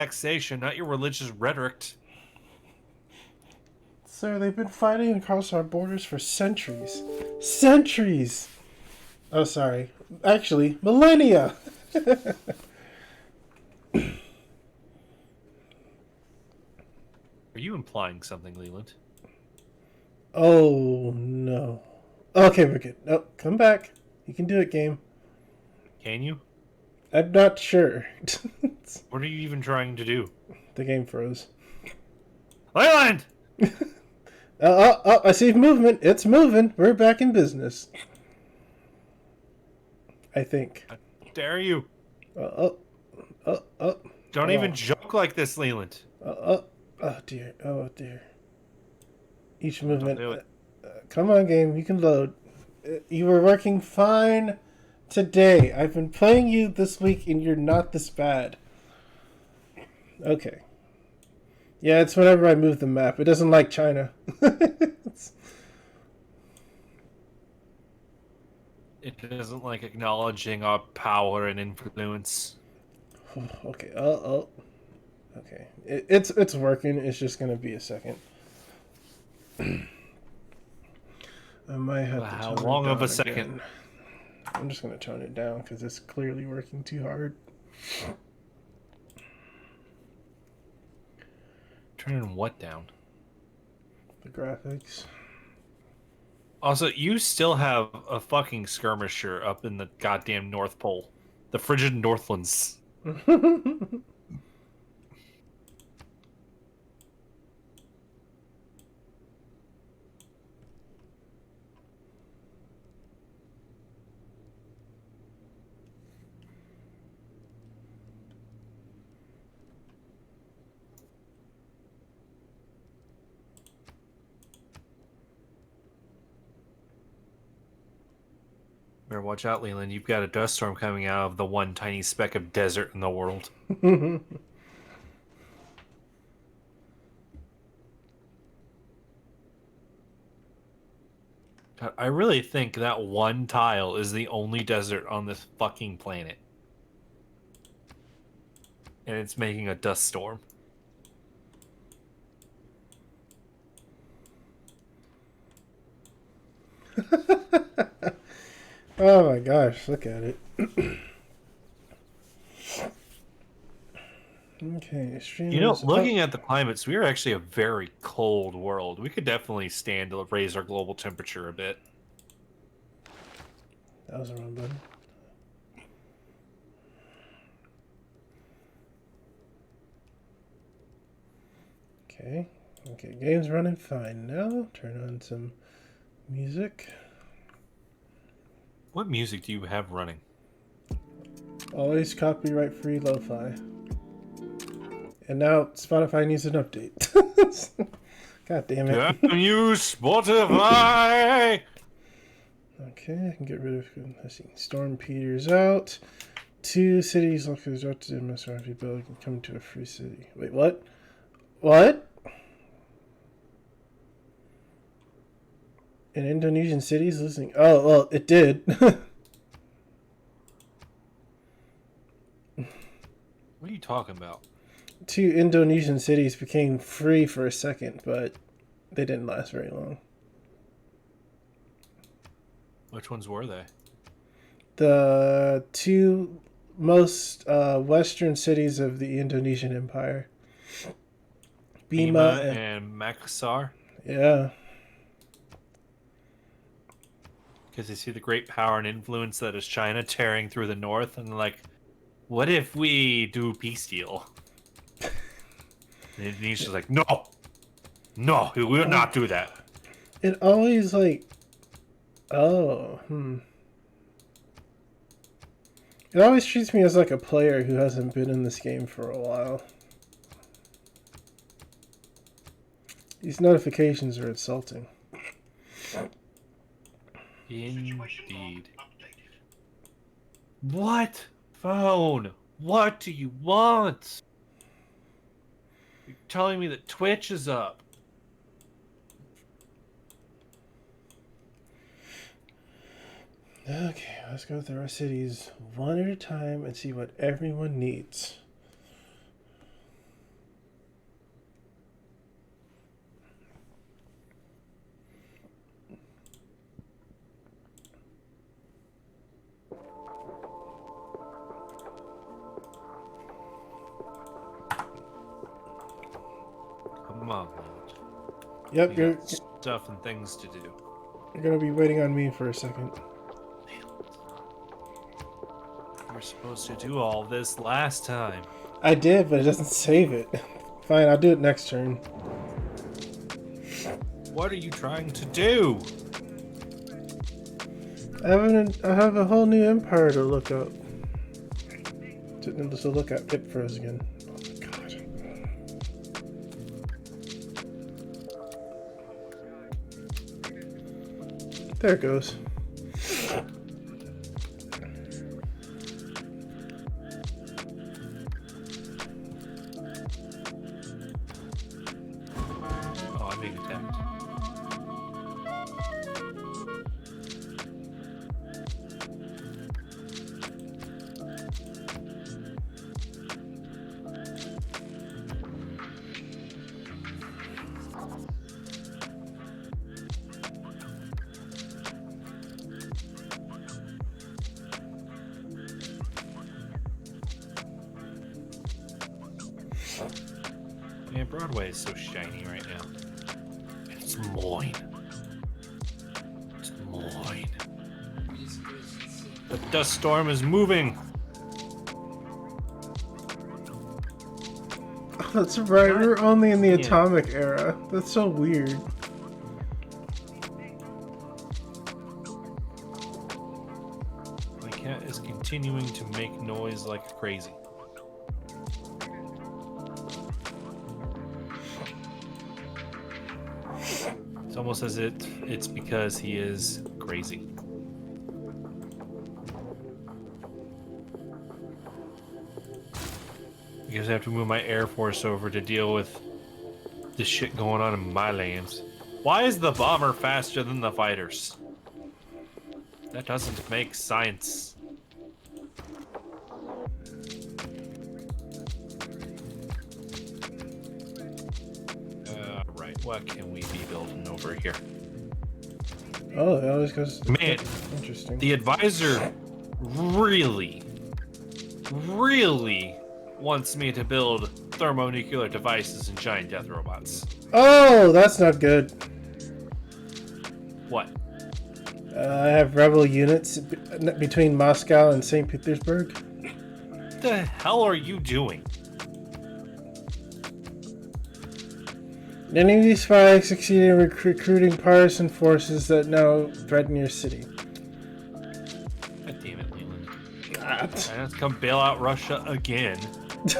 taxation, not your religious rhetoric. Sir, they've been fighting across our borders for centuries. Centuries! Oh, sorry. Actually, millennia! Are you implying something, Leland? Oh, no. Okay, we're good. No, come back. You can do it, game. Can you? I'm not sure. What are you even trying to do? The game froze. Leland! I see movement. It's moving. We're back in business. I think. How dare you? Oh, oh, oh. Don't Oh, even joke like this, Leland. oh dear. Oh dear. Each Don't movement. do it. Come on, game. You can load. You were working fine today. I've been playing you this week, and you're not this bad. Okay. Yeah, it's whenever I move the map. It doesn't like China. It doesn't like acknowledging our power and influence. Okay. Oh. Okay. It's working. It's just gonna be a second. I might have to How tone long it of down a second? again. I'm just gonna tone it down because it's clearly working too hard. Turning what down? The graphics. Also, you still have a fucking skirmisher up in the goddamn North Pole. The frigid Northlands. Better watch out, Leland. You've got a dust storm coming out of the one tiny speck of desert in the world. God, I really think that one tile is the only desert on this fucking planet. And it's making a dust storm. Oh my gosh, look at it. Okay, You know, streamers. Oh, looking at the climates, we are actually a very cold world. We could definitely stand to raise our global temperature a bit. that was the wrong button. Okay. Okay, game's running fine now. Turn on some music. What music do you have running? Always copyright free lo-fi. And now Spotify needs an update. God damn it. Can you Spotify? Okay, I can get rid of. Let's see. Storm Peters out. 2 cities located out to mess around people can come to a free city. Wait, what? What? In Indonesian cities listening. Oh, well, it did. What are you talking about? 2 Indonesian cities became free for a second, but they didn't last very long. Which ones were they? The 2 most western cities of the Indonesian Empire. Bima Bima and Makassar? yeah. Because they see the great power and influence that is China tearing through the north, and like, what if we do a peace deal? And Indonesia's like, no, we will not do that. It always like, It always treats me as like a player who hasn't been in this game for a while. These notifications are insulting. Indeed. What? Phone? What do you want? You're telling me that Twitch is up. Okay, let's go through our cities one at a time and see what everyone needs. come on, man. Yep, We you're got stuff and things to do. gonna be waiting on me for a second. You were supposed to do all this last time. I did, but it doesn't save it. Fine, I'll do it next turn. What are you trying to do? I have a whole new empire to look up. To look at. It froze again. Oh my god. There it goes. Oh, I'm being attacked. Man, Broadway is so shiny right now. It's mine. It's mine. The dust storm is moving. Oh, that's right. We're only in the atomic era. That's so weird. My cat is continuing to make noise like crazy. It's almost as if it's because he is crazy. Because I have to move my Air Force over to deal with this shit going on in my lands. Why is the bomber faster than the fighters? That doesn't make sense. Right, what can we be building over here? Oh, it always goes. Man, Interesting. the advisor really wants me to build thermonuclear devices and giant death robots. Oh, that's not good. What? I have rebel units between Moscow and St. Petersburg. What the hell are you doing? Any of these spies succeed in recruiting partisan forces that now threaten your city. God damn it, Leland. God. I have to come bail out Russia again. This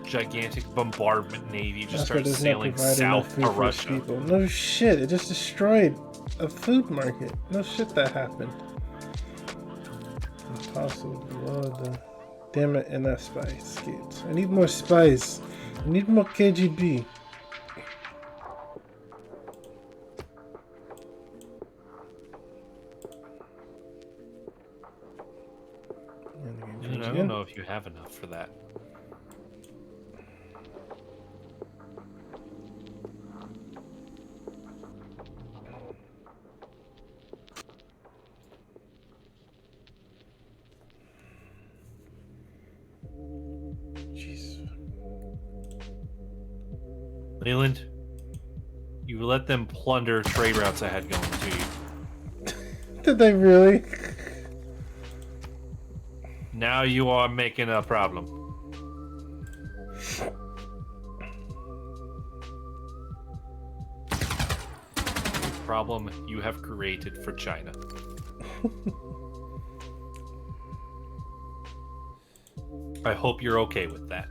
gigantic bombardment navy just starts sailing south to Russia. People. No shit, it just destroyed a food market. No shit that happened. Impossible blood. Damn it, enough spy escapes. I need more spies. I need more KGB. I don't know if you have enough for that. Jeez. Leland, you let them plunder trade routes I had going to you. Did they really? Now you are making a problem. Problem you have created for China. I hope you're okay with that.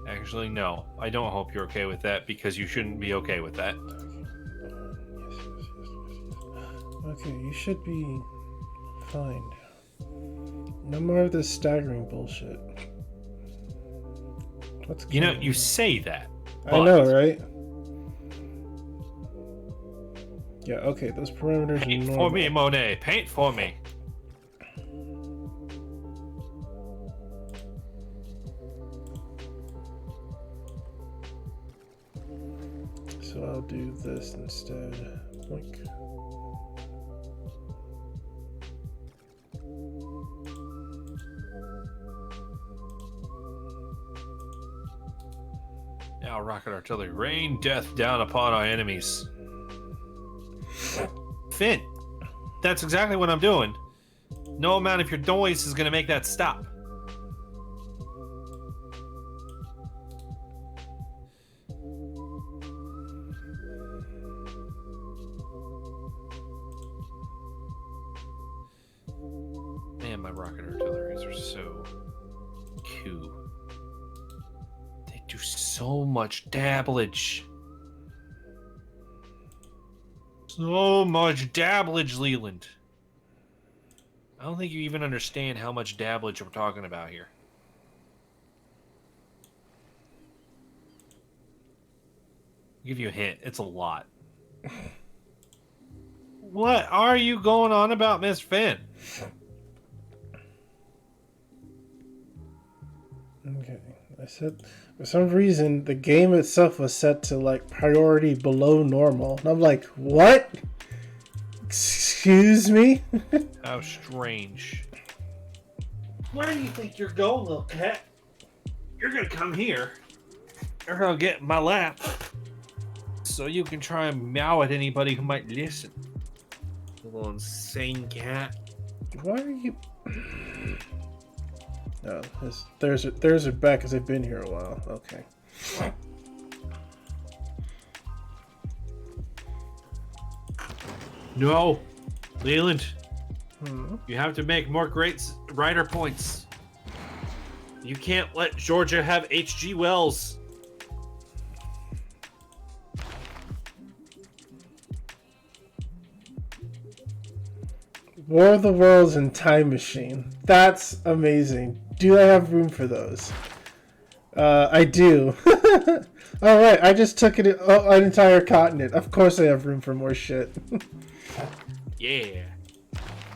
Actually, no. I don't hope you're okay with that because you shouldn't be okay with that. Okay, you should be fine. No more of this staggering bullshit. You know, you say that. I know, right? Yeah, okay, those perimeters Paint are normal. for me, Monet. Paint for me. So I'll do this instead. Blink. Now, rocket artillery. Rain death down upon our enemies. Finn, that's exactly what I'm doing. No amount of your noise is going to make that stop. Man, my rocket artilleries are so cute. They do so much damage. So much dabblage, Leland. I don't think you even understand how much dabblage we're talking about here. I'll give you a hint. It's a lot. What are you going on about, Miss Finn? Okay, I said for some reason the game itself was set to like priority below normal. And I'm like, what? Excuse me? How strange. Where do you think you're going, little cat? You're gonna come here. You're gonna get in my lap. So you can try and meow at anybody who might listen. Little insane cat. Why are you? No, there's a back because I've been here a while. Okay. No, Leland. Hmm. You have to make more great rider points. You can't let Georgia have H.G. Wells. War of the Worlds and Time Machine. That's amazing. Do I have room for those? I do. All right, I just took an entire continent. Of course I have room for more shit. Yeah.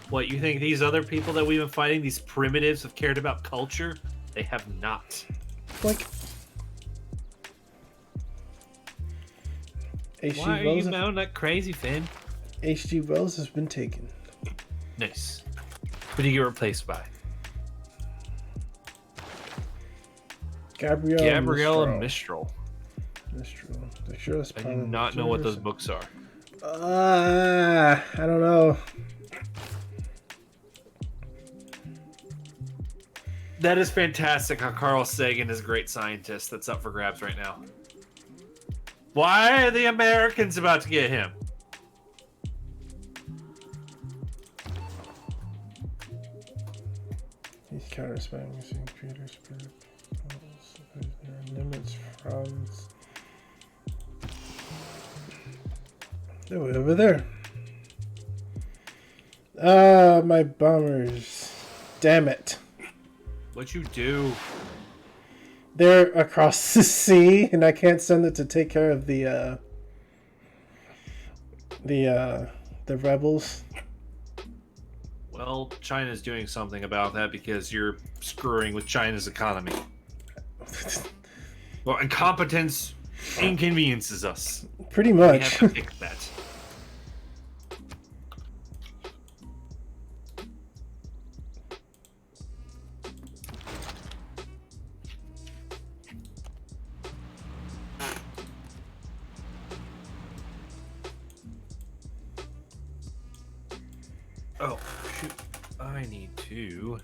What, you think these other people that we've been fighting, these primitives, have cared about culture? They have not. Like, Why are you mounting that crazy, Finn? H.G. Wells has been taken. Nice. Who do you get replaced by? Gabrielle Mistral. I do not know what those books are. I don't know. That is fantastic how Carl Sagan is a great scientist that's up for grabs right now. Why are the Americans about to get him? He's counter-spying using creators for limits from. They're way over there. Ah, my bombers. Damn it. What'd you do? They're across the sea, and I can't send it to take care of the rebels. Well, China's doing something about that because you're screwing with China's economy. Well, incompetence inconveniences us. Pretty We much. have to fix that. Oh, shoot. I need to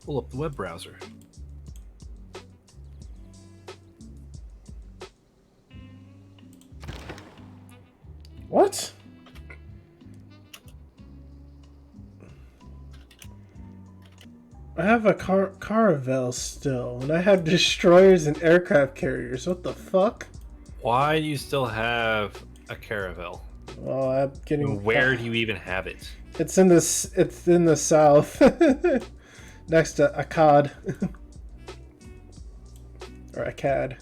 pull up the web browser. What? I have a caravel still, and I have destroyers and aircraft carriers. What the fuck? Why do you still have a caravel? Well, I'm getting. Where do you even have it? It's in the south, next to Akkad or Akkad.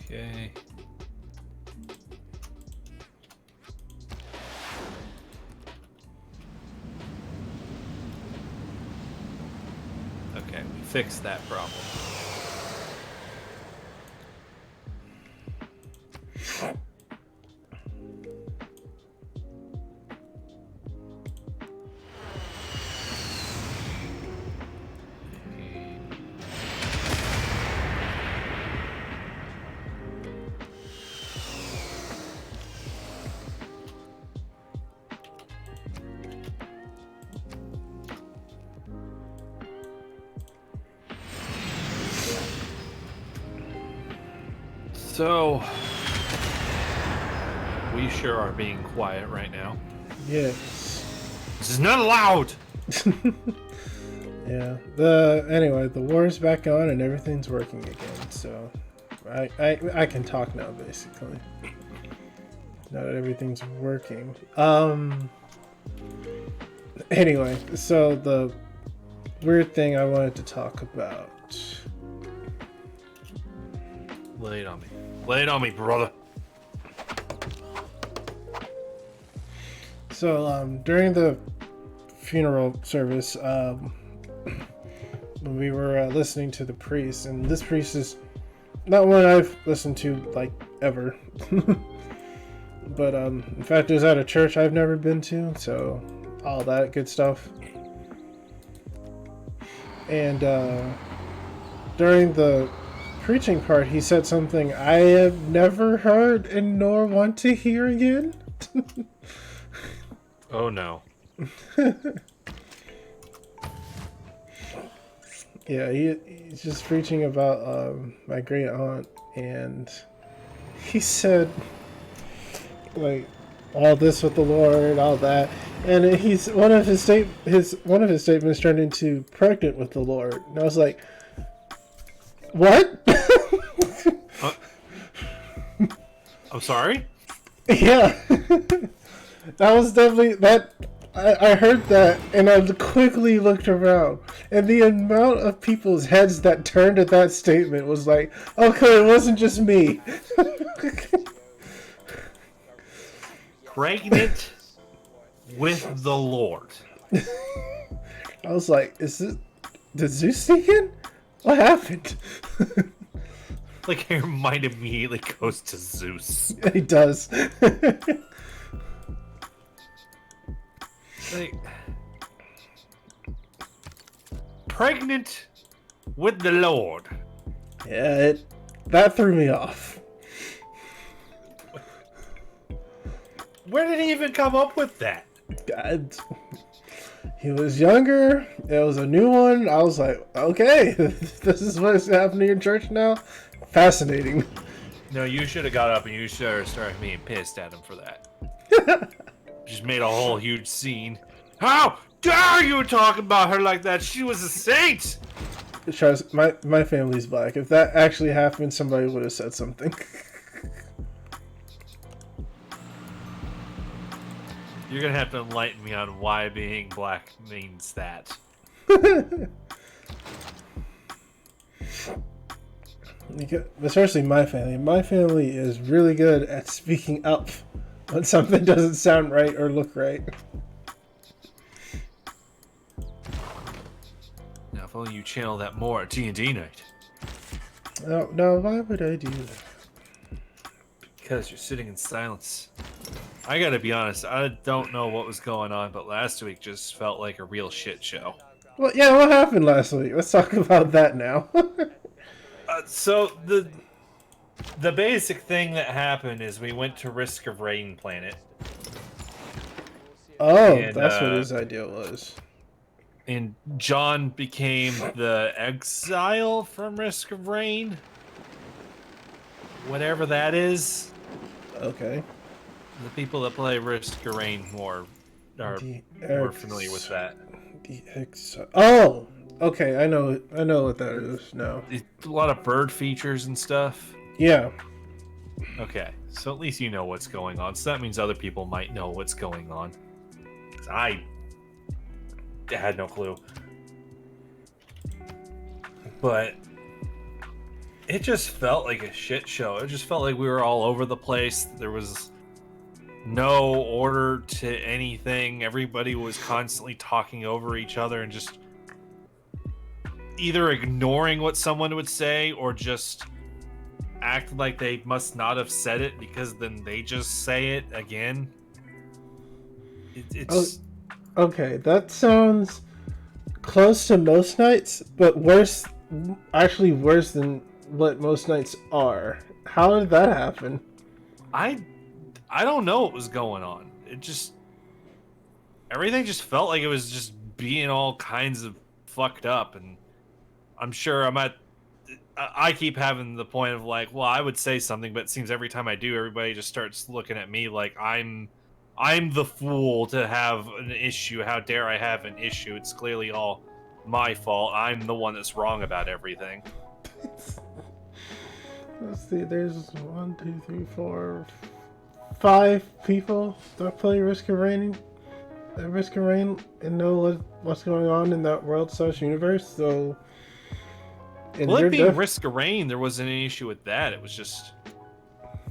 Okay. Okay, we fixed that problem. So, we sure are being quiet right now. Yes. This is not allowed! Yeah. Anyway, the war's back on and everything's working again. So, I can talk now basically. Now that everything's working. Anyway, so the weird thing I wanted to talk about. Lay it on me. Lay it on me, brother. So, during the funeral service, when we were listening to the priest, and this priest is not one I've listened to like ever, but in fact, it was at a church I've never been to, so all that good stuff. And during the preaching part, he said something I have never heard and nor want to hear again. Oh no. Yeah, he's just preaching about my great aunt, and he said like all this with the Lord, all that, and he's one of his statements turned into pregnant with the Lord, and I was like, what? I'm sorry? Yeah. That was definitely that. I heard that, and I quickly looked around, and the amount of people's heads that turned at that statement was like, okay, it wasn't just me. Pregnant with the Lord. I was like, did Zeus sneak in? What happened? Like, your mind immediately goes to Zeus. He does. Like, pregnant with the Lord. Yeah, that threw me off. Where did he even come up with that? God. He was younger. It was a new one. I was like, okay, this is what's happening in church now. Fascinating. No, you should have got up and you should have started being pissed at him for that. Just made a whole huge scene. How dare you talk about her like that? She was a saint! Charles, my family's black. If that actually happened, somebody would have said something. You're gonna have to enlighten me on why being black means that. Especially my family. My family is really good at speaking up when something doesn't sound right or look right. Now, if only you channel that more at D&D night. No, why would I do that? Because you're sitting in silence. I gotta be honest, I don't know what was going on, but last week just felt like a real shit show. Well, yeah, what happened last week? Let's talk about that now. So the basic thing that happened is we went to Risk of Rain planet. Oh, And, that's what his idea was. And John became the exile from Risk of Rain. Whatever that is. Okay. The people that play Risk of Rain are more familiar with that. Oh, okay. I know what that is now. A lot of bird features and stuff. Yeah. Okay, so at least you know what's going on. So that means other people might know what's going on. 'Cause I had no clue. But it just felt like a shit show. It just felt like we were all over the place. There was no order to anything. Everybody was constantly talking over each other and just either ignoring what someone would say or just act like they must not have said it because then they just say it again. It's Okay, that sounds close to most nights, but worse. Actually, worse than what most nights are. How did that happen? I don't know what was going on. It just everything just felt like it was just being all kinds of fucked up, and I'm sure I keep having the point of like, well, I would say something, but it seems every time I do, everybody just starts looking at me like I'm the fool to have an issue. How dare I have an issue? It's clearly all my fault. I'm the one that's wrong about everything. Let's see. There's 1, 2, 3, 4, 5 people that play Risk of Rain. Risk of Rain and know what's going on in that world/universe. So. And Well, it being Risk of Rain, there wasn't any issue with that. It was just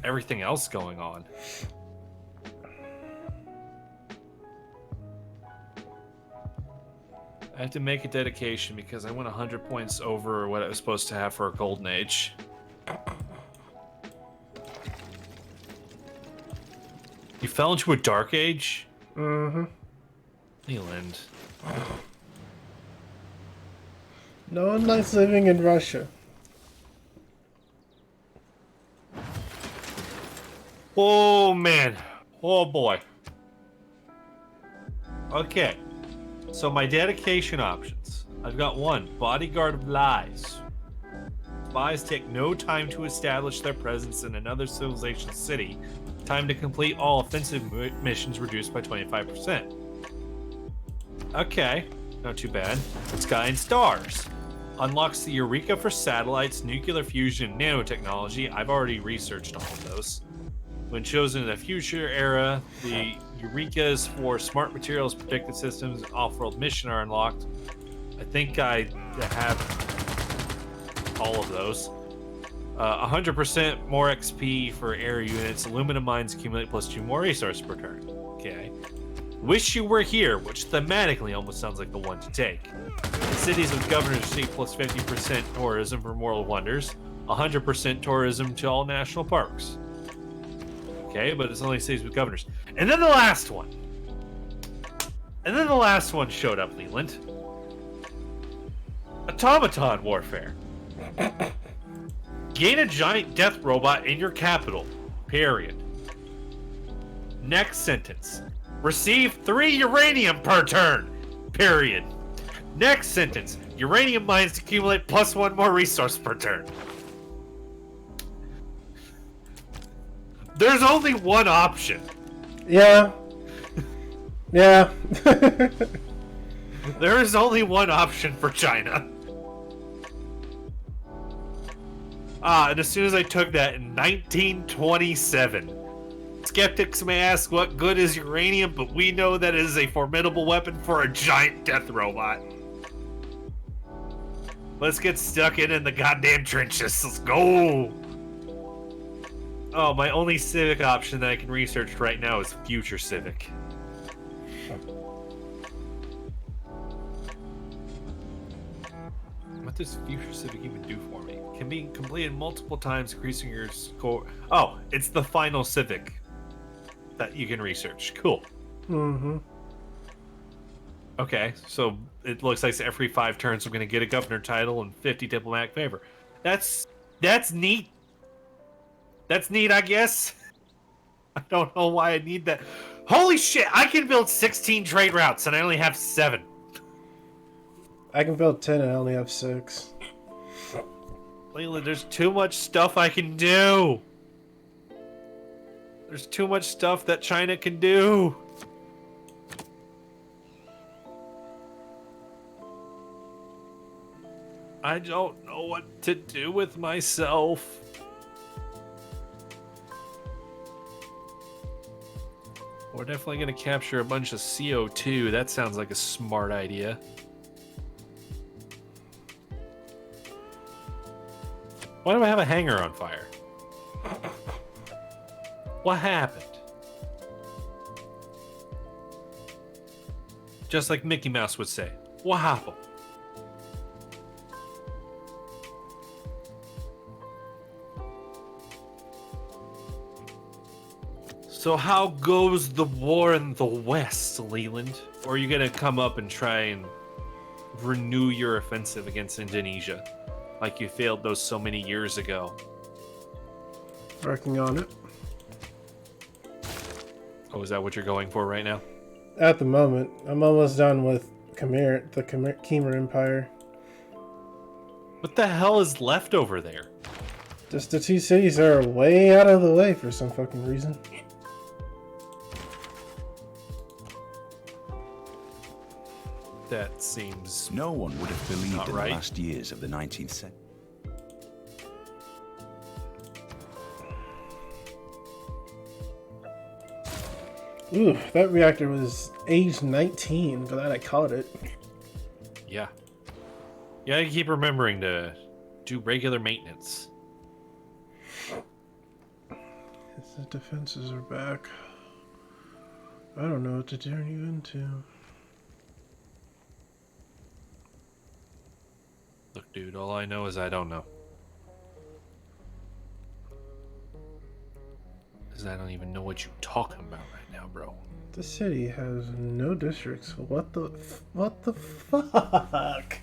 everything else going on. I have to make a dedication because I went 100 points over what I was supposed to have for a Golden Age. You fell into a Dark Age? Mm-hmm. Leland. No one likes living in Russia. Oh, man. Oh, boy. Okay. So my dedication options. I've got 1, Bodyguard of Lies. Spies take no time to establish their presence in another civilization's city. Time to complete all offensive missions reduced by 25%. Okay. Not too bad. Sky and Stars. Unlocks the Eureka for satellites, nuclear fusion, and nanotechnology. I've already researched all of those. When chosen in the future era, the Eurekas for smart materials, predictive systems, and off-world mission are unlocked. I think I have all of those. 100% more XP for air units. Aluminum mines accumulate plus 2 more resources per turn. Okay. Wish You Were Here, which thematically almost sounds like the one to take. The cities with governors receive plus 50% tourism for moral wonders. 100% tourism to all national parks. Okay, but it's only cities with governors. And then the last one. And then the last one showed up, Leland. Automaton warfare. Gain a giant death robot in your capital. Period. Next sentence. Receive 3 uranium per turn. Period. Next sentence. Uranium mines accumulate plus 1 more resource per turn. There's only one option. Yeah. Yeah. There is only one option for China. And as soon as I took that in 1927, skeptics may ask what good is uranium, but we know that it is a formidable weapon for a giant death robot. Let's get stuck in the goddamn trenches. Let's go. Oh, my only civic option that I can research right now is Future Civic. What does Future Civic even do for me? Can be completed multiple times, increasing your score. Oh, it's the final Civic that you can research. Cool. Mm-hmm. Okay, so it looks like every 5 turns I'm going to get a governor title and 50 diplomatic favor. That's neat. That's neat, I guess. I don't know why I need that. Holy shit, I can build 16 trade routes and I only have 7. I can build 10 and I only have 6. Leland, there's too much stuff I can do. There's too much stuff that China can do. I don't know what to do with myself. We're definitely going to capture a bunch of CO2. That sounds like a smart idea. Why do I have a hangar on fire? What happened? Just like Mickey Mouse would say, what happened? So how goes the war in the West, Leland? Or are you gonna come up and try and renew your offensive against Indonesia, like you failed those so many years ago? Working on it. Oh, is that what you're going for right now? At the moment, I'm almost done with the Khmer Empire. What the hell is left over there? Just the two cities are way out of the way for some fucking reason. That seems No one would have believed not in right. the last years of the 19th century. Ooh, that reactor was age 19. Glad I caught it. Yeah. Yeah, I keep remembering to do regular maintenance. The defenses are back. I don't know what to turn you into. Look, dude, all I know is I don't know. Because I don't even know what you're talking about right now, bro. The city has no districts. What the fuck?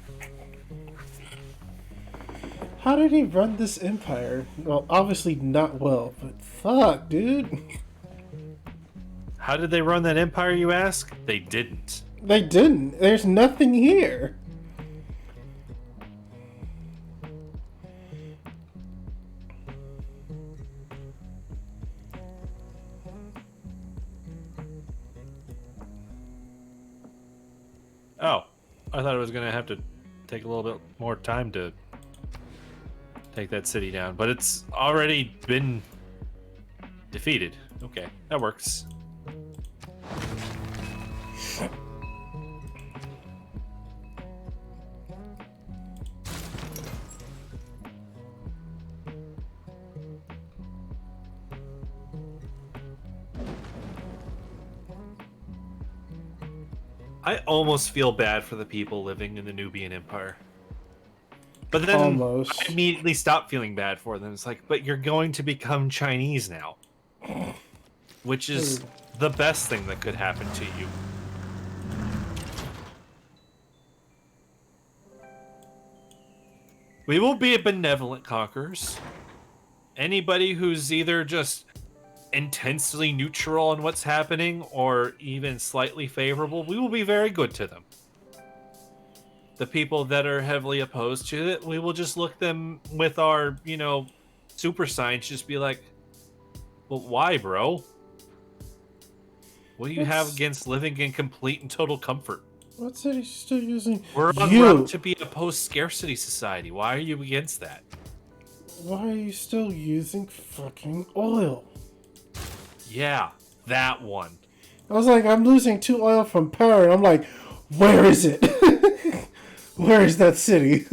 How did he run this empire? Well, obviously not well, but fuck, dude. How did they run that empire, you ask? They didn't. They didn't. There's nothing here. Oh, I thought it was going to have to take a little bit more time to take that city down, but it's already been defeated. Okay, that works. I almost feel bad for the people living in the Nubian Empire. But then Almost. I immediately stop feeling bad for them. It's like, but you're going to become Chinese now. Which is the best thing that could happen to you. We will be benevolent conquerors. Anybody who's either just intensely neutral on what's happening or even slightly favorable, we will be very good to them. The people that are heavily opposed to it, we will just look them with our, super science, just be like, well, why, bro? What do you have against living in complete and total comfort? What city still using? We're on route to be a post-scarcity society. Why are you against that? Why are you still using fucking oil? Yeah, that one. I was like, I'm losing 2 oil from power, and I'm like, where is it? Where is that city?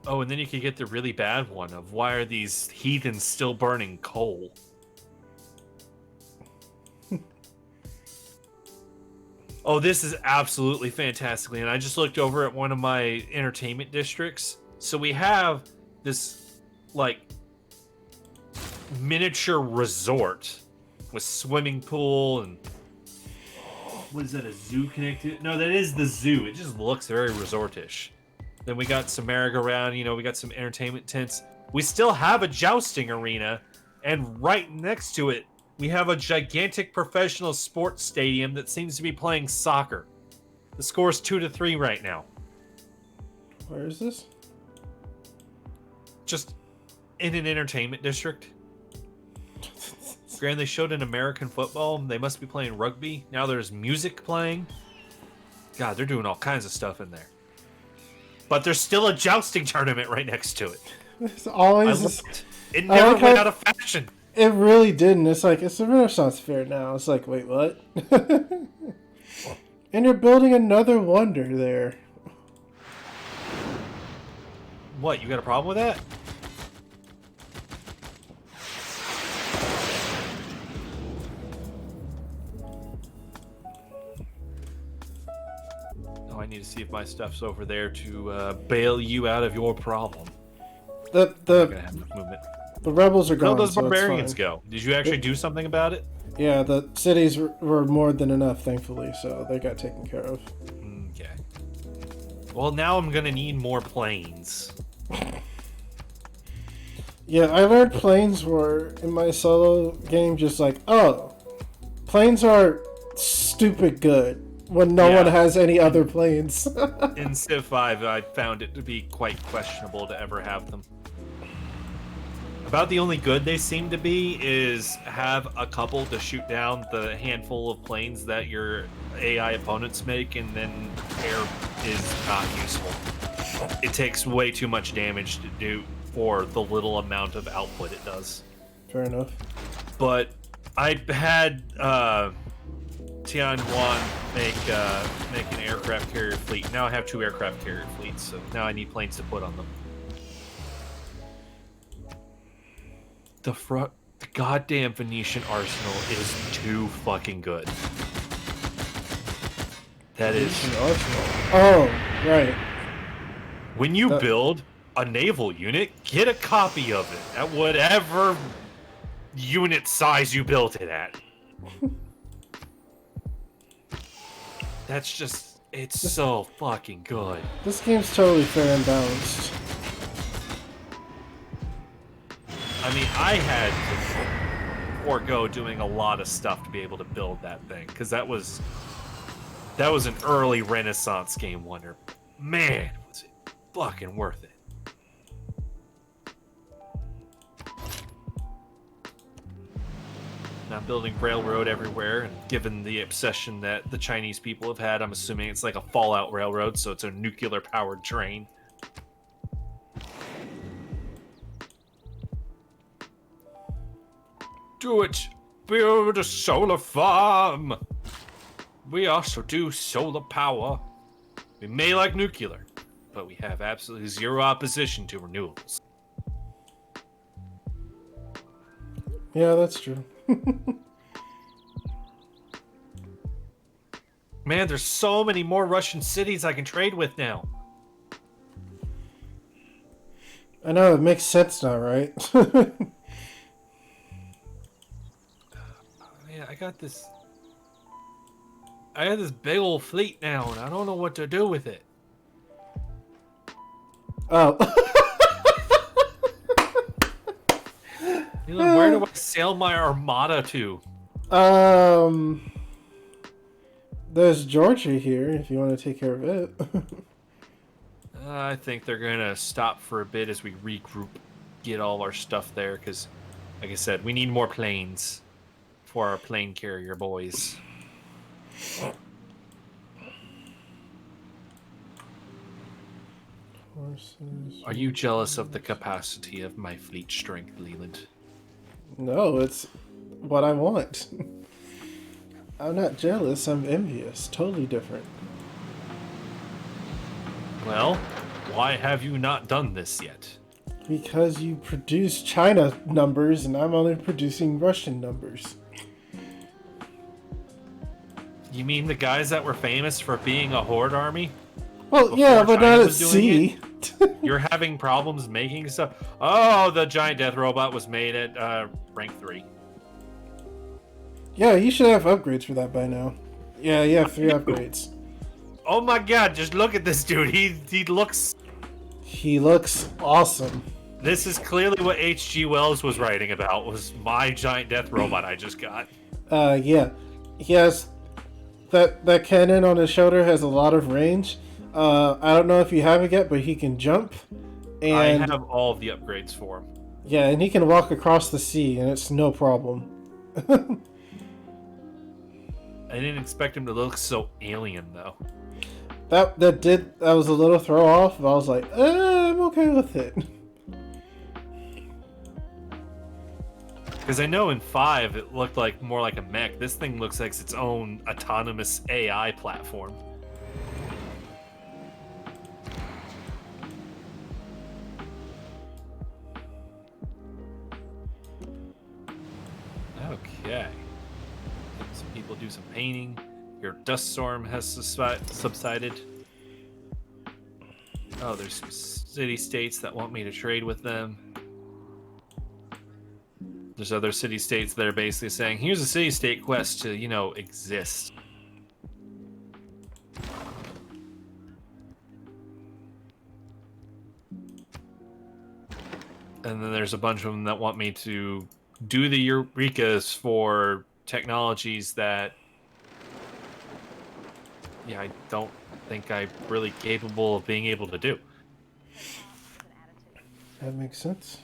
Oh, and then you could get the really bad one of why are these heathens still burning coal? Oh, this is absolutely fantastically. And I just looked over at one of my entertainment districts. So we have this, like, miniature resort with swimming pool and... What is that, a zoo connected? No, that is the zoo. It just looks very resortish. Then we got some merry-go-round, we got some entertainment tents. We still have a jousting arena, and right next to it, we have a gigantic professional sports stadium that seems to be playing soccer. The score is 2-3 right now. Where is this? Just in an entertainment district. Granted, they showed an American football. They must be playing rugby. Now there's music playing. God, they're doing all kinds of stuff in there. But there's still a jousting tournament right next to it. It's always... It never went out of fashion. It really didn't. It's like, it's a Renaissance fair now. It's like, wait, what? And you're building another wonder there. What, you got a problem with that? Oh, I need to see if my stuff's over there to bail you out of your problem. I'm gonna have enough movement. The rebels are gone. Where'd those so it's barbarians fine. go? Did you actually do something about it? Yeah, the cities were more than enough, thankfully, so they got taken care of. Okay. Well, now I'm gonna need more planes. Yeah, I learned planes were, in my solo game, just like, oh, planes are stupid good. when no one Yeah. has any other planes. In Civ 5, I found it to be quite questionable to ever have them. About the only good they seem to be is have a couple to shoot down the handful of planes that your AI opponents make, and then air is not useful. It takes way too much damage to do for the little amount of output it does. Fair enough. But I had Tianwan make an aircraft carrier fleet. Now I have 2 aircraft carrier fleets, so now I need planes to put on them. The goddamn Venetian arsenal is too fucking good. That is. Oh, right. When you build a naval unit, get a copy of it at whatever unit size you built it at. That's just, it's so fucking good. This game's totally fair and balanced. I mean, I had to forego doing a lot of stuff to be able to build that thing, because that was an early Renaissance game wonder. Man, was it fucking worth it. And I'm building railroad everywhere, and given the obsession that the Chinese people have had, I'm assuming it's like a Fallout railroad, so it's a nuclear-powered train. Do it! Build a solar farm! We also do solar power. We may like nuclear, but we have absolutely zero opposition to renewables. Yeah, that's true. Man, there's so many more Russian cities I can trade with now. I know, it makes sense now, right? Man, I got this big old fleet now, and I don't know what to do with it. Oh. Where do I sail my armada to? There's Georgia here, if you want to take care of it. I think they're gonna stop for a bit as we regroup, get all our stuff there, because, like I said, we need more planes for our plane carrier boys. Horses. Are you jealous of the capacity of my fleet strength, Leland? No, it's what I want. I'm not jealous, I'm envious. Totally different. Well, why have you not done this yet? Because you produce China numbers and I'm only producing Russian numbers. You mean the guys that were famous for being a horde army? Well, Before yeah, but China not at was doing sea. You're having problems making stuff? Oh, the giant death robot was made at rank 3. Yeah, you should have upgrades for that by now. Yeah, you have 3 upgrades. Oh my god, just look at this dude. He looks... He looks awesome. This is clearly what H.G. Wells was writing about, was my giant death robot I just got. Yeah. He has... That cannon on his shoulder has a lot of range. I don't know if you have it yet, but he can jump. And I have all of the upgrades for him. yeah, and he can walk across the sea, and it's no problem. I didn't expect him to look so alien, though. That was a little throw off, but I was like, I'm okay with it. Because I know in 5 it looked like more like a mech. This thing looks like its own autonomous AI platform. Okay. Some people do some painting. Your dust storm has subsided. Oh, there's some city-states that want me to trade with them. There's other city-states that are basically saying, here's a city-state quest to, exist. And then there's a bunch of them that want me to do the Eurekas for technologies that yeah, I don't think I'm really capable of being able to do. That makes sense.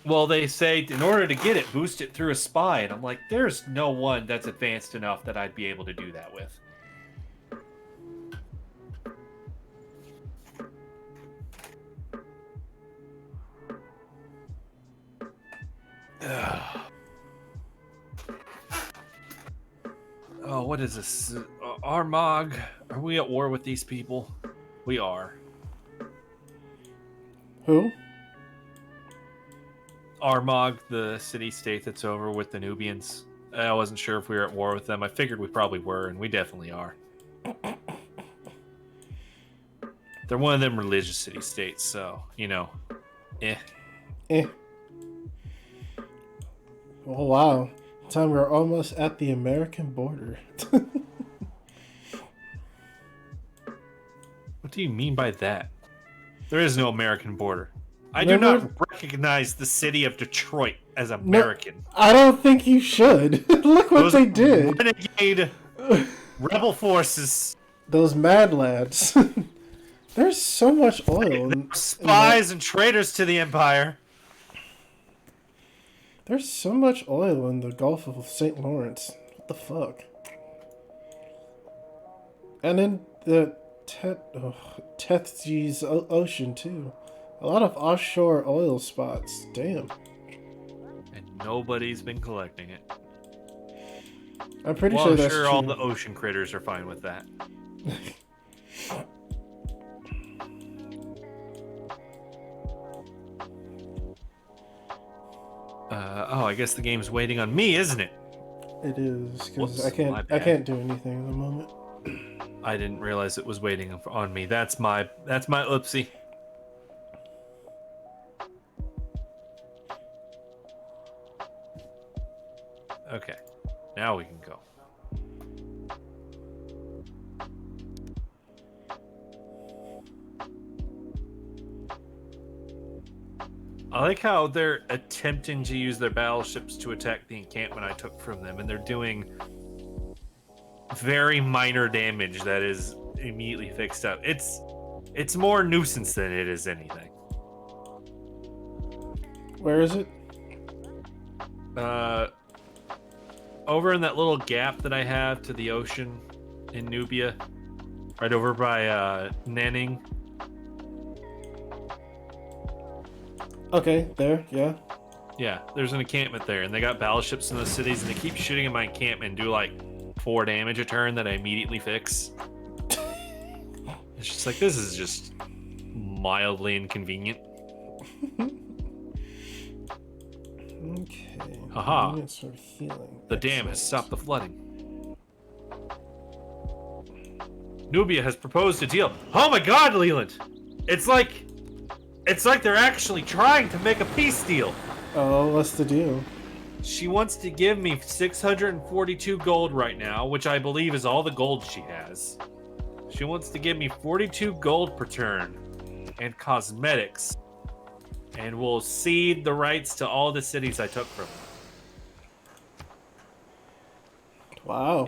Well, they say in order to get it, boost it through a spy, and I'm like, there's no one that's advanced enough that I'd be able to do that with. Ugh. Oh, what is this? Armagh? Are we at war with these people? We are. Who? Armagh, the city-state that's over with the Nubians. I wasn't sure if we were at war with them. I figured we probably were, and we definitely are. They're one of them religious city-states, so, you know, eh. Eh. Oh, wow. Time we're almost at the American border. What do you mean by that? There is no American border. I do not recognize the city of Detroit as American. No, I don't think you should. Look what Those they did. renegade rebel forces. Those mad lads. There's so much oil. Spies and traitors to the Empire. There's so much oil in the Gulf of St. Lawrence. What the fuck? And in the Tethys Ocean, too. A lot of offshore oil spots. Damn. And nobody's been collecting it. I'm pretty Well, sure I'm that's sure true. all the ocean critters are fine with that. Oh, I guess the game's waiting on me, isn't it? It is, because Whoops, I my can't bad. do anything at the moment. I didn't realize it was waiting on me. That's my oopsie. Okay, now we can go. I like how they're attempting to use their battleships to attack the encampment I took from them, and they're doing very minor damage that is immediately fixed up. It's more nuisance than it is anything. Where is it? Over in that little gap that I have to the ocean in Nubia, right over by Nanning. Okay, there, yeah. Yeah, there's an encampment there, and they got battleships in those cities, and they keep shooting at my encampment and do like 4 damage a turn that I immediately fix. It's just like, this is just mildly inconvenient. Okay. Haha. Units for healing. The dam has stopped the flooding. Nubia has proposed a deal. Oh my god, Leland! It's like they're actually trying to make a peace deal. Oh, what's the deal? She wants to give me 642 gold right now, which I believe is all the gold she has. She wants to give me 42 gold per turn and cosmetics, and will cede the rights to all the cities I took from her. Wow.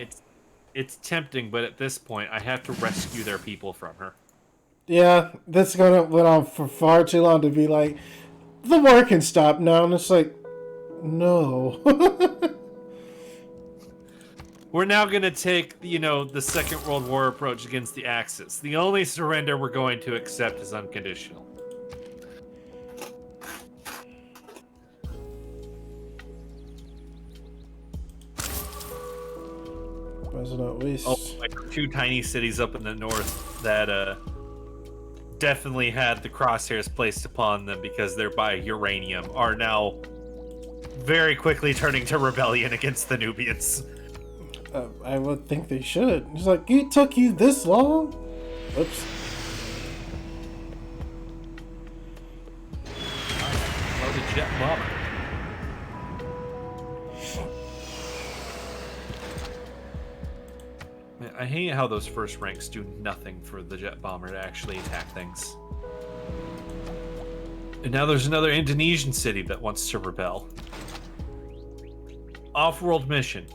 It's tempting, but at this point, I have to rescue their people from her. Yeah, this gonna went on for far too long to be like, the war can stop now, and it's like, no. We're now going to take, the Second World War approach against the Axis. The only surrender we're going to accept is unconditional. President Weiss. Oh, like 2 tiny cities up in the north that definitely had the crosshairs placed upon them because they're by uranium are now very quickly turning to rebellion against the Nubians. I would think they should. It's like, it took you this long? Oops. Oh, the jet bomber. Man, I hate how those first ranks do nothing for the jet bomber to actually attack things. And now there's another Indonesian city that wants to rebel. Off-world mission.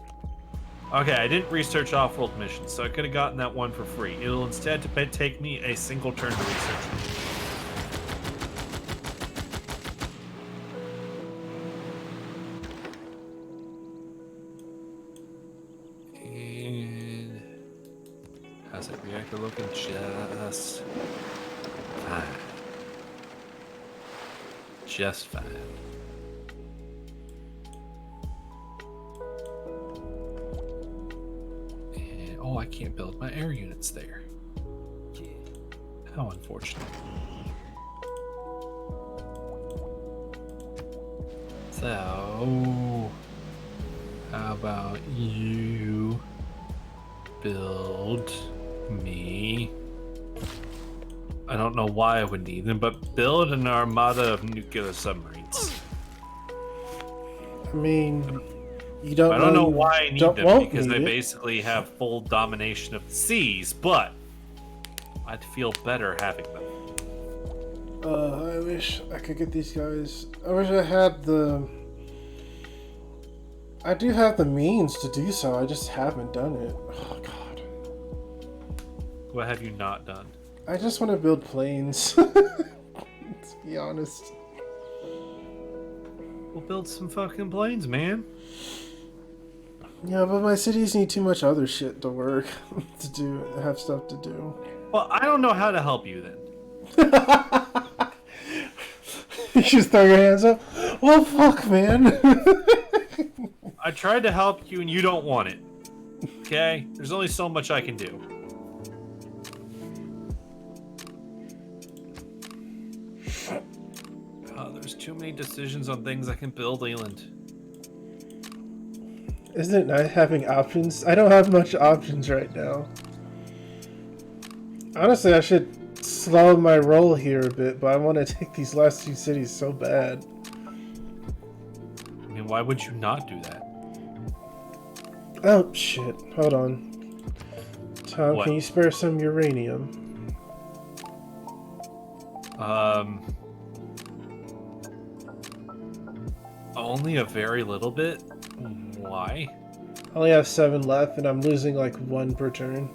Okay, I didn't research off-world missions, so I could have gotten that one for free. It'll instead take me a single turn to research it. And how's that reactor looking? Just fine. Just fine. And, oh, I can't build my air units there. How unfortunate. So, how about you build me? I don't know why I would need them, but build an armada of nuclear submarines. I mean, you don't. I don't know you why I need don't- them won't because need they it. basically have full domination of the seas, but I'd feel better having them. I wish I could get these guys. I wish I had the. I do have the means to do so. I just haven't done it. Oh God. What have you not done? I just want to build planes. To be honest. We'll build some fucking planes, man. Yeah, but my cities need too much other shit to work to do. Have stuff to do. Well, I don't know how to help you then. You just throw your hands up. Well, fuck, man. I tried to help you and you don't want it. Okay? There's only so much I can do. There's too many decisions on things I can build, Leland. Isn't it nice having options? I don't have much options right now. Honestly, I should slow my roll here a bit, but I want to take these last two cities so bad. I mean, why would you not do that? Oh, shit. Hold on. Tom, What? can you spare some uranium? Only a very little bit? Why? I only have 7 left, and I'm losing like 1 per turn.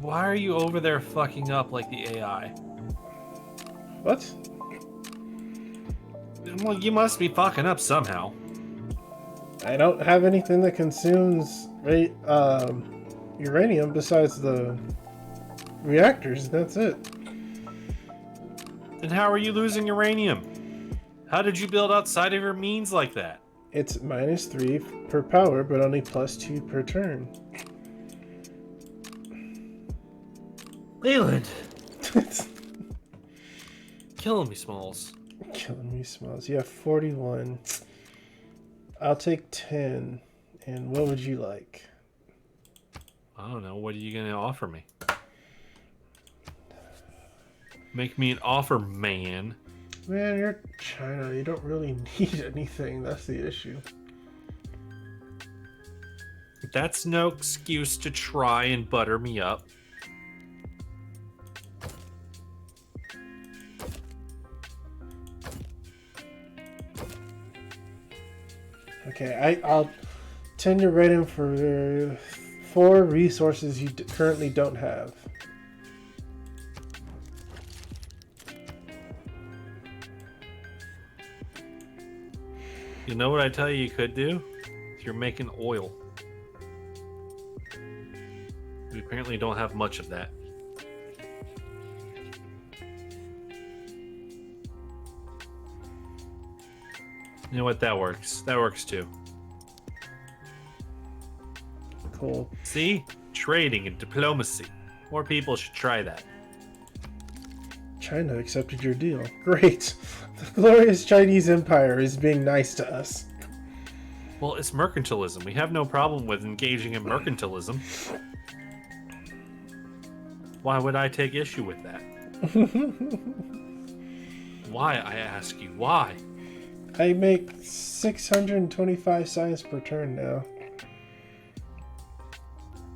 Why are you over there fucking up like the AI? What? Well, you must be fucking up somehow. I don't have anything that consumes uranium besides the reactors. That's it. Then how are you losing uranium? How did you build outside of your means like that? It's -3 per power, but only +2 per turn. Leland! Killing me, Smalls. Killing me, Smalls. You have 41. I'll take 10. And what would you like? I don't know. What are you going to offer me? Make me an offer, man. Man, you're China. You don't really need anything. That's the issue. That's no excuse to try and butter me up. Okay, I'll tend to rate him for 4 resources you currently don't have. You know what I tell you could do? You're making oil. We apparently don't have much of that. You know what? That works. That works too. Cool. See? Trading and diplomacy. More people should try that. China accepted your deal. Great. The glorious Chinese Empire is being nice to us. Well, it's mercantilism. We have no problem with engaging in mercantilism. Why would I take issue with that? Why, I ask you, why? I make 625 science per turn now.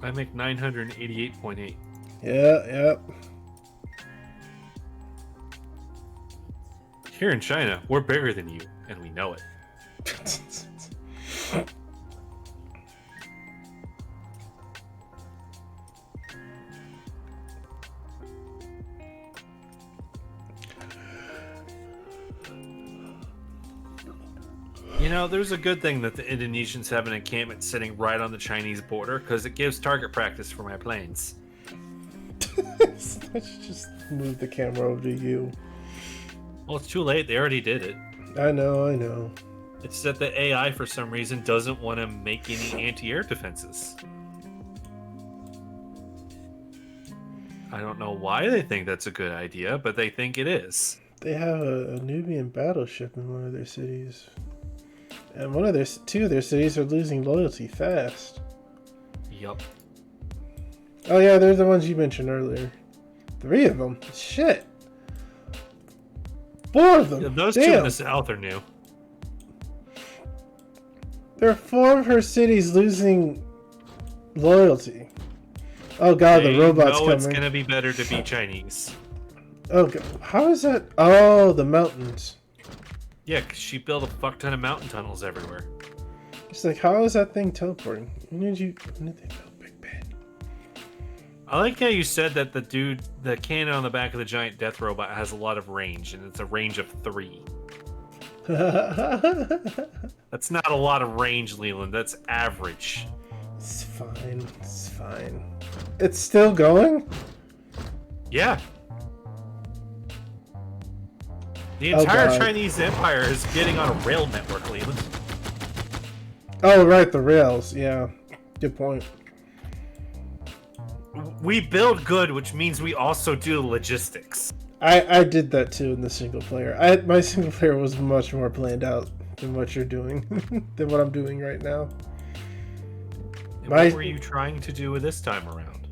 I make 988.8. Yeah. Here in China, we're bigger than you, and we know it. You know, there's a good thing that the Indonesians have an encampment sitting right on the Chinese border, because it gives target practice for my planes. Let's just move the camera over to you. Well, it's too late. They already did it. I know. It's that the AI, for some reason, doesn't want to make any anti-air defenses. I don't know why they think that's a good idea, but they think it is. They have a Nubian battleship in one of their cities. And two of their cities are losing loyalty fast. Yup. Oh yeah, they're the ones you mentioned earlier. 3 of them. Shit. 4 of them. Yeah, those Damn. 2 in the south are new. There are 4 of her cities losing loyalty. Oh god, the robot's coming. It's gonna be better to be Chinese. Oh god, how is that? Oh, the mountains. Yeah, because she built a fuck ton of mountain tunnels everywhere. It's like, how is that thing teleporting? When did they build Big Ben? I like how you said that the cannon on the back of the giant death robot has a lot of range, and it's a range of 3. That's not a lot of range, Leland. That's average. It's fine. It's fine. It's still going? Yeah. The entire God. Chinese Empire is getting on a rail network, Leland. Oh, right, the rails. Yeah. Good point. We build good, which means we also do logistics. I did that too in the single player. My single player was much more planned out than what you're doing, than what I'm doing right now. And what were you trying to do this time around?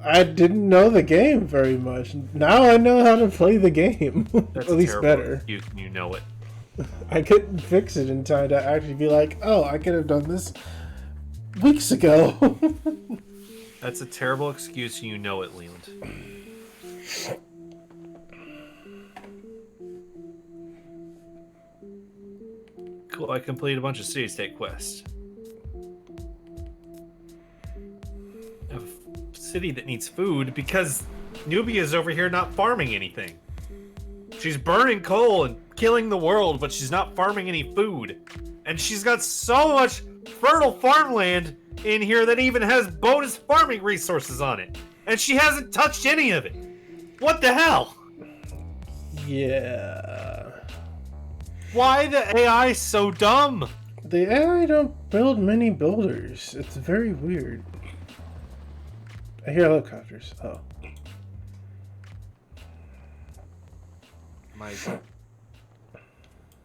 I didn't know the game very much. Now I know how to play the game. That's at least better. You know it. I couldn't fix it in time to actually be like, oh, I could have done this weeks ago. That's a terrible excuse, and you know it, Leland. Cool, I completed a bunch of city-state quests. A city that needs food because Nubia's over here not farming anything. She's burning coal and killing the world, but she's not farming any food. And she's got so much fertile farmland in here that even has bonus farming resources on it. And she hasn't touched any of it. What the hell? Yeah. Why the AI so dumb? The AI don't build many builders. It's very weird. I hear helicopters. Oh.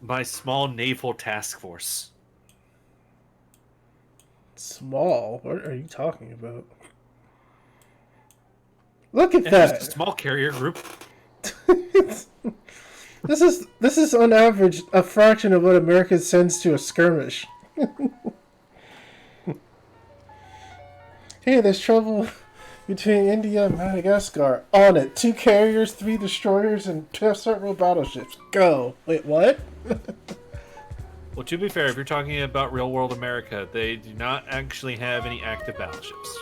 My small naval task force. Small? What are you talking about? Look at It's that. just a small carrier group. This is on average a fraction of what America sends to a skirmish. Hey, there's trouble between India and Madagascar. On it. 2 carriers, 3 destroyers, and 2 several battleships. Go. Wait, what? Well, to be fair, if you're talking about real-world America, they do not actually have any active battleships.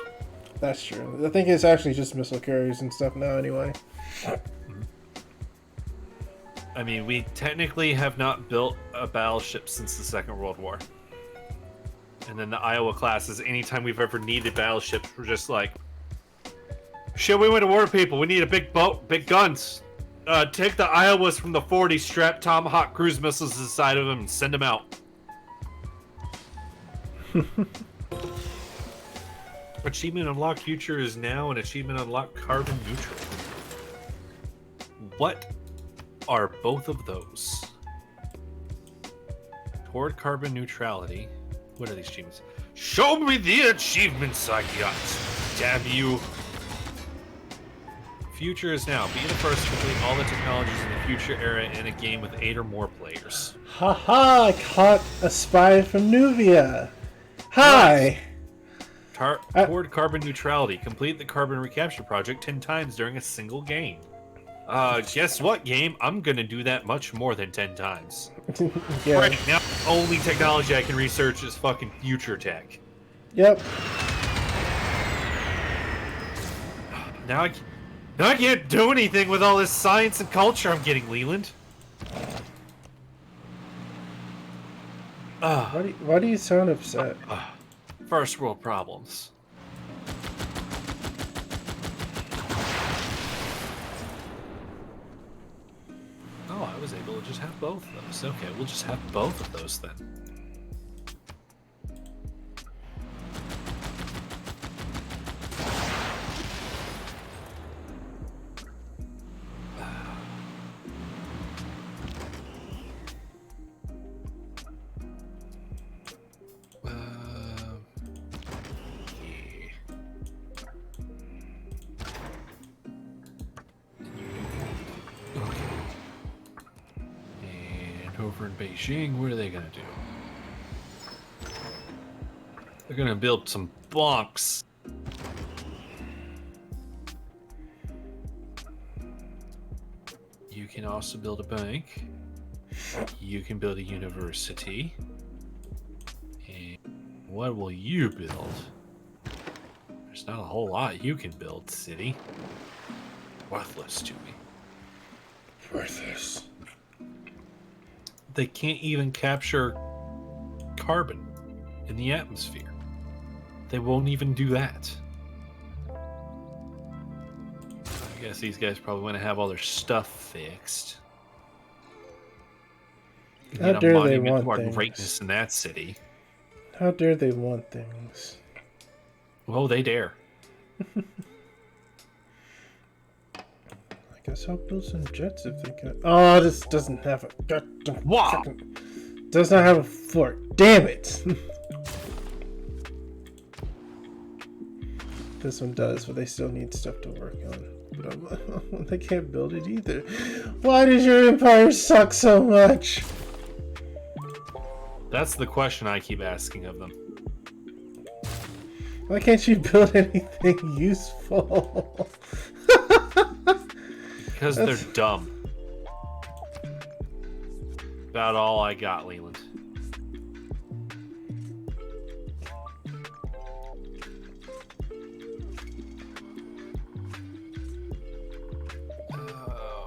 That's true. I think it's actually just missile carriers and stuff now anyway. I mean, we technically have not built a battleship since the Second World War. And then the Iowa classes, anytime we've ever needed battleships, we're just like, shit, we went to war, people. We need a big boat, big guns. Take the Iowas from the 40s, strap Tomahawk cruise missiles inside of them, and send them out. Achievement Unlocked Future is now an Achievement Unlocked Carbon Neutral. What are both of those? Toward carbon neutrality. What are these achievements? Show me the achievements I got. Damn you. Future is now. Be the first to complete all the technologies in the future era in a game with 8 or more players. Haha, I caught a spy from Nubia. Hi. Toward carbon neutrality. Complete the carbon recapture project 10 times during a single game. Guess what, game? I'm gonna do that much more than 10 times. Yeah. Right now, the only technology I can research is fucking future tech. Yep. Now I can't do anything with all this science and culture I'm getting, Leland. Why do you sound upset? First world problems. Oh, I was able to just have both of those. Okay, we'll just have both of those then. Over in Beijing, what are they gonna do? They're gonna build some bonks. You can also build a bank. You can build a university. And what will you build? There's not a whole lot you can build, city. Worthless to me. Worthless. They can't even capture carbon in the atmosphere. They won't even do that. I guess these guys probably want to have all their stuff fixed. How dare they want to our things? greatness in that city. How dare they want things? Oh, they dare. I guess I'll build some jets if they can. Oh, this doesn't have a goddamn Wow. does not have a fort. Damn it! This one does, but they still need stuff to work on. But they can't build it either. Why does your empire suck so much? That's the question I keep asking of them. Why can't you build anything useful? Because they're dumb. About all I got, Leland.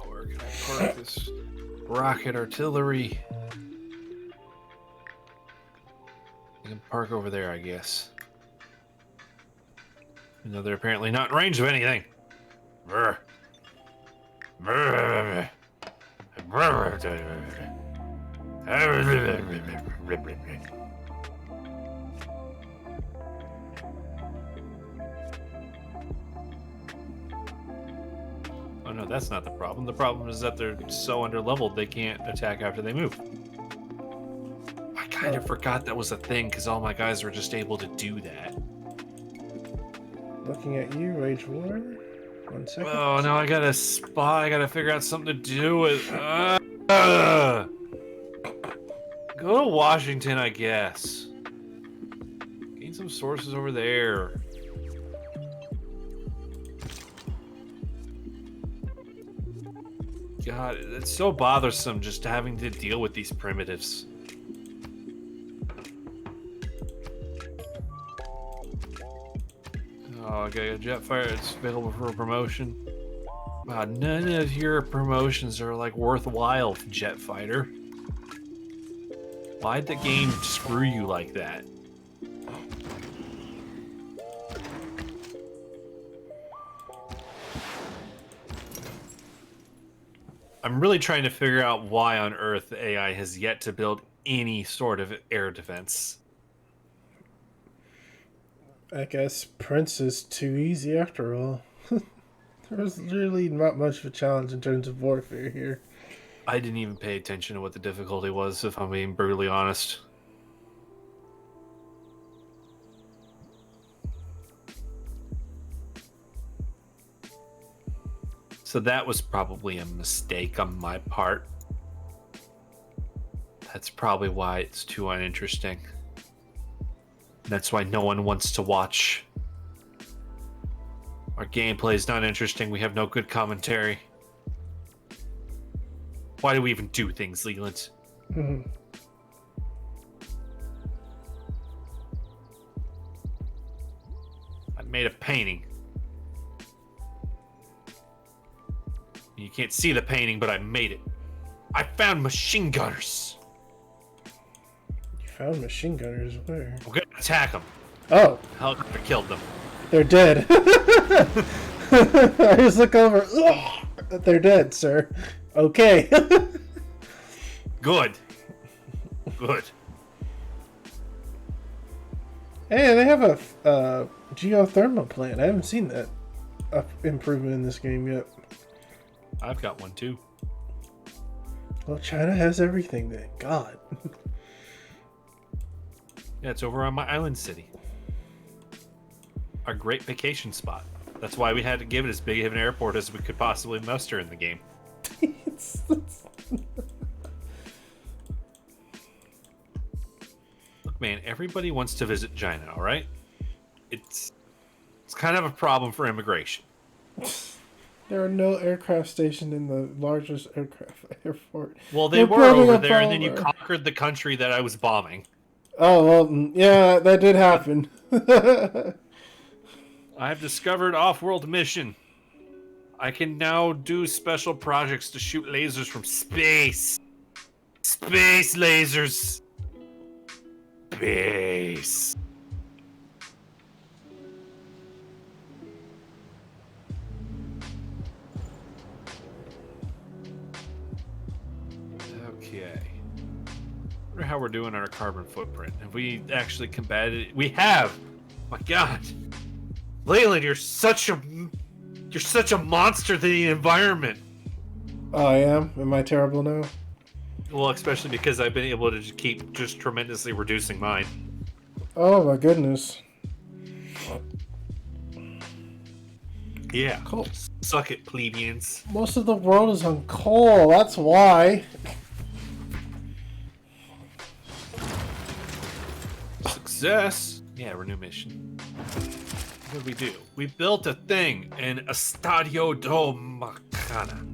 Where can I park this rocket artillery? I can park over there, I guess. Even though they're apparently not in range of anything. Brr. Brr. Brr. Oh no, that's not the problem. The problem is that they're so underleveled they can't attack after they move. I kind of forgot that was a thing because all my guys were just able to do that. Looking at you, wage war. 1 second. Oh, now I gotta spy. I gotta figure out something to do with. Go to Washington, I guess. Gain some sources over there. God, it's so bothersome just having to deal with these primitives. Oh, I got a Jetfire. It's available for a promotion. Wow, none of your promotions are like worthwhile, Jetfighter. Why'd the game screw you like that? I'm really trying to figure out why on earth the AI has yet to build any sort of air defense. I guess Prince is too easy after all. There's really not much of a challenge in terms of warfare here. I didn't even pay attention to what the difficulty was, if I'm being brutally honest. So that was probably a mistake on my part. That's probably why it's too uninteresting. That's why no one wants to watch. Our gameplay is not interesting. We have no good commentary. Why do we even do things, Leland? I made a painting. You can't see the painting, but I made it. I found machine gunners. You Found machine gunners. Where? We're gonna attack them. Oh, Helicopter killed them. they're dead. I just look over. Ugh, they're dead, sir. Okay. Good. Good. Hey, they have a geothermal plant. I haven't seen that improvement in this game yet. I've got one too. Well, China has everything then. God. Yeah, it's over on my island city. Our great vacation spot. That's why we had to give it as big of an airport as we could possibly muster in the game. Look, man, everybody wants to visit China, all right? It's kind of a problem for immigration. There are no aircraft stationed in the largest airport. Well, they They're were building over a there, and then you bomber. conquered the country that I was bombing. Oh, well, yeah, that did happen. I've discovered off-world mission. I can now do special projects to shoot lasers from space. Space lasers. Space. Okay. Wonder how we're doing on our carbon footprint. Have we actually combated it? We have. My God. Leyland, you're such a monster to the environment. Oh, I am? Am I terrible now? Well, especially because I've been able to keep just tremendously reducing mine. Oh, my goodness. Yeah. Cool. Suck it, plebeians. Most of the world is on coal. That's why. Success. Yeah, renew mission. What did we do? We built a thing in Estadio do Macana.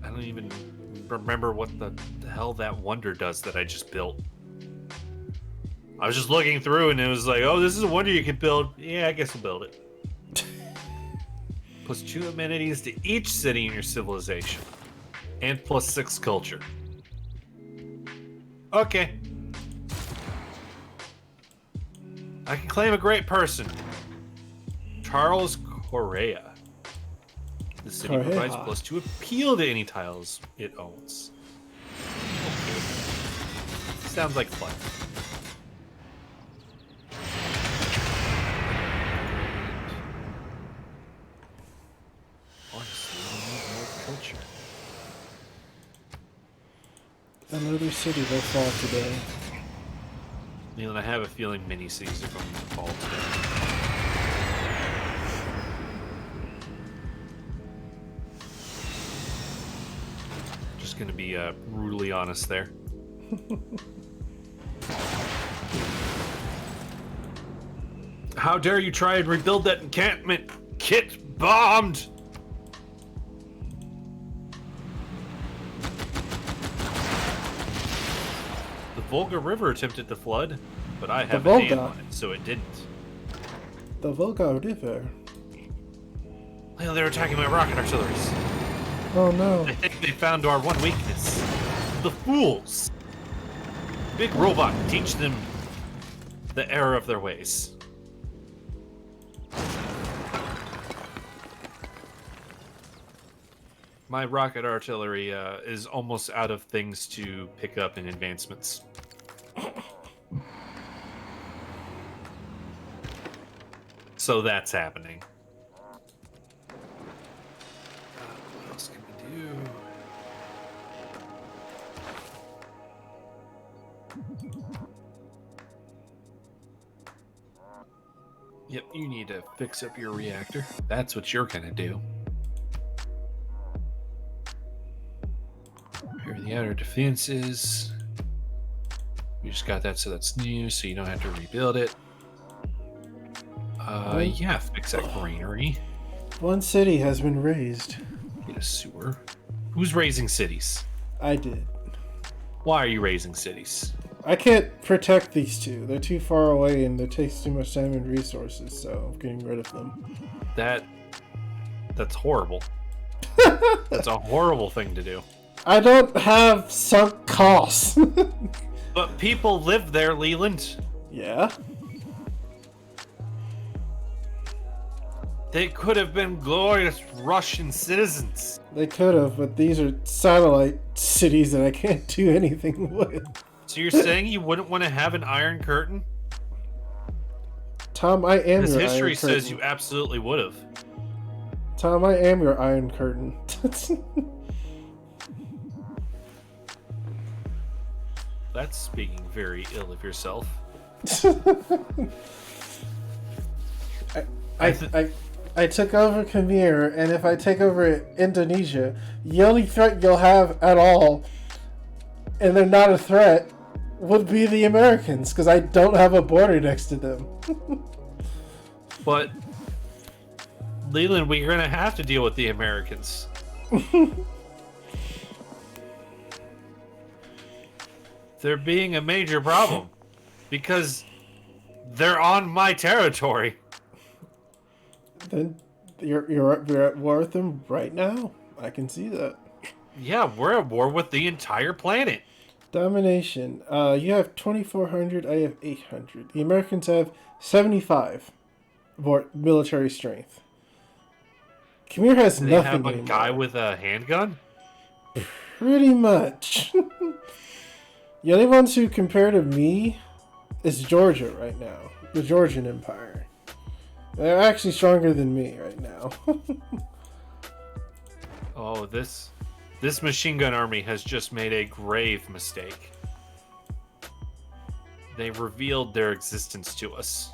I don't even remember what the hell that wonder does that I just built. I was just looking through and it was like, oh, this is a wonder you can build. Yeah, I guess we'll build it. Plus 2 amenities to each city in your civilization. And plus 6 culture. Okay. I can claim a great person. Charles Correa. The city Correa. provides plus 2 appeal to any tiles it owns. Okay. Sounds like fun. Honestly, we need more culture. Another city will fall today. Neil, and I have a feeling many cities are going to fall today. Just going to be brutally honest there. How dare you try and rebuild that encampment? Kit bombed! The Volga River attempted to flood, but I have a name Volga? on it, so it didn't. The Volga River. Well, they're attacking my rocket artilleries. Oh no. I think they found our one weakness. The fools! Big robot, teach them the error of their ways. My rocket artillery is almost out of things to pick up in advancements. So that's happening. What else can we do? Yep, you need to fix up your reactor. That's what you're gonna do. Here are the outer defenses. We just got that, so that's new, so you don't have to rebuild it. Yeah, fix that granary. One city has been raised. Get a sewer. Who's raising cities? I did. Why are you raising cities? I can't protect these two. They're too far away and they take too much time and resources, so I'm getting rid of them. That's horrible. That's a horrible thing to do. I don't have sunk costs. But people live there, Leland. Yeah. They could have been glorious Russian citizens. They could have, but these are satellite cities that I can't do anything with. So you're saying you wouldn't want to have an Iron Curtain? Tom, I am This your history Iron says Curtain. you absolutely would have. Tom, I am your Iron Curtain. That's speaking very ill of yourself. I took over Khmer, and if I take over Indonesia, the only threat you'll have at all, and they're not a threat, would be the Americans, because I don't have a border next to them. But, Leland, we're going to have to deal with the Americans. They're being a major problem because they're on my territory. Then you're at war with them right now. I can see that. Yeah, we're at war with the entire planet. Domination. You have 2,400. I have 800. The Americans have 75 military strength. Khmer has Do they nothing have a anymore. guy with a handgun? Pretty much. The only ones who compare to me is Georgia right now. The Georgian Empire. They're actually stronger than me right now. Oh, this machine gun army has just made a grave mistake. They revealed their existence to us.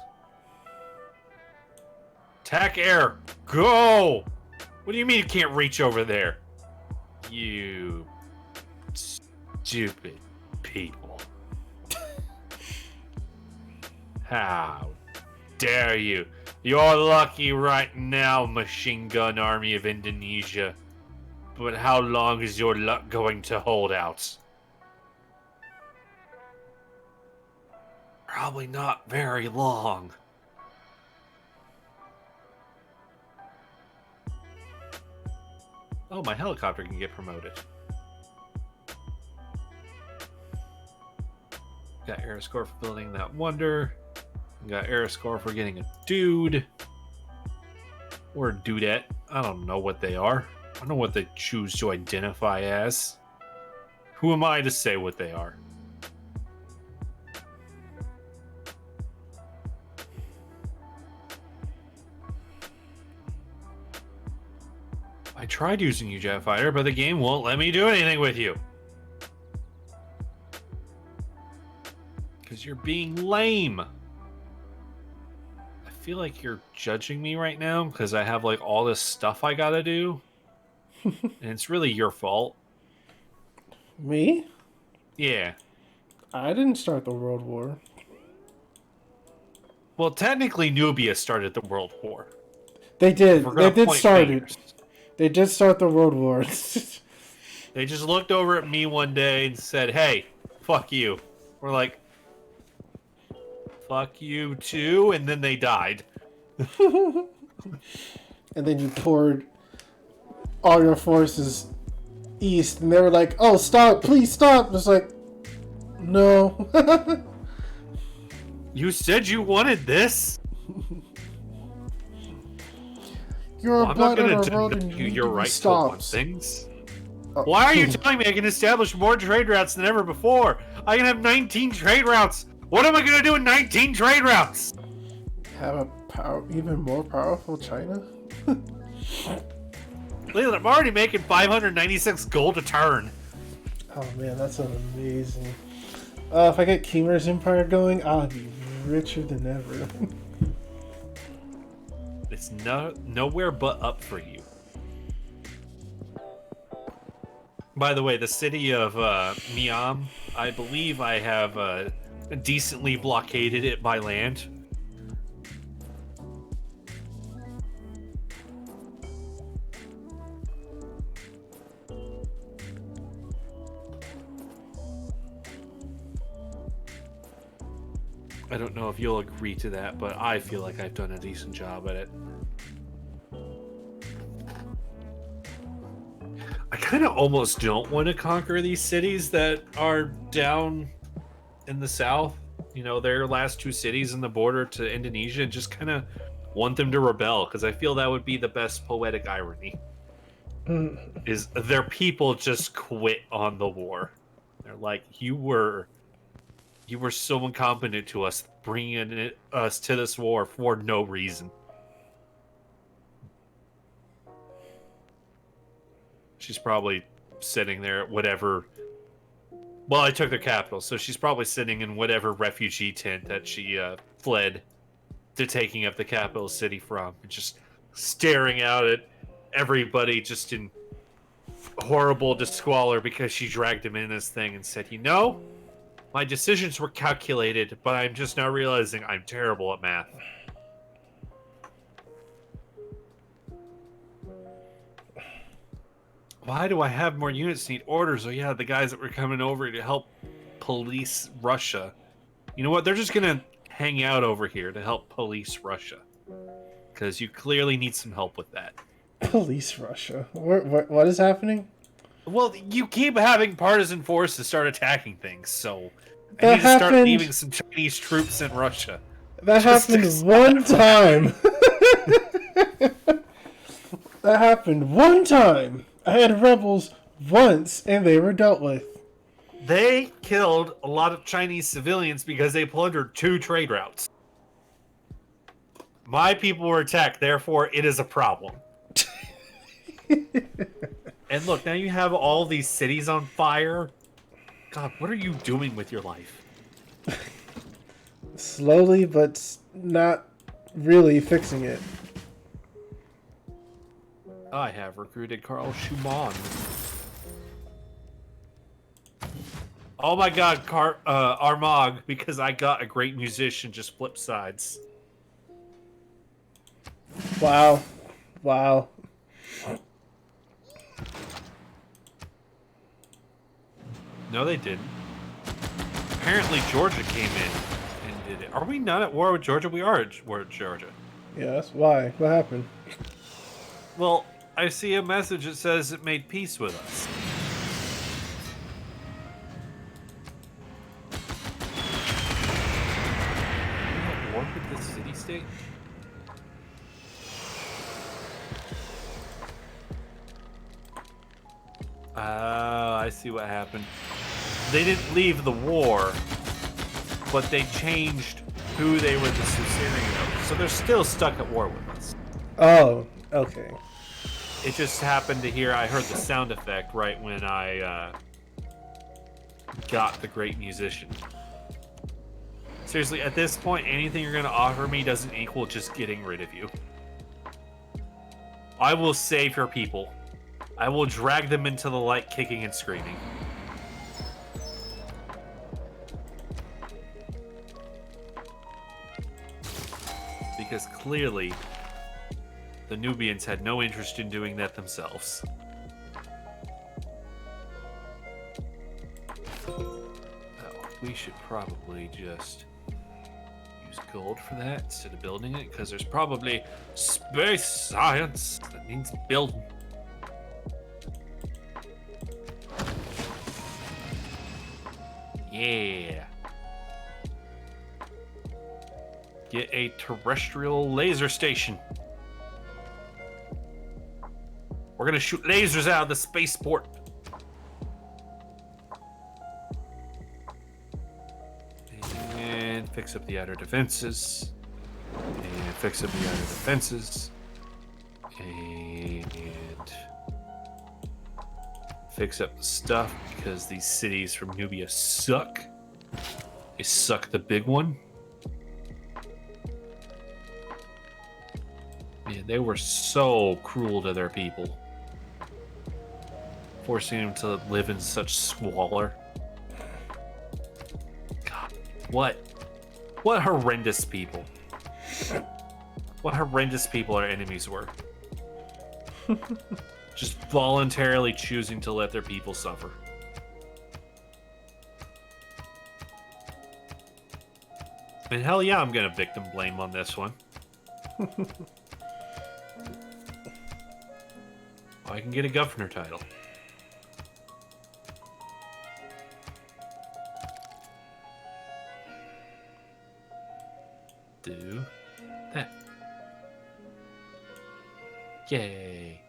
Attack air, go! What do you mean you can't reach over there? You stupid people. How dare you? You're lucky right now, machine gun army of Indonesia. But how long is your luck going to hold out? Probably not very long. Oh, my helicopter can get promoted. Got air score for building that wonder. Got air score for getting a dude. Or a dudette. I don't know what they are. I don't know what they choose to identify as. Who am I to say what they are? I tried using you, Jet Fighter, but the game won't let me do anything with you. Because you're being lame. I feel like you're judging me right now because I have like all this stuff I gotta do. And it's really your fault. Me? Yeah. I didn't start the World War. Well, technically Nubia started the World War. They did. We're They gonna did point start fingers. it. They did start the World War. They just looked over at me one day and said, hey, fuck you. We're like, fuck you too, and then they died. And then you poured all your forces east, and they were like, "Oh, stop! Please stop!" It's like, no. You said you wanted this? You're Well, a I'm not blight on going our to world, deny and you you your need to right be to want stopped. things. Oh. Why are you telling me I can establish more trade routes than ever before? I can have 19 trade routes. What am I going to do in 19 trade routes? Have a even more powerful China? Leland, I'm already making 596 gold a turn. Oh man, that's amazing. If I get Khmer's Empire going, I'll be richer than ever. It's nowhere but up for you. By the way, the city of Miam, I believe I have decently blockaded it by land. I don't know if you'll agree to that, but I feel like I've done a decent job at it. I kind of almost don't want to conquer these cities that are down in the south. You know, their last two cities in the border to Indonesia, and just kind of want them to rebel, because I feel that would be the best poetic irony. Is their people just quit on the war. They're like, you were so incompetent to us, bringing us to this war for no reason. She's probably sitting there at whatever. Well, I took their capital, so she's probably sitting in whatever refugee tent that she fled to taking up the capital city from, and just staring out at everybody just in horrible disqualor because she dragged him in this thing and said, you know, my decisions were calculated, but I'm just now realizing I'm terrible at math. Why do I have more units need orders? Oh yeah, the guys that were coming over to help police Russia. You know what? They're just gonna hang out over here to help police Russia. Because you clearly need some help with that. Police Russia. What is happening? Well, you keep having partisan forces start attacking things, so I That need to start happened- leaving some Chinese troops in Russia. That Just happened accept one time. That happened one time. I had rebels once, and they were dealt with. They killed a lot of Chinese civilians because they plundered 2 trade routes. My people were attacked, therefore it is a problem. And look, now you have all these cities on fire. God, what are you doing with your life? Slowly, but not really fixing it. I have recruited Carl Schumann. Oh my god, Armagh, because I got a great musician, just flip sides. Wow. Wow. No, they didn't. Apparently Georgia came in and did it. Are we not at war with Georgia? We are at war with Georgia. Yes, why? What happened? Well, I see a message that says it made peace with us. Are we at war with this city-state? Oh, I see what happened. They didn't leave the war, but they changed who they were the suzerain of. So they're still stuck at war with us. Oh, okay. It just happened to hear, I heard the sound effect right when I got the great musician. Seriously, at this point, anything you're going to offer me doesn't equal just getting rid of you. I will save your people. I will drag them into the light, kicking and screaming. Because clearly, the Nubians had no interest in doing that themselves. Oh, we should probably just use gold for that instead of building it, because there's probably space science that needs building. Yeah. Get a terrestrial laser station. We're gonna shoot lasers out of the spaceport. And fix up the outer defenses. And fix up the outer defenses. And fix up the stuff, because these cities from Nubia suck. They suck the big one. Man, they were so cruel to their people. Forcing them to live in such squalor. God, what horrendous people. What horrendous people our enemies were. Just voluntarily choosing to let their people suffer. And hell yeah, I'm gonna victim blame on this one. I can get a governor title. do that. Yay.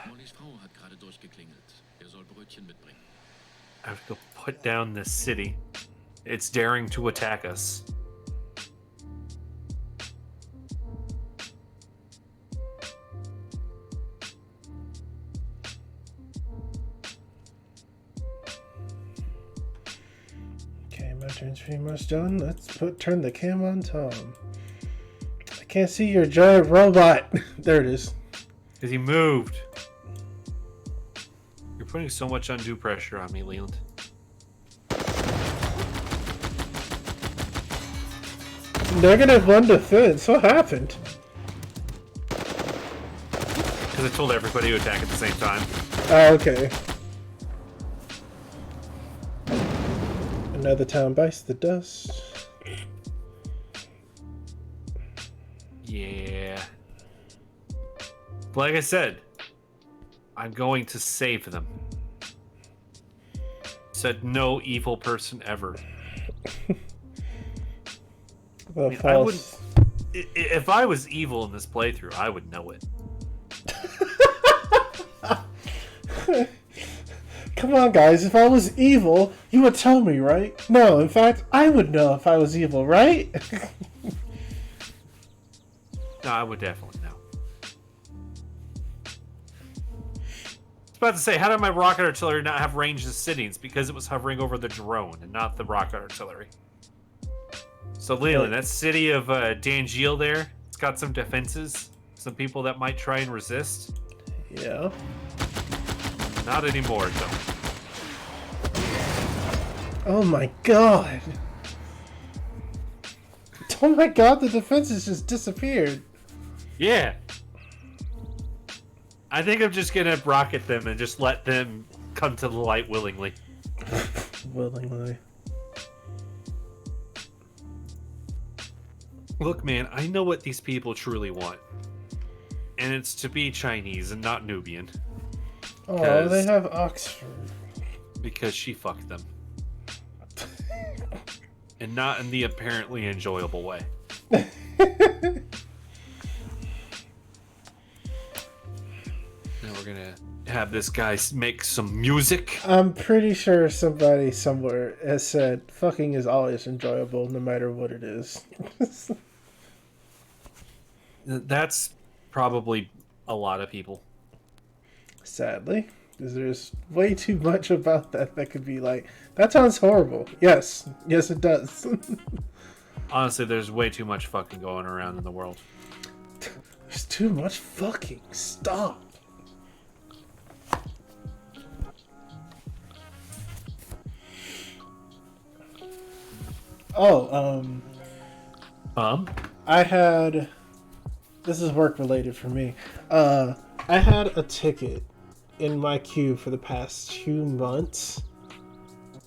Mollys Frau hat gerade durchgeklingelt. Er soll Brötchen mitbringen. I have to go put down this city. It's daring to attack us. Okay, my turn's pretty much done. Let's turn the cam on Tom. I can't see your giant robot. There it is. Because he moved. You're putting so much undue pressure on me, Leland. -1 defense. What happened? Because I told everybody to attack at the same time. Oh, okay. Another town bites the dust. Yeah. Like I said, I'm going to save them. Said no evil person ever. Well, I mean, I wouldn't. If I was evil in this playthrough, I would know it. Come on, guys. If I was evil, you would tell me, right? No, in fact, I would know if I was evil, right? No, I would definitely know. I was about to say, how did my rocket artillery not have range as cities? Because it was hovering over the drone and not the rocket artillery. So, Leland, that city of Dangiel there, it's got some defenses. Some people that might try and resist. Yeah. Not anymore, though. Oh my god. Oh my god, the defenses just disappeared. Yeah. I think I'm just gonna rocket them and just let them come to the light willingly. Willingly. Look, man, I know what these people truly want. And it's to be Chinese and not Nubian. Oh, they have Oxford. Because she fucked them. And not in the apparently enjoyable way. Now we're gonna have this guy make some music. I'm pretty sure somebody somewhere has said fucking is always enjoyable no matter what it is. That's probably a lot of people. Sadly. Because there's way too much about that could be like, that sounds horrible. Yes. Yes, it does. Honestly, there's way too much fucking going around in the world. There's too much fucking. Stop. Oh, I had... This is work related for me. I had a ticket in my queue for the past 2 months.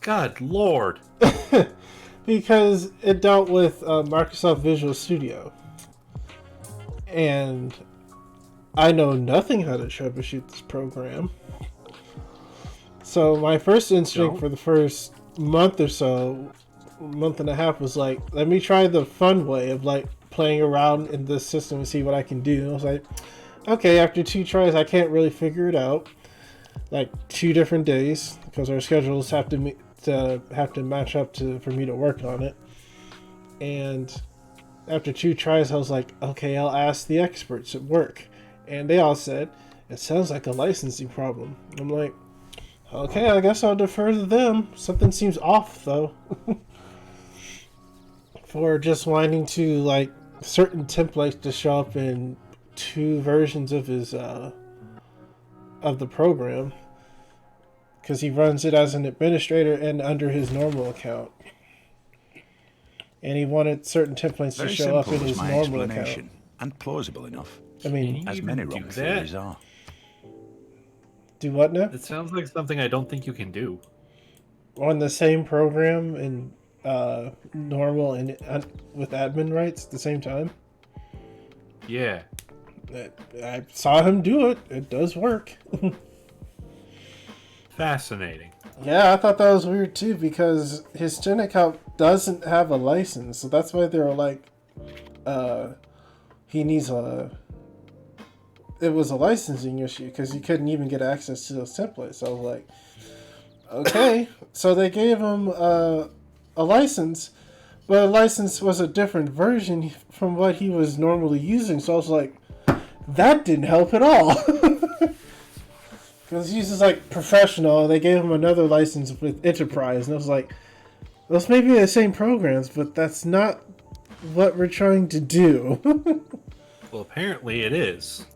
God Lord. Because it dealt with Microsoft Visual Studio. And I know nothing how to troubleshoot this program. So my first instinct for the first month or so, month and a half, was like, let me try the fun way of like playing around in this system and see what I can do. I was like, okay, after 2 tries, I can't really figure it out. Like 2 different days, because our schedules have to match up for me to work on it. And after 2 tries, I was like, okay, I'll ask the experts at work, and they all said it sounds like a licensing problem. I'm like, okay, I guess I'll defer to them. Something seems off though. For just wanting to like certain templates to show up in 2 versions of his of the program, because he runs it as an administrator and under his normal account, and he wanted certain templates to show up in his normal account. And plausible enough. I mean, as many wrong theories are. Do what now? It sounds like something I don't think you can do. On the same program in normal and with admin rights at the same time? Yeah. I saw him do it. It does work. Fascinating. Yeah, I thought that was weird too because his gen account doesn't have a license, so that's why they were like, he needs a. It was a licensing issue because he couldn't even get access to those templates. So I was like, okay, so they gave him a license, but a license was a different version from what he was normally using. So I was like, that didn't help at all. Because he's just like professional, and they gave him another license with Enterprise, and I was like, those may be the same programs, but that's not what we're trying to do. Well, apparently it is.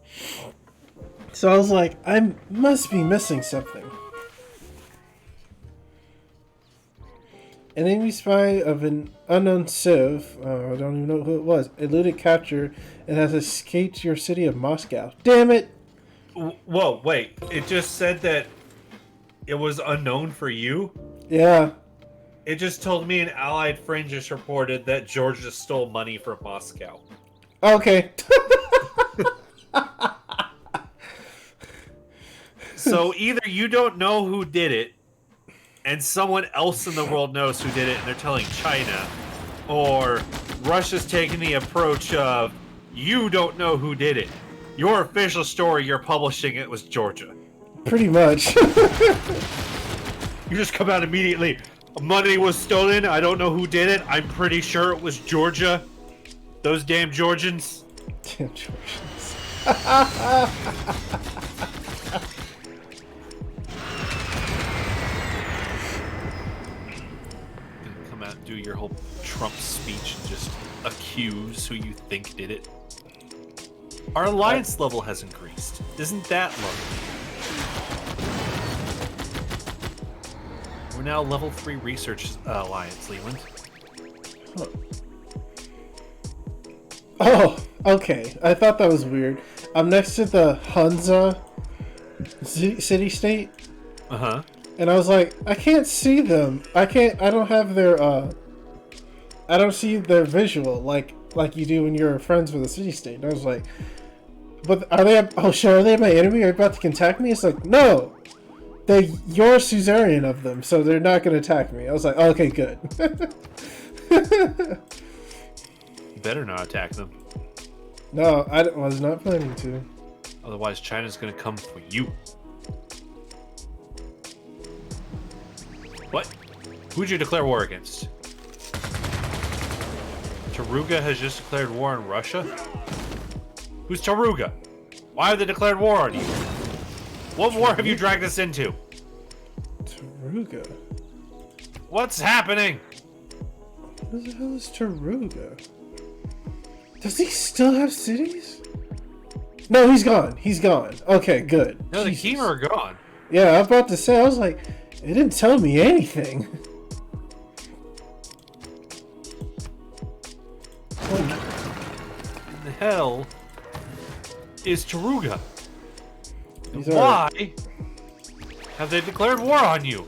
So I was like, I must be missing something. An enemy spy of an unknown Civ, I don't even know who it was, eluded capture and has escaped your city of Moscow. Damn it! Whoa, wait. It just said that it was unknown for you? Yeah. It just told me an allied friend just reported that Georgia stole money from Moscow. Okay. So either you don't know who did it, and someone else in the world knows who did it, and they're telling China, or Russia's taking the approach of, you don't know who did it. Your official story you're publishing it was Georgia. Pretty much. You just come out immediately. Money was stolen. I don't know who did it. I'm pretty sure it was Georgia. Those damn Georgians. Damn Georgians. Come out and do your whole Trump speech and just accuse who you think did it. Our alliance level has increased. Isn't that lovely? We're now level 3 research alliance, Leland. Huh. Oh, okay. I thought that was weird. I'm next to the Hunza city-state. Uh-huh. And I was like, I can't see them. I don't have their, I don't see their visual like you do when you're friends with a city-state. And I was like, but are they, oh shit, are they my enemy? Are they about to attack me? It's like, no! You're Suzerain of them, so they're not going to attack me. I was like, okay, good. You better not attack them. No, I was not planning to. Otherwise, China's gonna come for you. What? Who'd you declare war against? Taruga has just declared war on Russia? Who's Taruga? Why have they declared war on you? What war have you dragged us into? Taruga? What's happening? Who the hell is Taruga? Does he still have cities? No, he's gone. He's gone. Okay, good. No, the Jesus. Kima are gone. Yeah, I was about to say, I was like, it didn't tell me anything. What in the hell is Taruga? And These are- why have they declared war on you?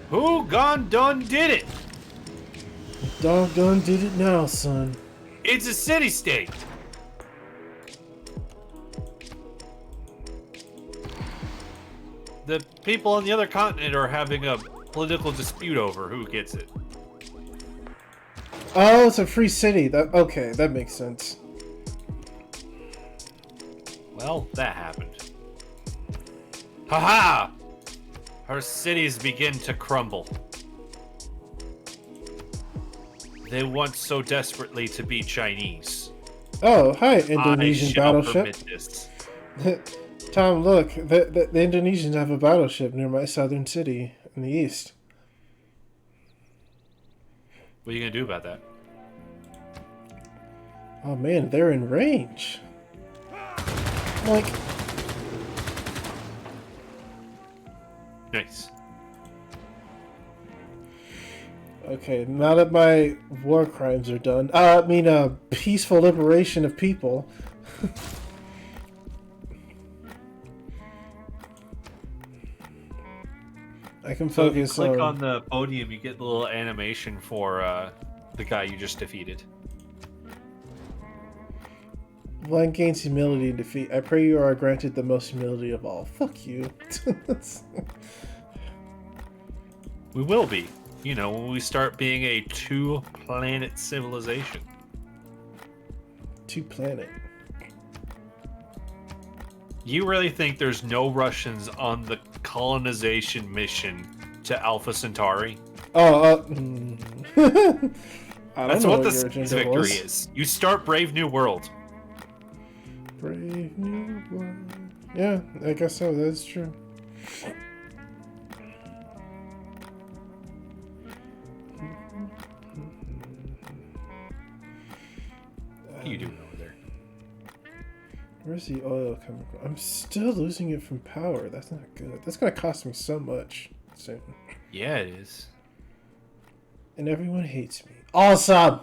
Who gone done did it? Doggone did it now, son. It's a city-state. The people on the other continent are having a political dispute over who gets it. Oh, it's a free city. Okay, that makes sense. Well, that happened. Haha! Her cities begin to crumble. They want so desperately to be Chinese. Oh, hi, Indonesian I shall battleship. permit this. Tom, look, the Indonesians have a battleship near my southern city in the east. What are you gonna do about that? Oh man, they're in range. Like, Nice. okay, now that my war crimes are done, I mean, peaceful liberation of people. I can So if you focus click on the podium, you get the little animation for the guy you just defeated. One gains humility in defeat. I pray you are granted the most humility of all. Fuck you. We will be. You know, when we start being a 2-planet civilization. 2-planet. You really think there's no Russians on the colonization mission to Alpha Centauri? Oh, I don't That's know what the your space agenda victory was. is. You start Brave New World. Brave New World. Yeah, I guess so. That's true. What are you doing over there? Where's the oil coming from? I'm still losing it from power. That's not good. That's gonna cost me so much soon. Yeah, it is. And everyone hates me. Awesome!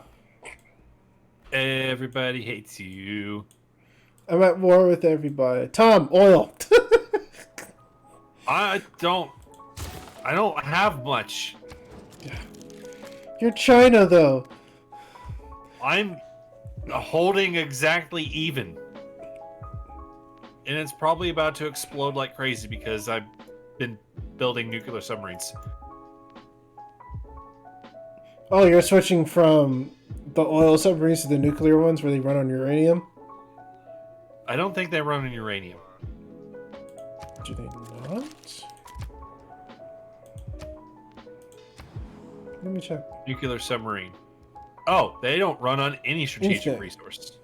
Everybody hates you. I'm at war with everybody. Tom, oil! I don't have much. You're China, though. I'm holding exactly even. And it's probably about to explode like crazy because I've been building nuclear submarines. Oh, you're switching from the oil submarines to the nuclear ones where they run on uranium? I don't think they run on uranium. Do they not? Let me check. Nuclear submarine. Oh, they don't run on any strategic Anything. resource.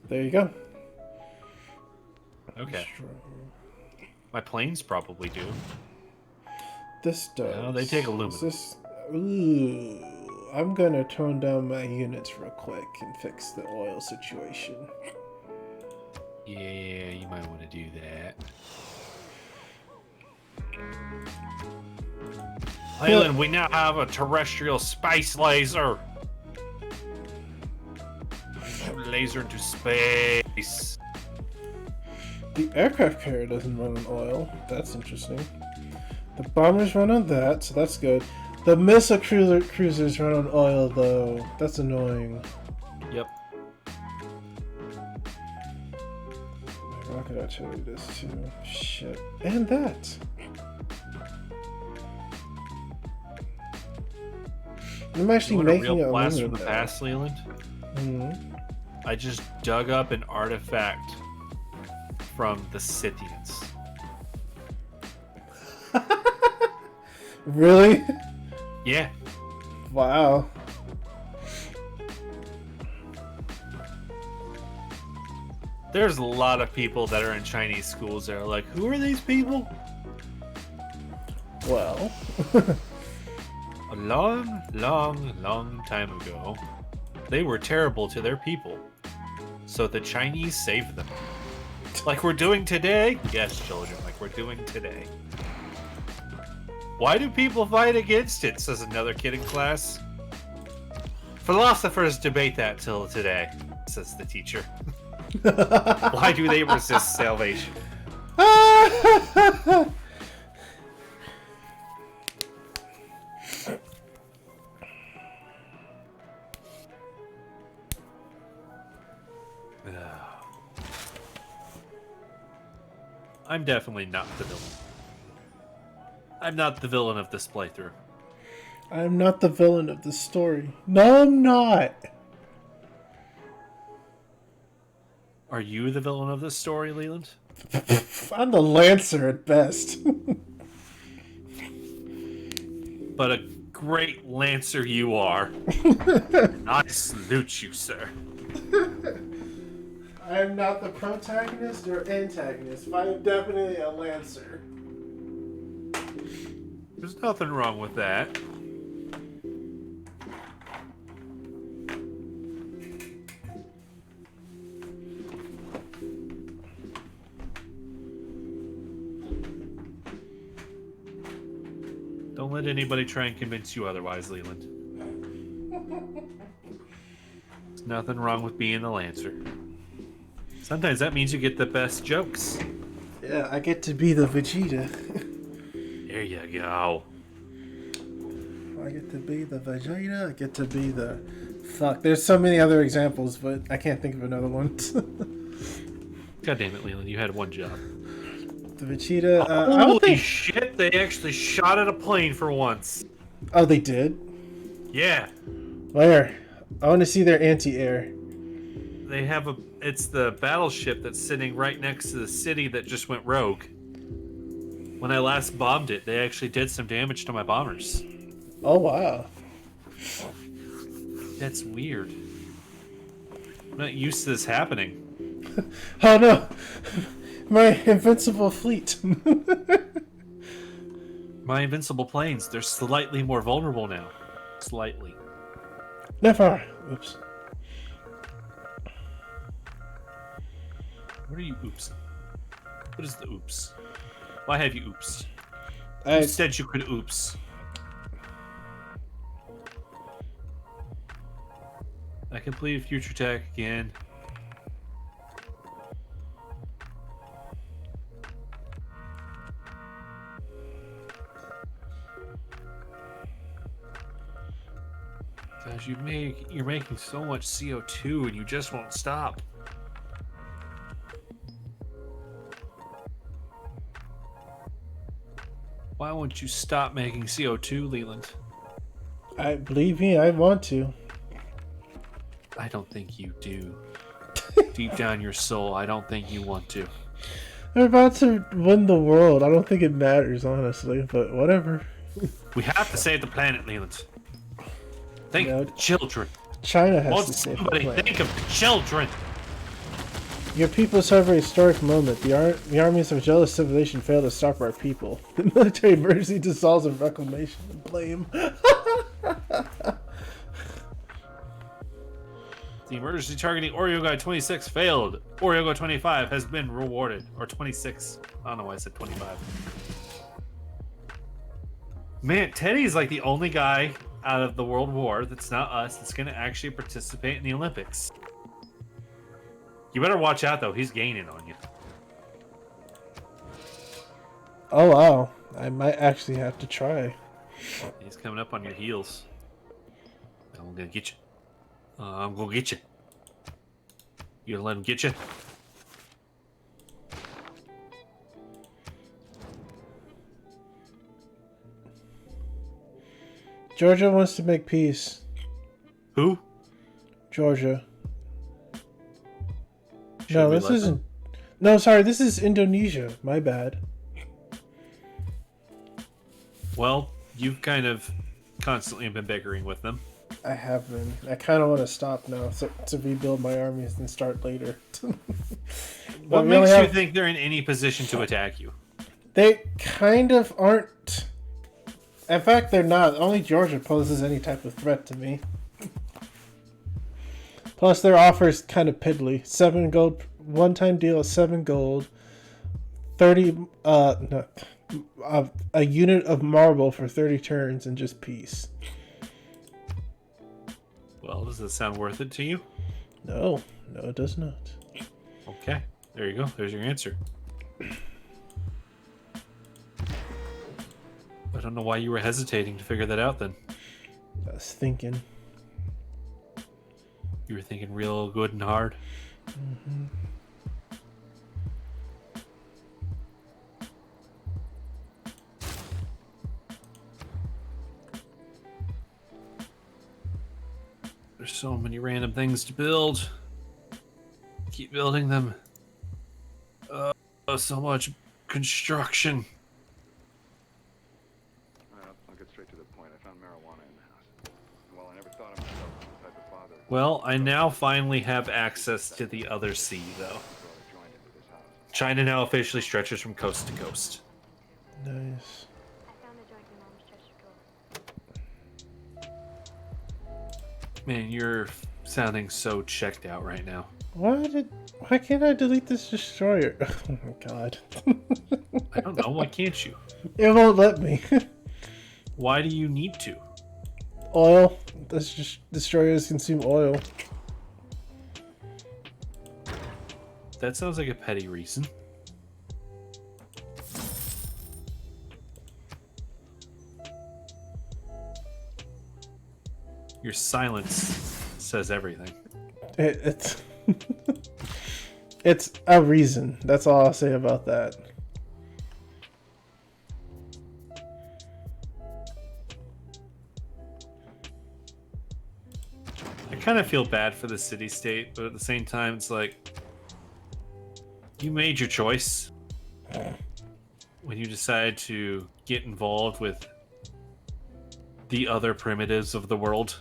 There you go. Okay. My planes probably do. This does. No, they take aluminum. Is this... Ooh. I'm gonna tone down my units real quick and fix the oil situation. Yeah, you might want to do that. Leyland, we now have a terrestrial space laser. Laser into space. The aircraft carrier doesn't run on oil. That's interesting. The bombers run on that, so that's good. The missile cruisers run on oil, though. That's annoying. Yep. My rocket artillery does too. Shit. And that. I'm actually You want a making real blast aluminum from the now. past, Leland? Mhm. I just dug up an artifact from the Scythians. Really? Yeah. Wow. There's a lot of people that are in Chinese schools that are like, who are these people? Well. A long, long, long time ago, they were terrible to their people. So the Chinese saved them. Like we're doing today? Yes, children, like we're doing today. Why do people fight against it? Says another kid in class. Philosophers debate that till today, says the teacher. Why do they resist salvation? I'm definitely not the villain. I'm not the villain of this playthrough. I'm not the villain of the story. No, I'm not. Are you the villain of this story, Leland? I'm the Lancer at best. But a great lancer you are. I salute you, sir. I'm not the protagonist or antagonist, but I'm definitely a Lancer. There's nothing wrong with that. Don't let anybody try and convince you otherwise, Leland. There's nothing wrong with being the Lancer. Sometimes that means you get the best jokes. Yeah, I get to be the Vegeta. There you go. I get to be the Vegeta. I get to be the... Fuck, there's so many other examples, but I can't think of another one. God damn it, Leland, you had one job. The Vegeta. I don't Holy think. shit, they actually shot at a plane for once. Oh, they did. Yeah. Where? I want to see their anti-air. They have a... It's the battleship that's sitting right next to the city that just went rogue. When I last bombed it, they actually did some damage to my bombers. Oh wow. That's weird. I'm not used to this happening. Oh no! My invincible fleet. My invincible planes, they're slightly more vulnerable now. Slightly. Never. Oops. What are you oops? What is the oops? Why have you oops? I Who said you could oops? I completed future tech again. Gosh, you're making so much CO2 and you just won't stop. Why won't you stop making CO2, Leland? believe me, I want to. I don't think you do. Deep down your soul, I don't think you want to. They're about to win the world. I don't think it matters, honestly, but whatever. We have to save the planet, Leland. Think No. of the children. China has Won't to save the somebody planet. think of the children? Your people suffer a historic moment. The armies of jealous civilization fail to stop our people. The military emergency dissolves in reclamation and blame. The emergency targeting Oreo Guy 26 failed. Oreo Guy 25 has been rewarded. Or 26. I don't know why I said 25. Man, Teddy's like the only guy out of the World War that's not us that's going to actually participate in the Olympics. You better watch out, though. He's gaining on you. Oh wow, I might actually have to try. He's coming up on your heels. I'm going to get you. I'm going to get you. You gonna let him get you? Georgia wants to make peace. Who? Georgia. Should No, we this let isn't. them? No, sorry, this is Indonesia. My bad. Well, you've kind of constantly been bickering with them. I have been. I kind of want to stop now to rebuild my armies and start later. What we makes only you have- think they're in any position to attack you? They kind of aren't. In fact, they're not. Only Georgia poses any type of threat to me. Plus, their offer is kind of piddly. 7 gold, one-time deal of 7 gold, 30, no, a unit of marble for 30 turns, and just peace. Well, does this sound worth it to you? No, it does not. Okay, there you go. There's your answer. I don't know why you were hesitating to figure that out then. I was thinking. You were thinking real good and hard. Mm-hmm. There's so many random things to build. Keep building them. So much construction. I'll get straight to the point. I found marijuana in the house. Well, I never thought of myself as the type of father. Well, I now finally have access to the other sea, though. So I joined into this house. China now officially stretches from coast to coast. Nice. I found the joint in Mom's treasure drawer. Man, you're sounding so checked out right now. Why can't I delete this destroyer? Oh my god. I don't know. Why can't you? It won't let me. Why do you need to? Oil. That's just destroyers consume oil. That sounds like a petty reason. Your silence says everything. It's It's a reason. That's all I'll say about that. I kind of feel bad for the city-state, but at the same time, it's like you made your choice when you decided to get involved with the other primitives of the world.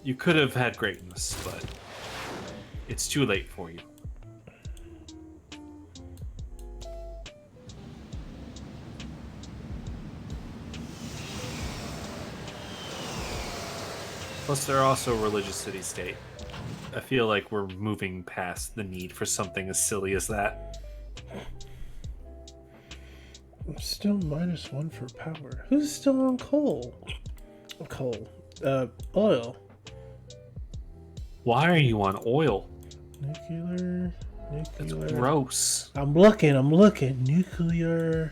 You could have had greatness, but it's too late for you. Plus, they're also a religious city-state. I feel like we're moving past the need for something as silly as that. I'm still -1 for power. Who's still on coal? Coal. Oil. Why are you on oil? Nuclear. That's gross. I'm looking. Nuclear.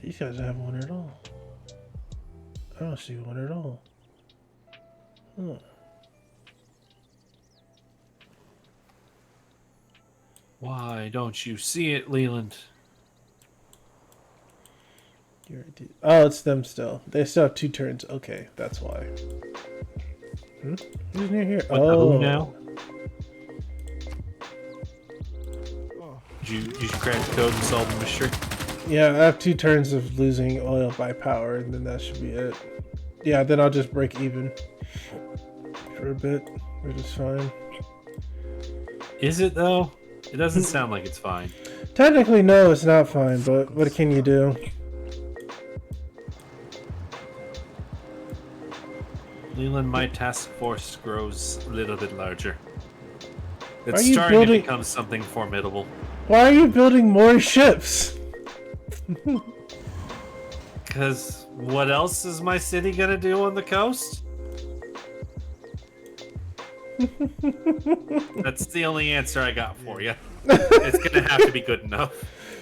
These guys don't have one at all. I don't see one at all. Huh. Why don't you see it, Leland? Oh, it's them still. They still have 2 turns. Okay, that's why. Who's near here? What, oh, who now? Did you crack the code and solve the mystery? Yeah, I have 2 turns of losing oil by power, and then that should be it. Yeah, then I'll just break even for a bit, which is fine. Is it though? It doesn't sound like it's fine. Technically, no, it's not fine, but what can you do? Leland, my task force grows a little bit larger. Are It's you starting to building- become something formidable. Why are you building more ships? Because what else is my city gonna do on the coast? That's the only answer I got for you. It's gonna have to be good enough.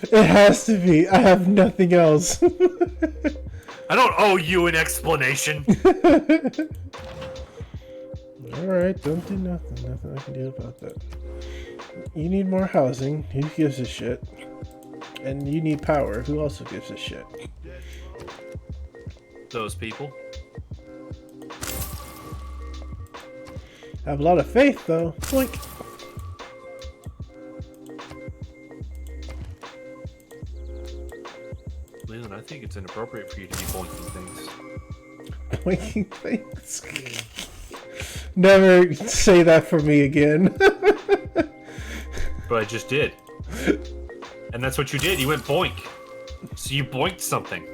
It has to be. I have nothing else. I don't owe you an explanation. Alright, don't do nothing. Nothing I can do about that. You need more housing. Who gives a shit? And you need power. Who also gives a shit? Those people. I have a lot of faith, though. Like, Leland, I think it's inappropriate for you to be boinking things. pointing things. Never say that for me again. But I just did. And that's what you did. You went boink. So you boinked something.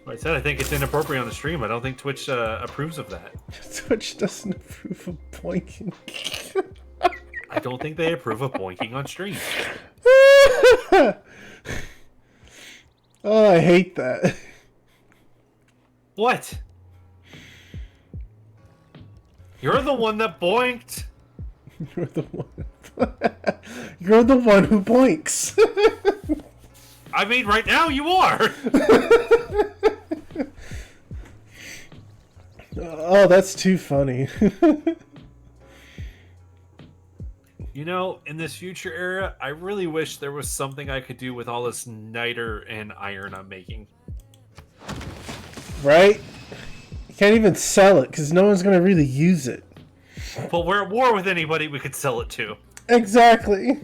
Like I said, I think it's inappropriate on the stream. I don't think Twitch approves of that. Twitch doesn't approve of pointing. I don't think they approve of boinking on stream. Oh, I hate that. What? You're the one that boinked. You're the one. You're the one who boinks. I mean, right now you are. Oh, that's too funny. You know, in this future era, I really wish there was something I could do with all this niter and iron I'm making. Right? You can't even sell it because no one's going to really use it. Well, we're at war with anybody we could sell it to. Exactly.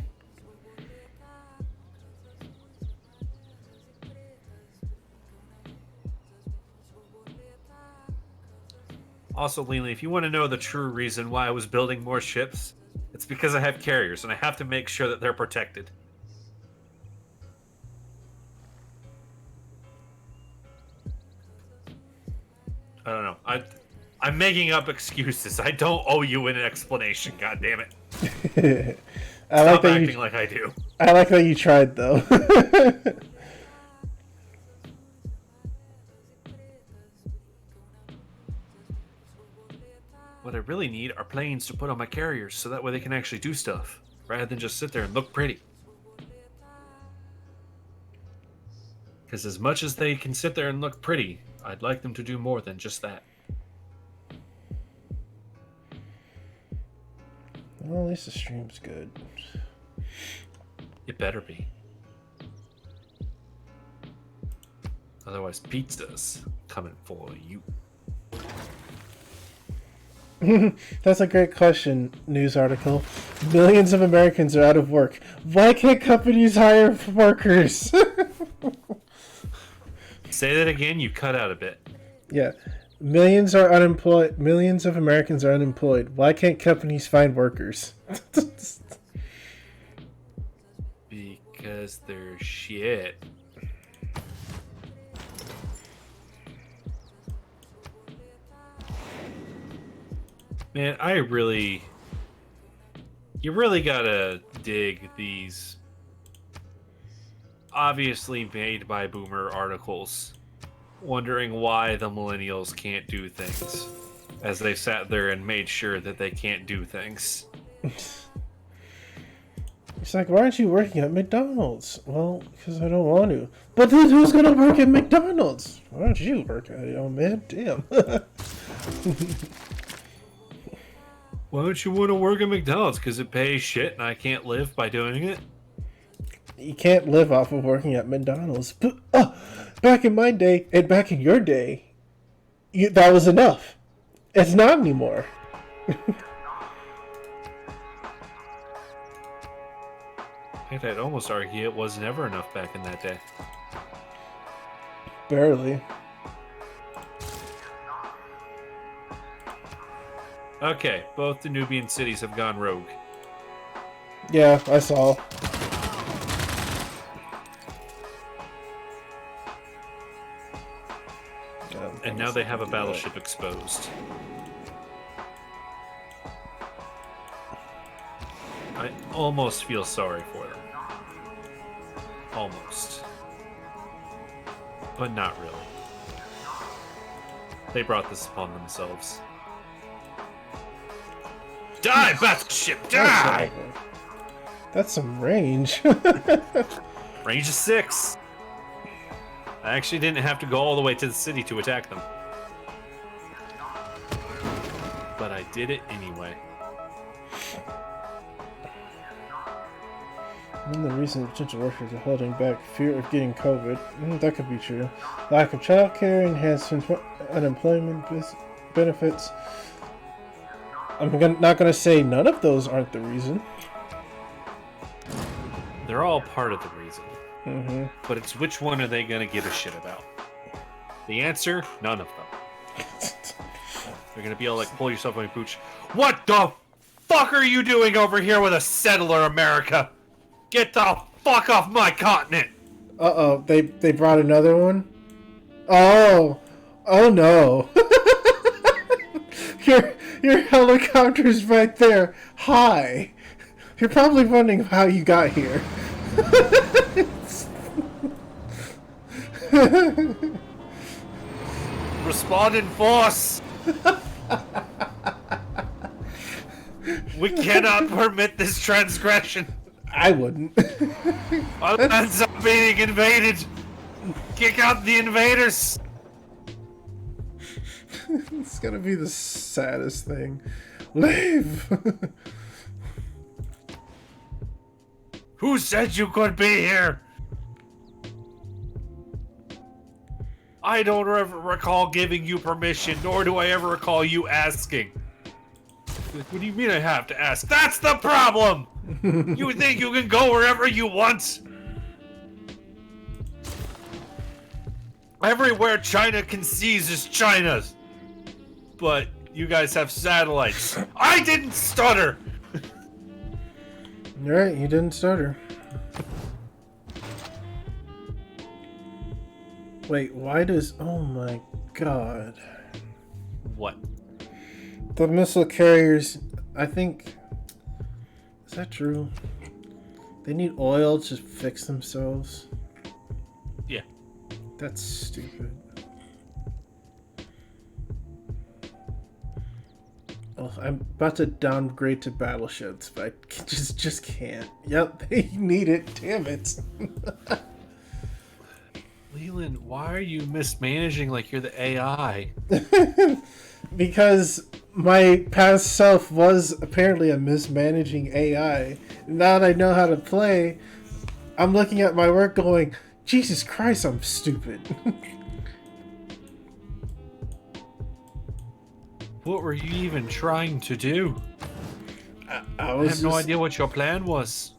Also, Leland, if you want to know the true reason why I was building more ships, it's because I have carriers and I have to make sure that they're protected. I don't know. I'm making up excuses. I don't owe you an explanation. God damn it! I like Stop that acting you. like I do. I like that you tried though. What I really need are planes to put on my carriers so that way they can actually do stuff, rather than just sit there and look pretty. Because as much as they can sit there and look pretty, I'd like them to do more than just that. Well, at least the stream's good. It better be. Otherwise, pizza's coming for you. That's a great question, news article. Millions of Americans are out of work. Why can't companies hire workers? Say that again, you cut out a bit. Yeah. Millions are unemployed. Millions of Americans are unemployed. Why can't companies find workers? Because they're shit. Man, you really gotta dig these obviously made by boomer articles, wondering why the millennials can't do things, as they sat there and made sure that they can't do things. It's like, why aren't you working at McDonald's? Well, because I don't want to. But then who's gonna work at McDonald's? Why don't you work at it, oh man? Damn. Why don't you want to work at McDonald's? Because it pays shit and I can't live by doing it? You can't live off of working at McDonald's. But back in my day, and back in your day, that was enough. It's not anymore. In fact, I'd almost argue it was never enough back in that day. Barely. Okay, both the Nubian cities have gone rogue. Yeah, I saw. And now they have a battleship exposed. I almost feel sorry for them. Almost. But not really. They brought this upon themselves. Die, battleship, die! That's some range. Range of 6. I actually didn't have to go all the way to the city to attack them. But I did it anyway. And the reason potential workers are holding back fear of getting COVID. That could be true. Lack of childcare, enhanced unemployment benefits. I'm not going to say none of those aren't the reason. They're all part of the reason. Mm-hmm. But it's which one are they going to give a shit about? The answer? None of them. They're going to be all like, pull yourself on your pooch. What the fuck are you doing over here with a settler, America? Get the fuck off my continent! Uh-oh, they brought another one? Oh no. Your helicopter's right there. Hi. You're probably wondering how you got here. Respond in force! We cannot permit this transgression! I wouldn't. Our lands are being invaded! Kick out the invaders! It's gonna be the saddest thing. Leave! Who said you could be here? I don't ever recall giving you permission, nor do I ever recall you asking. What do you mean I have to ask? That's the problem! You think you can go wherever you want? Everywhere China can seize is China's. But you guys have satellites. I didn't stutter! You're right, you didn't stutter. Wait, why does... Oh my god. What? The missile carriers, I think... Is that true? They need oil to fix themselves? Yeah. That's stupid. Oh, I'm about to downgrade to battleships, but I just can't. Yep, they need it. Damn it. Leland, why are you mismanaging like you're the AI? Because my past self was apparently a mismanaging AI. Now that I know how to play, I'm looking at my work going, Jesus Christ, I'm stupid. What were you even trying to do? I I was have no just- idea what your plan was.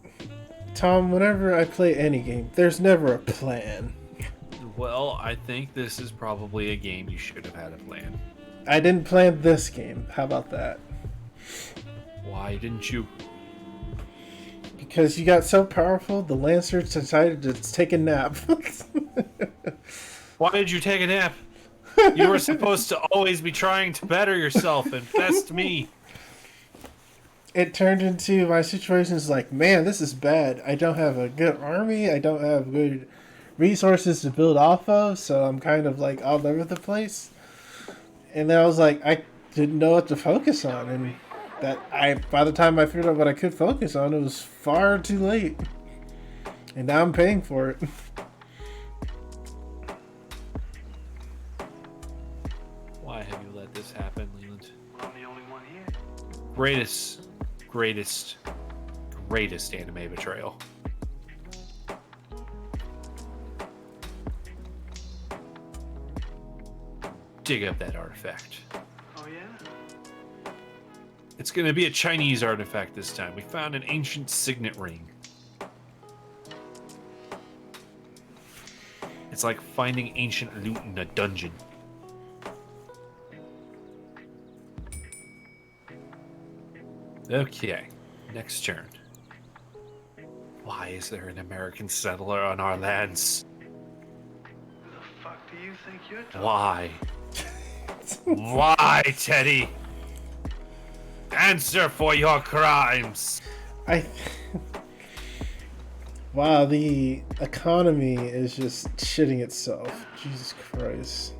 Tom, whenever I play any game, there's never a plan. Well, I think this is probably a game you should have had a plan. I didn't plan this game. How about that? Why didn't you? Because you got so powerful, the Lancer decided to take a nap. Why did you take a nap? You were supposed to always be trying to better yourself and best me. It turned into my situation is like, man, this is bad. I don't have a good army. I don't have good resources to build off of, so I'm kind of like all over the place. And then I was like, I didn't know what to focus on, and by the time I figured out what I could focus on, it was far too late. And now I'm paying for it. Why have you let this happen, Leland? I'm the only one here. Greatest anime betrayal. Dig up that artifact. Oh, yeah? It's gonna be a Chinese artifact this time. We found an ancient signet ring. It's like finding ancient loot in a dungeon. Okay, next turn. Why is there an American settler on our lands? Who the fuck do you think you're talking? Why? Why, Teddy? Answer for your crimes! Wow, the economy is just shitting itself. Jesus Christ.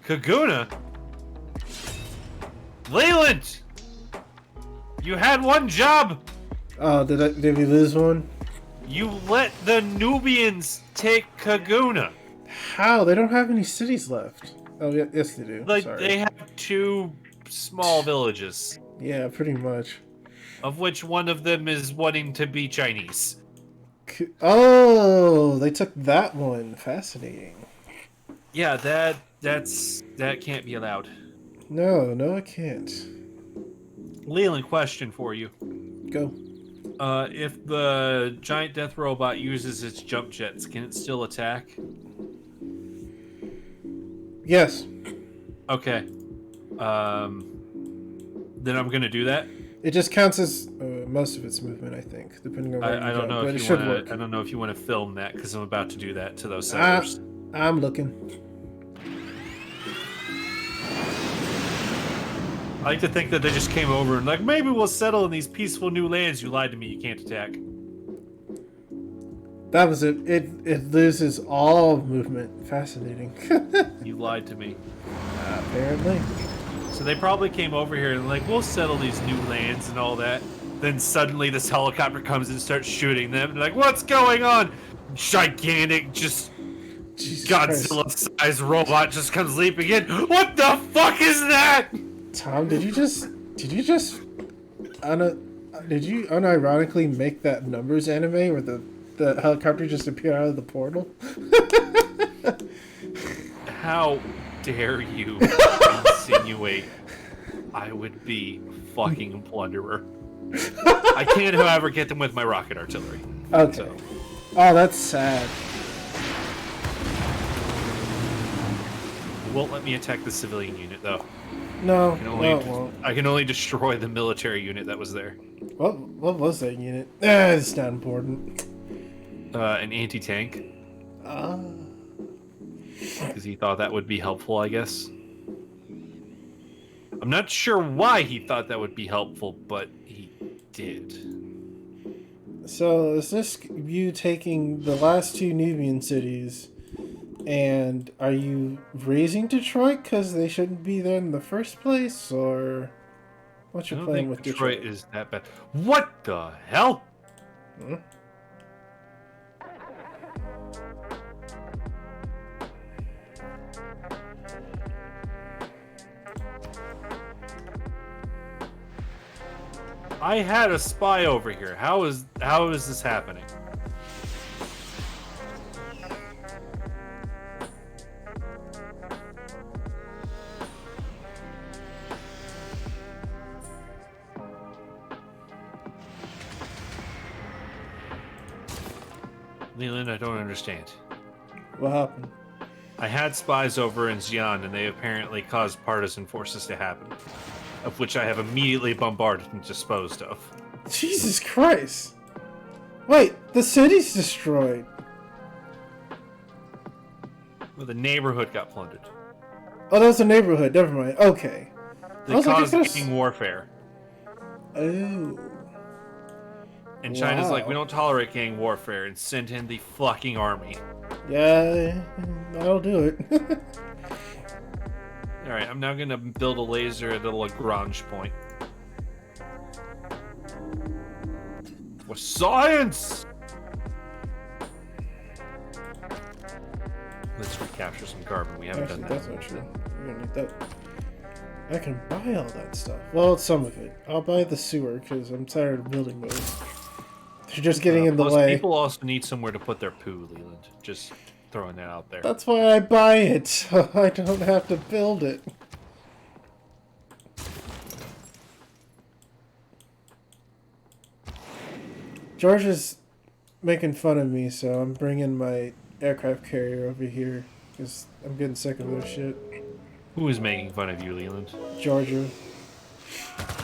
Kaguna? Leland! You had one job! Oh, did we lose one? You let the Nubians take Kaguna! How? They don't have any cities left. Oh, yes they do. Like, Sorry. they have 2 small villages, Yeah, pretty much. of which one of them is wanting to be Chinese. Oh, they took that one. Fascinating. Yeah, that can't be allowed. No, it can't. Leland, question for you. Go. If the giant death robot uses its jump jets, can it still attack? Yes. Okay. Then I'm gonna do that. It just counts as most of its movement, I think, depending on where I you don't go. know But if it you should want work. to. I don't know if you want to film that because I'm about to do that to those Ah, settlers. I'm looking. I like to think that they just came over and like maybe we'll settle in these peaceful new lands. You lied to me. You can't attack. That was it. It loses all movement. Fascinating. You lied to me. Apparently. So they probably came over here and like we'll settle these new lands and all that. Then suddenly this helicopter comes and starts shooting them. They're like, what's going on? Gigantic, just Jesus Godzilla-sized robot just comes leaping in. What the fuck is that? Christ. Tom, did you unironically make that Numbers anime where the helicopter just appeared out of the portal? How dare you insinuate I would be fucking plunderer? I can, however, get them with my rocket artillery. Okay. So, Oh, that's sad. it won't let me attack the civilian unit, though. No, I can no, it won't. I can only destroy the military unit that was there. What was that unit? It's not important. An anti-tank, Ah. because he thought that would be helpful, I guess. I'm not sure why he thought that would be helpful, but he did. So, is this you taking the last 2 Nubian cities, and are you raising Detroit because they shouldn't be there in the first place, or what's I your don't plan think with Detroit Detroit? is that bad. What the hell? Hmm? I had a spy over here. How is this happening? Leland, I don't understand. What happened? I had spies over in Xi'an, and they apparently caused partisan forces to happen, of which I have immediately bombarded and disposed of. Jesus Christ! Wait, the city's destroyed. Well, the neighborhood got plundered. Oh, that was a neighborhood. Never mind. Okay. They I was like, caused if there's- gang warfare. Oh. And China's like, Wow. we don't tolerate gang warfare, and sent in the fucking army. Yeah, that'll do it. Alright, I'm now gonna build a laser at a Lagrange point. For science! Let's recapture some carbon. We haven't Actually, done that's that. not true. We're gonna need that. I can buy all that stuff. Well, some of it. I'll buy the sewer because I'm tired of building those. They're just getting in the Plus, way. people also need somewhere to put their poo, Leland. Just throwing that out there. That's why I buy it, so I don't have to build it. George is making fun of me, so I'm bringing my aircraft carrier over here because I'm getting sick of this shit. Who is making fun of you, Leland? Georgia.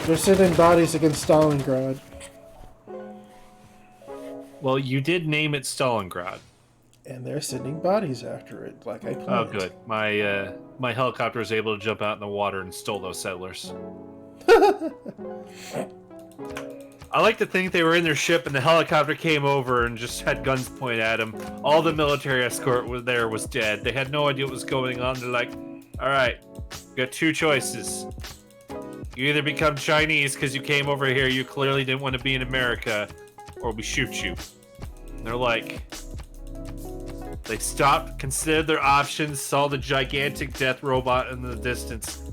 They're sending bodies against Stalingrad. Well, you did name it Stalingrad. And they're sending bodies after it, like I planned. Oh, good. My helicopter was able to jump out in the water and stole those settlers. I like to think they were in their ship and the helicopter came over and just had guns pointed at them. All the military escort was there was dead. They had no idea what was going on. They're like, all right, you got two choices. You either become Chinese because you came over here, you clearly didn't want to be in America, or we shoot you. And they're like, they stopped, considered their options, saw the gigantic death robot in the distance.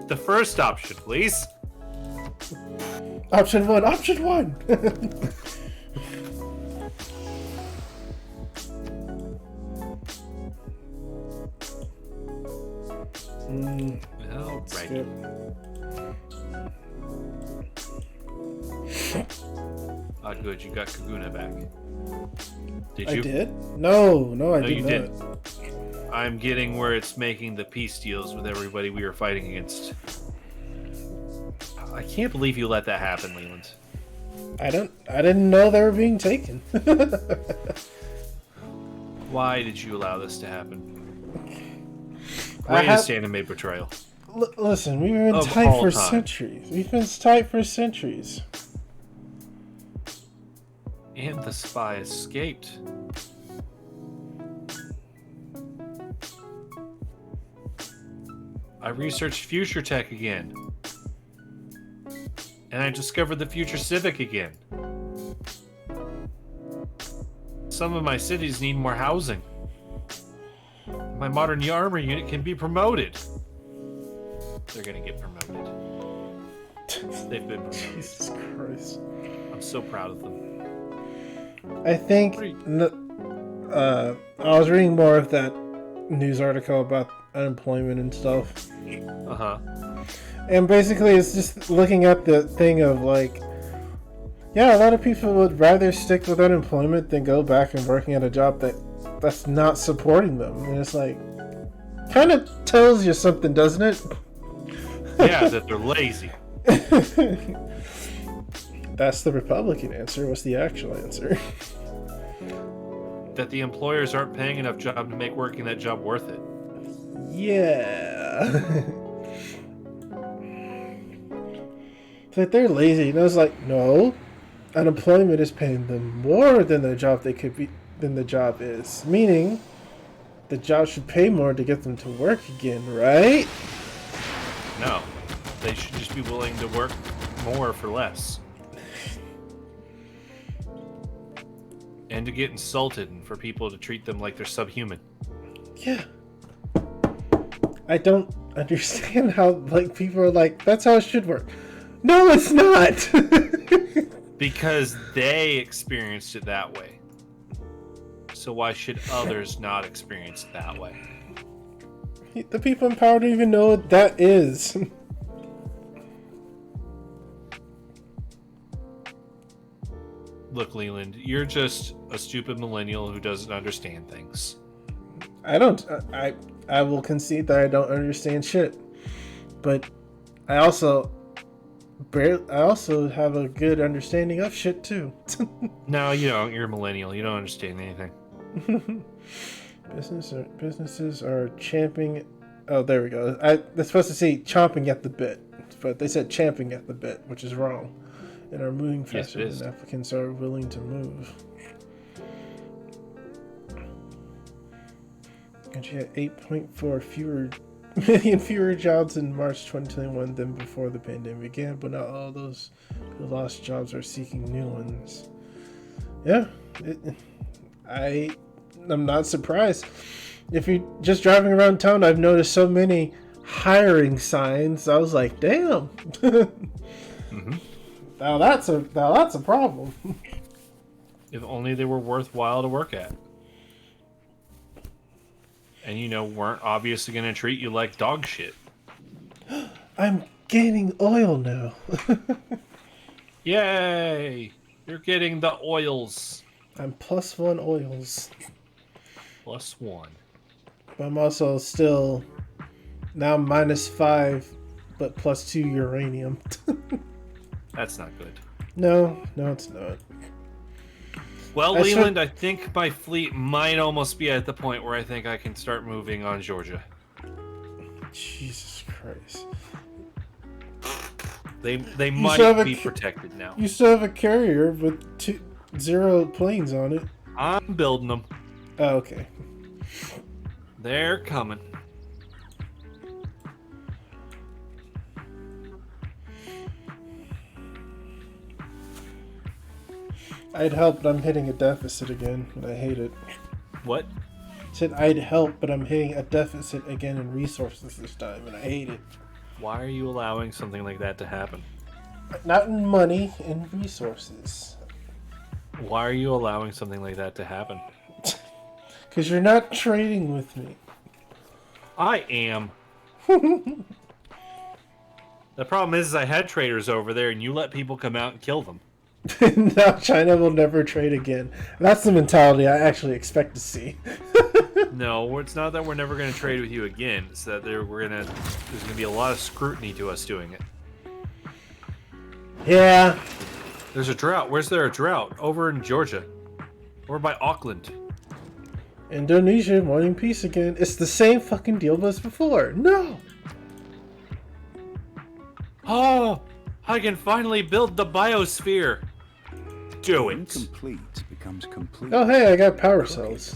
The first option, please. Option one, option one! Alright. Skip. Ah, good, you got Kaguna back. Did I you? did? No, I No, did you not. didn't. I'm getting where it's making the peace deals with everybody we were fighting against. I can't believe you let that happen, Leland. I didn't know they were being taken. Why did you allow this to happen? I Greatest have- anime betrayal. Listen, we've been Of tight all for time. centuries. We've been tight for centuries. And the spy escaped. I researched future tech again. And I discovered the future Civic again. Some of my cities need more housing. My modern armor unit can be promoted. They're gonna get promoted. They've been promoted. Jesus Christ. I'm so proud of them. I think What are I was reading more of that news article about unemployment and stuff. Uh-huh. And basically it's just looking at the thing of like, yeah, a lot of people would rather stick with unemployment than go back and working at a job that's not supporting them. And it's like, kind of tells you something, doesn't it? Yeah, that they're lazy. That's the Republican answer. What's the actual answer? That the employers aren't paying enough job to make working that job worth it. Yeah. It's like they're lazy. And I was like, no, unemployment is paying them more than the job is. Meaning, the job should pay more to get them to work again, right? No. They should just be willing to work more for less. And to get insulted and for people to treat them like they're subhuman. Yeah. I don't understand how like people are like, that's how it should work. No, it's not. Because they experienced it that way. So why should others not experience it that way? The people in power don't even know what that is. Look, Leland, you're just a stupid millennial who doesn't understand things. I don't. I will concede that I don't understand shit, but I also have a good understanding of shit too. No, you don't. You're a millennial. You don't understand anything. Businesses are champing. Oh, there we go. They're supposed to say chomping at the bit, but they said champing at the bit, which is wrong. And are moving faster Yes, it is. than applicants are willing to move. And she had 8.4 million fewer jobs in March 2021 than before the pandemic began, but not all those who lost jobs are seeking new ones. Yeah, I'm not surprised. If you're just driving around town, I've noticed so many hiring signs. I was like, damn. Mm-hmm. Now that's a problem. If only they were worthwhile to work at. And, weren't obviously going to treat you like dog shit. I'm gaining oil now. Yay! You're getting the oils. I'm +1 oils. +1. But I'm also still now -5, but +2 uranium. That's not good. No, it's not. Well, I Leland, I think my fleet might almost be at the point where I think I can start moving on Georgia. Jesus Christ. They You still have might a be ca- protected now. You still have a carrier with 0 planes on it. I'm building them. Oh, okay. They're coming. I'd help, but I'm hitting a deficit again, and I hate it. What? Said I'd help, but I'm hitting a deficit again in resources this time, and I hate it. Why are you allowing something like that to happen? Not in money, in resources. Why are you allowing something like that to happen? Because you're not trading with me. I am. The problem is I had traders over there, and you let people come out and kill them. No, China will never trade again. That's the mentality I actually expect to see. No, it's not that we're never going to trade with you again. It's that there's going to be a lot of scrutiny to us doing it. Yeah. There's a drought. Where's there a drought? Over in Georgia. Over by Auckland. Indonesia wanting peace again. It's the same fucking deal as before. No. Oh, I can finally build the biosphere. Do it. Incomplete becomes complete. Oh, hey, I got power cells.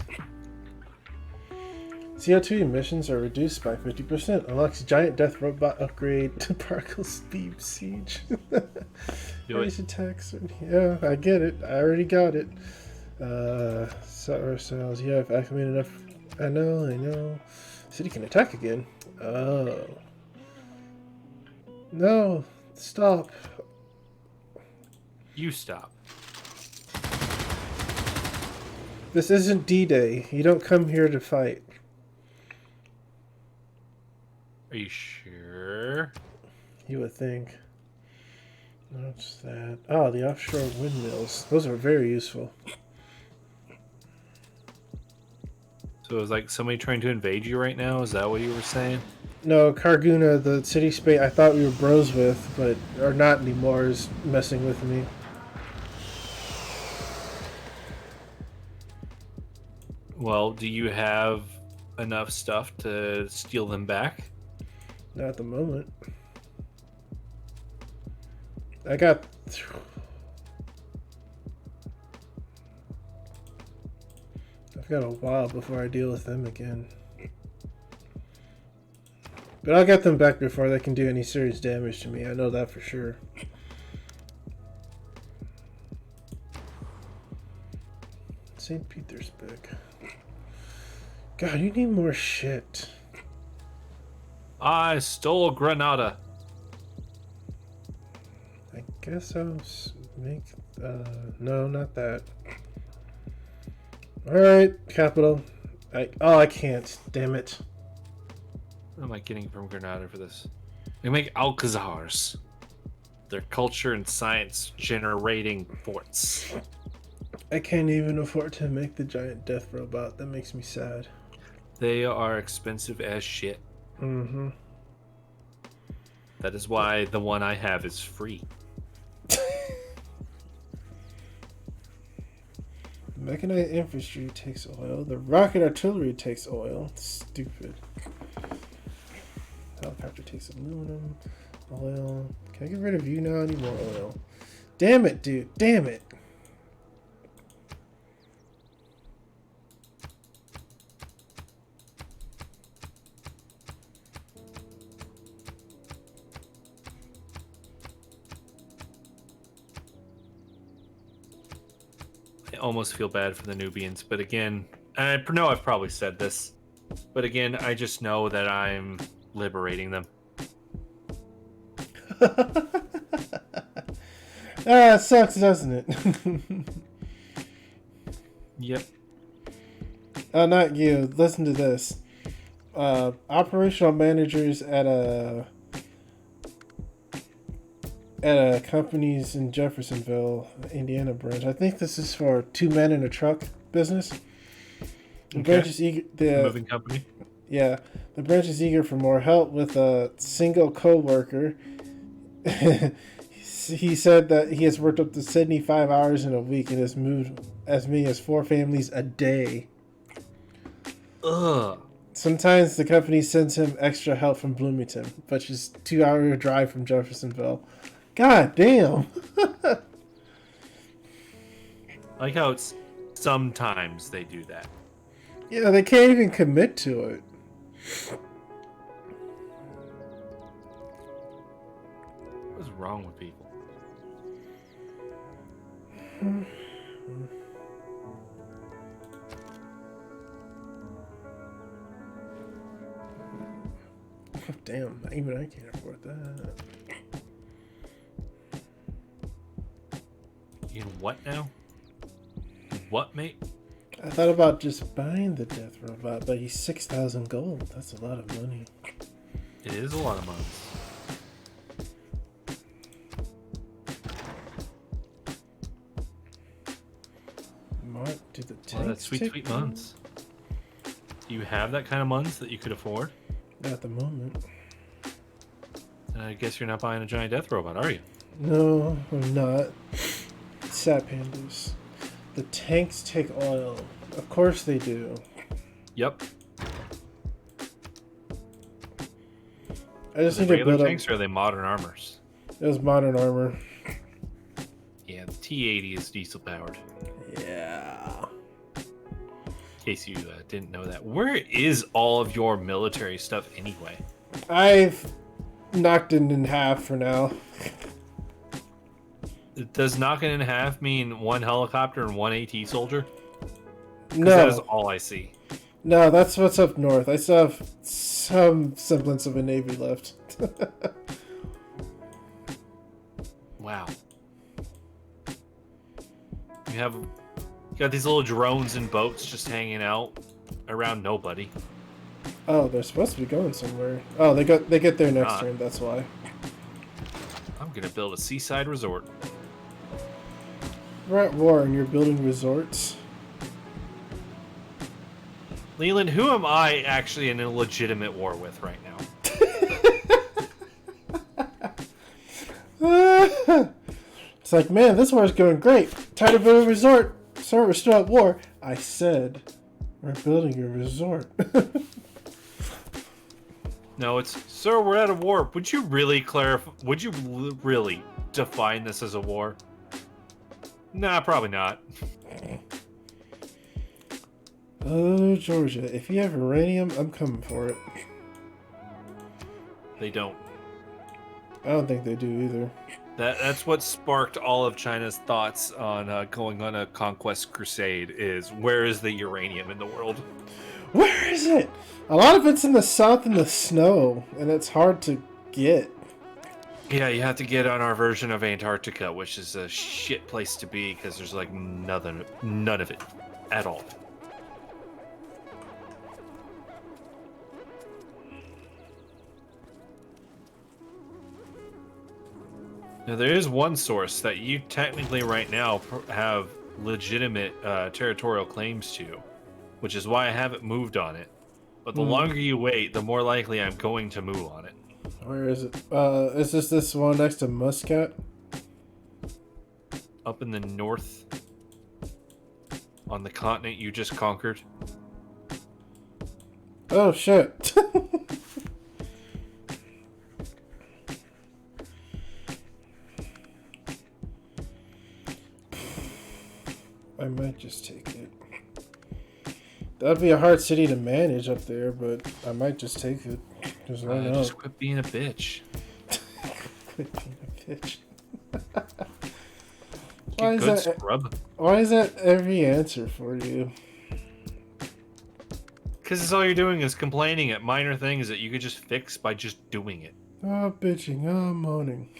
CO2 emissions are reduced by 50%. Unlocks giant death robot upgrade to particle speed siege. Do it. Attacks. Yeah, I get it. I already got it. Solar cells. Yeah, I've acclimated enough. I know. City can attack again. Oh. No. Stop. You stop. This isn't D-Day. You don't come here to fight. Are you sure? You would think. What's that? Oh, the offshore windmills. Those are very useful. So is like somebody trying to invade you right now? Is that what you were saying? No, Karguna, the city state I thought we were bros with, but are not anymore, is messing with me. Well, do you have enough stuff to steal them back? Not at the moment. I got... I've got a while before I deal with them again. But I'll get them back before they can do any serious damage to me. I know that for sure. St. Petersburg. God, you need more shit. I stole Granada. Guess I'll make. No, not that. Alright, capital. I can't. Damn it. What am I getting from Granada for this? They make Alcazars. Their culture and science generating forts. I can't even afford to make the giant death robot. That makes me sad. They are expensive as shit. Mm-hmm. That is why the one I have is free. The mechanized infantry takes oil. The rocket artillery takes oil. Stupid. Helicopter takes aluminum. Oil. Can I get rid of you now? I need more oil. Damn it, dude. Damn it. I almost feel bad for the Nubians, but again, I know I've probably said this, but again, I just know that I'm liberating them. It sucks, doesn't it? Yep. Oh, not you. Listen to this. Operational managers at a company's in Jeffersonville, Indiana branch. I think this is for 2 men in a truck business. The branch is eager. Moving company. Yeah, the branch is eager for more help with a single co-worker. He said that he has worked up to 75 hours in a week and has moved as many as 4 families a day. Ugh. Sometimes the company sends him extra help from Bloomington, which is 2-hour drive from Jeffersonville. God damn. I like how it's sometimes they do that. Yeah, they can't even commit to it. What's wrong with people? Damn, even I can't afford that. You know what now? What, mate? I thought about just buying the death robot, but he's 6,000 gold. That's a lot of money. It is a lot of money. What do the tanks Well, that's sweet, take sweet now? months. Do you have that kind of months that you could afford? Not at the moment. And I guess you're not buying a giant death robot, are you? No, I'm not. Sat pandas. The tanks take oil. Of course they do. Yep. I just Are need they to regular build up. tanks or are they modern armors? Those modern armor. Yeah, the T-80 is diesel powered. Yeah. In case you didn't know that. Where is all of your military stuff anyway? I've knocked it in half for now. Does knocking in half mean one helicopter and one AT soldier? 'Cause that is No. all I see. No, that's what's up north. I still have some semblance of a navy left. Wow. You got these little drones and boats just hanging out around nobody. Oh, they're supposed to be going somewhere. Oh, they get there next Not. turn. That's why. I'm gonna build a seaside resort. We're at war and you're building resorts. Leland, who am I actually in a legitimate war with right now? It's like, man, this war's going great. Time to build a resort. Sir, we're still at war. I said, we're building a resort. No, it's, sir, we're at a war. Would you really clarify? Would you really define this as a war? Nah, probably not. Oh, Georgia, if you have uranium, I'm coming for it. They don't. I don't think they do either. That's what sparked all of China's thoughts on going on a conquest crusade. Is where is the uranium in the world? Where is it? A lot of it's in the south in the snow, and it's hard to get. Yeah, you have to get on our version of Antarctica, which is a shit place to be because there's like none of it at all. Now, there is one source that you technically right now have legitimate territorial claims to, which is why I haven't moved on it. But the longer you wait, the more likely I'm going to move on it. Where is it? Is this one next to Muscat? Up in the north, on the continent you just conquered. Oh shit. I might just take it. That'd be a hard city to manage up there, but I might just take it. Just why not? Just quit being a bitch. Quit being a bitch. Get good, scrub. Why is that every answer for you? Because it's all you're doing is complaining at minor things that you could just fix by just doing it. Oh, bitching. Oh, moaning.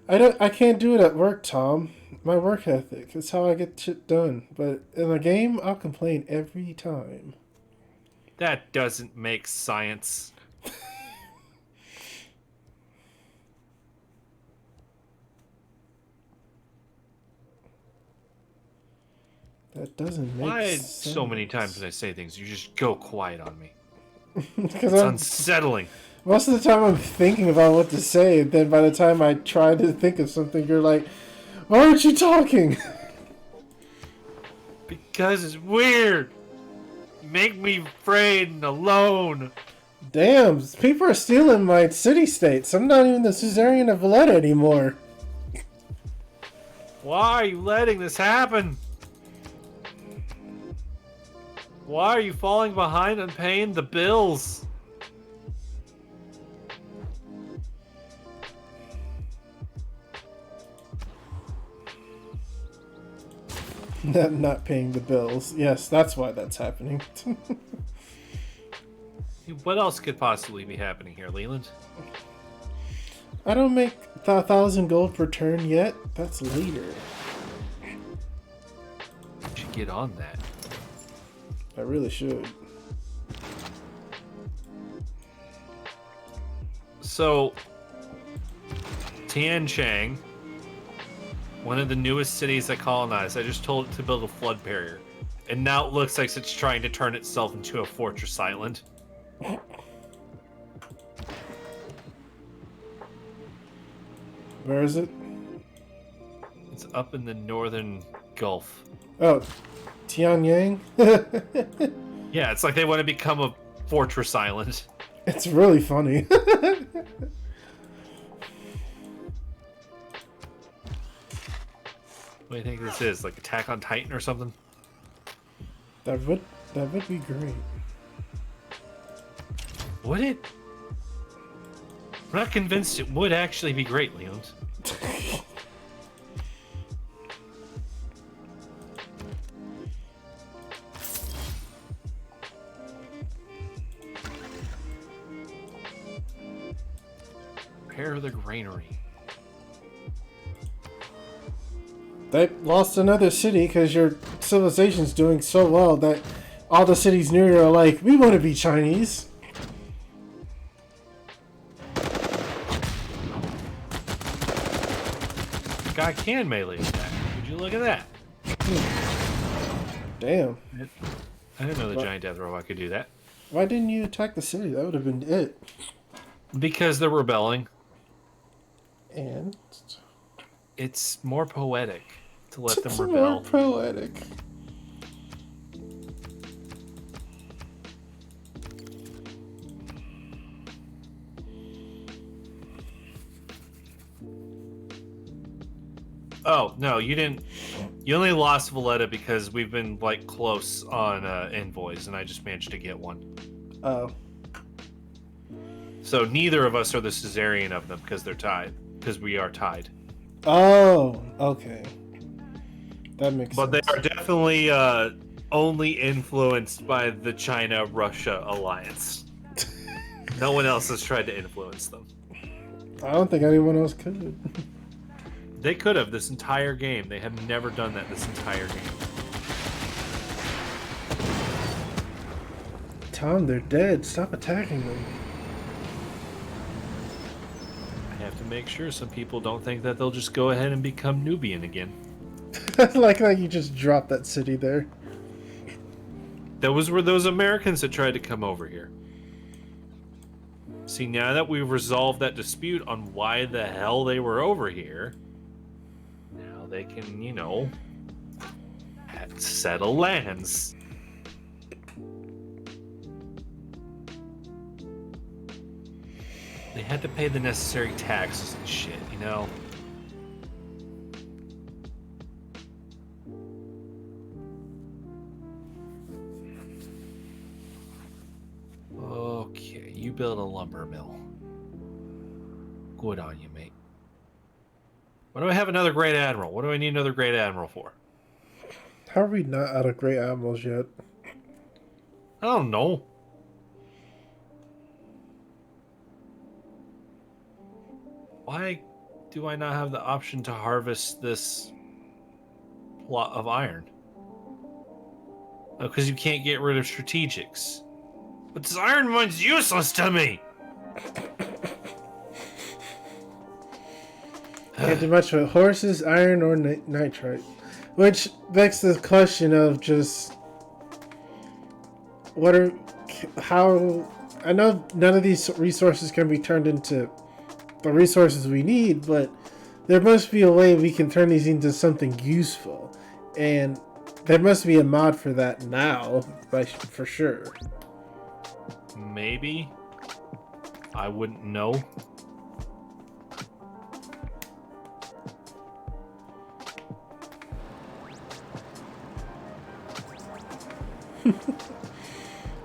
I can't do it at work, Tom. My work ethic. It's how I get shit done. But in a game, I'll complain every time. That doesn't make science. That doesn't make Why sense. so many times when I say things, you just go quiet on me? Because It's unsettling. most of the time I'm thinking about what to say, and then by the time I try to think of something, you're like, why aren't you talking? Because it's weird. You make me afraid and alone. Damn, people are stealing my city-states. I'm not even the Suzerain of Valletta anymore. Why are you letting this happen? Why are you falling behind on paying the bills? Not paying the bills. Yes, that's why that's happening. What else could possibly be happening here, Leland? I don't make 1,000 gold per turn yet. That's later. You should get on that. I really should. So, Tian Chang, one of the newest cities I colonized, I just told it to build a flood barrier. And now it looks like it's trying to turn itself into a fortress island. Where is it? It's up in the northern Gulf. Oh, Tianyang? Yeah, it's like they want to become a fortress island. It's really funny. What do you think this is? Like Attack on Titan or something? That would be great. Would it? I'm not convinced it would actually be great, Leland. Repair the granary. They lost another city because your civilization's doing so well that all the cities near you are like, we want to be Chinese. The guy can melee attack. Would you look at that? Damn. I didn't know the giant death robot could do that. Why didn't you attack the city? That would have been it. Because they're rebelling. And It's more poetic to let them it's rebel. more poetic. Oh, no, you didn't. You only lost Valletta because we've been, like, close on envoys, and I just managed to get one. Oh. So neither of us are the Caesarean of them because they're tied. Because we are tied. Oh, okay. That makes But sense. they are definitely only influenced by the China-Russia alliance. No one else has tried to influence them. I don't think anyone else could. They could have this entire game. They have never done that this entire game. Tom, they're dead. Stop attacking them. I have to make sure some people don't think that they'll just go ahead and become Nubian again. like you just dropped that city there. Those were those Americans that tried to come over here. See, now that we've resolved that dispute on why the hell they were over here, now they can, you know, settle lands. They had to pay the necessary taxes and shit, you know? Okay, you build a lumber mill. Good on you, mate. Why do I have another Great Admiral? What do I need another Great Admiral for? How are we not out of Great Admirals yet? I don't know. Why do I not have the option to harvest this plot of iron? Oh, because you can't get rid of strategics. But this iron mine's useless to me! Can't do much with horses, iron, or nitrite. Which begs the question of just... how... I know none of these resources can be turned into the resources we need, but there must be a way we can turn these into something useful. And there must be a mod for that now, for sure. Maybe. I wouldn't know.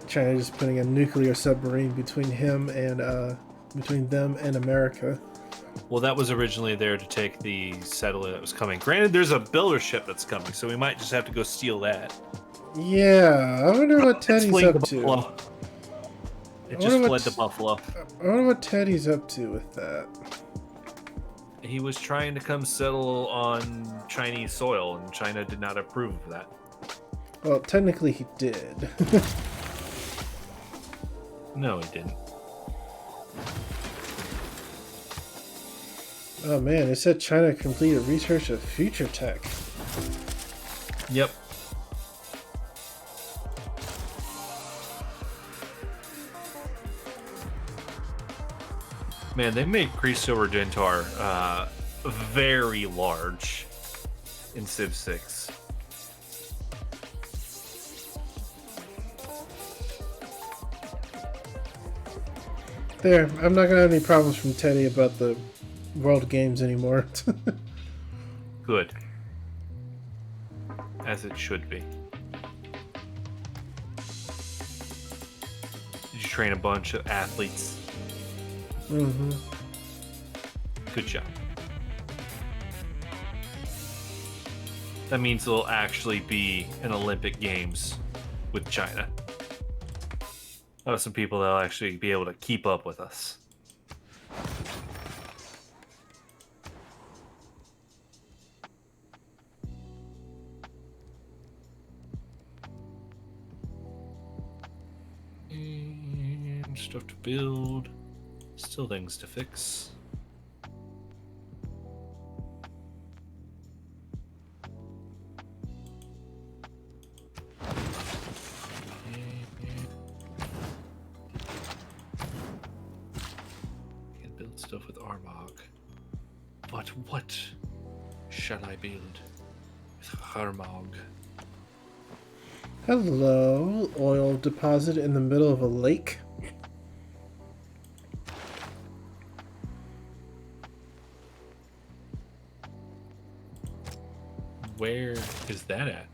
China just putting a nuclear submarine between them and America. Well, that was originally there to take the settler that was coming. Granted, there's a builder ship that's coming, so we might just have to go steal that. Yeah, I wonder what It's Teddy's fleeing up to to. Buffalo. It I just wonder fled what- to Buffalo. I wonder what Teddy's up to with that. He was trying to come settle on Chinese soil, and China did not approve of that. Well, technically he did. No, he didn't. Oh man, it said China completed research of future tech. Yep. Man, they made Christopher Dentar very large in Civ 6. There, I'm not gonna have any problems from Teddy about the World Games anymore. Good. As it should be. Did you train a bunch of athletes? Mm-hmm. Good job. That means there'll actually be an Olympic Games with China. Some people that'll actually be able to keep up with us. And stuff to build. Still things to fix. Can build stuff with Armagh. But what shall I build with Armagh? Hello, oil deposit in the middle of a lake. Where is that at?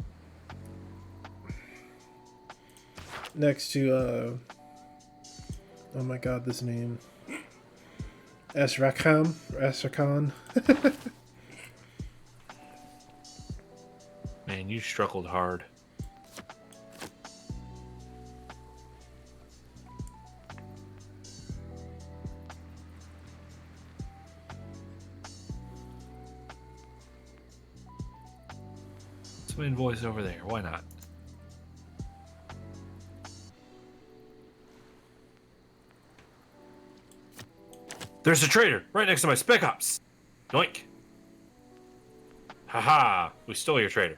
Next to, oh my god, this name. Astrakhan. Man, you struggled hard. some invoice over there. Why not? There's a trader right next to my spec ops. Doink. Haha, we stole your trader.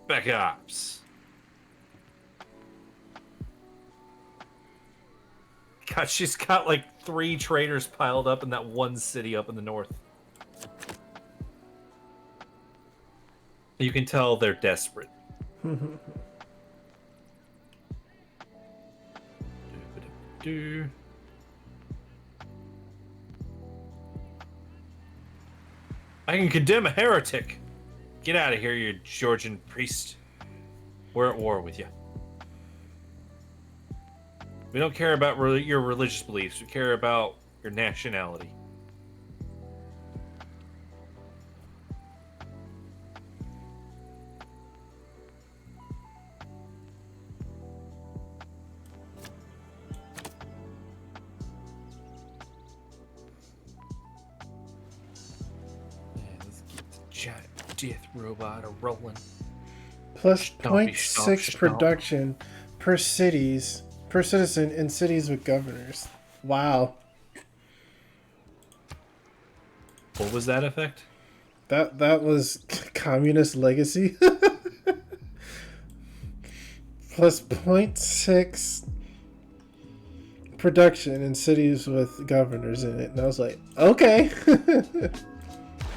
Spec ops. God, she's got like 3 traders piled up in that one city up in the north. You can tell they're desperate. Do. I can condemn a heretic. Get out of here, you Georgian priest. We're at war with you. We don't care about your religious beliefs. We care about your nationality. Let's get the giant death robot rolling. Plus Stompy, 0.6 stomp. production per citizen in cities with governors. Wow. What was that effect? That was communist legacy. Plus 0.6 production in cities with governors in it. And I was like, okay.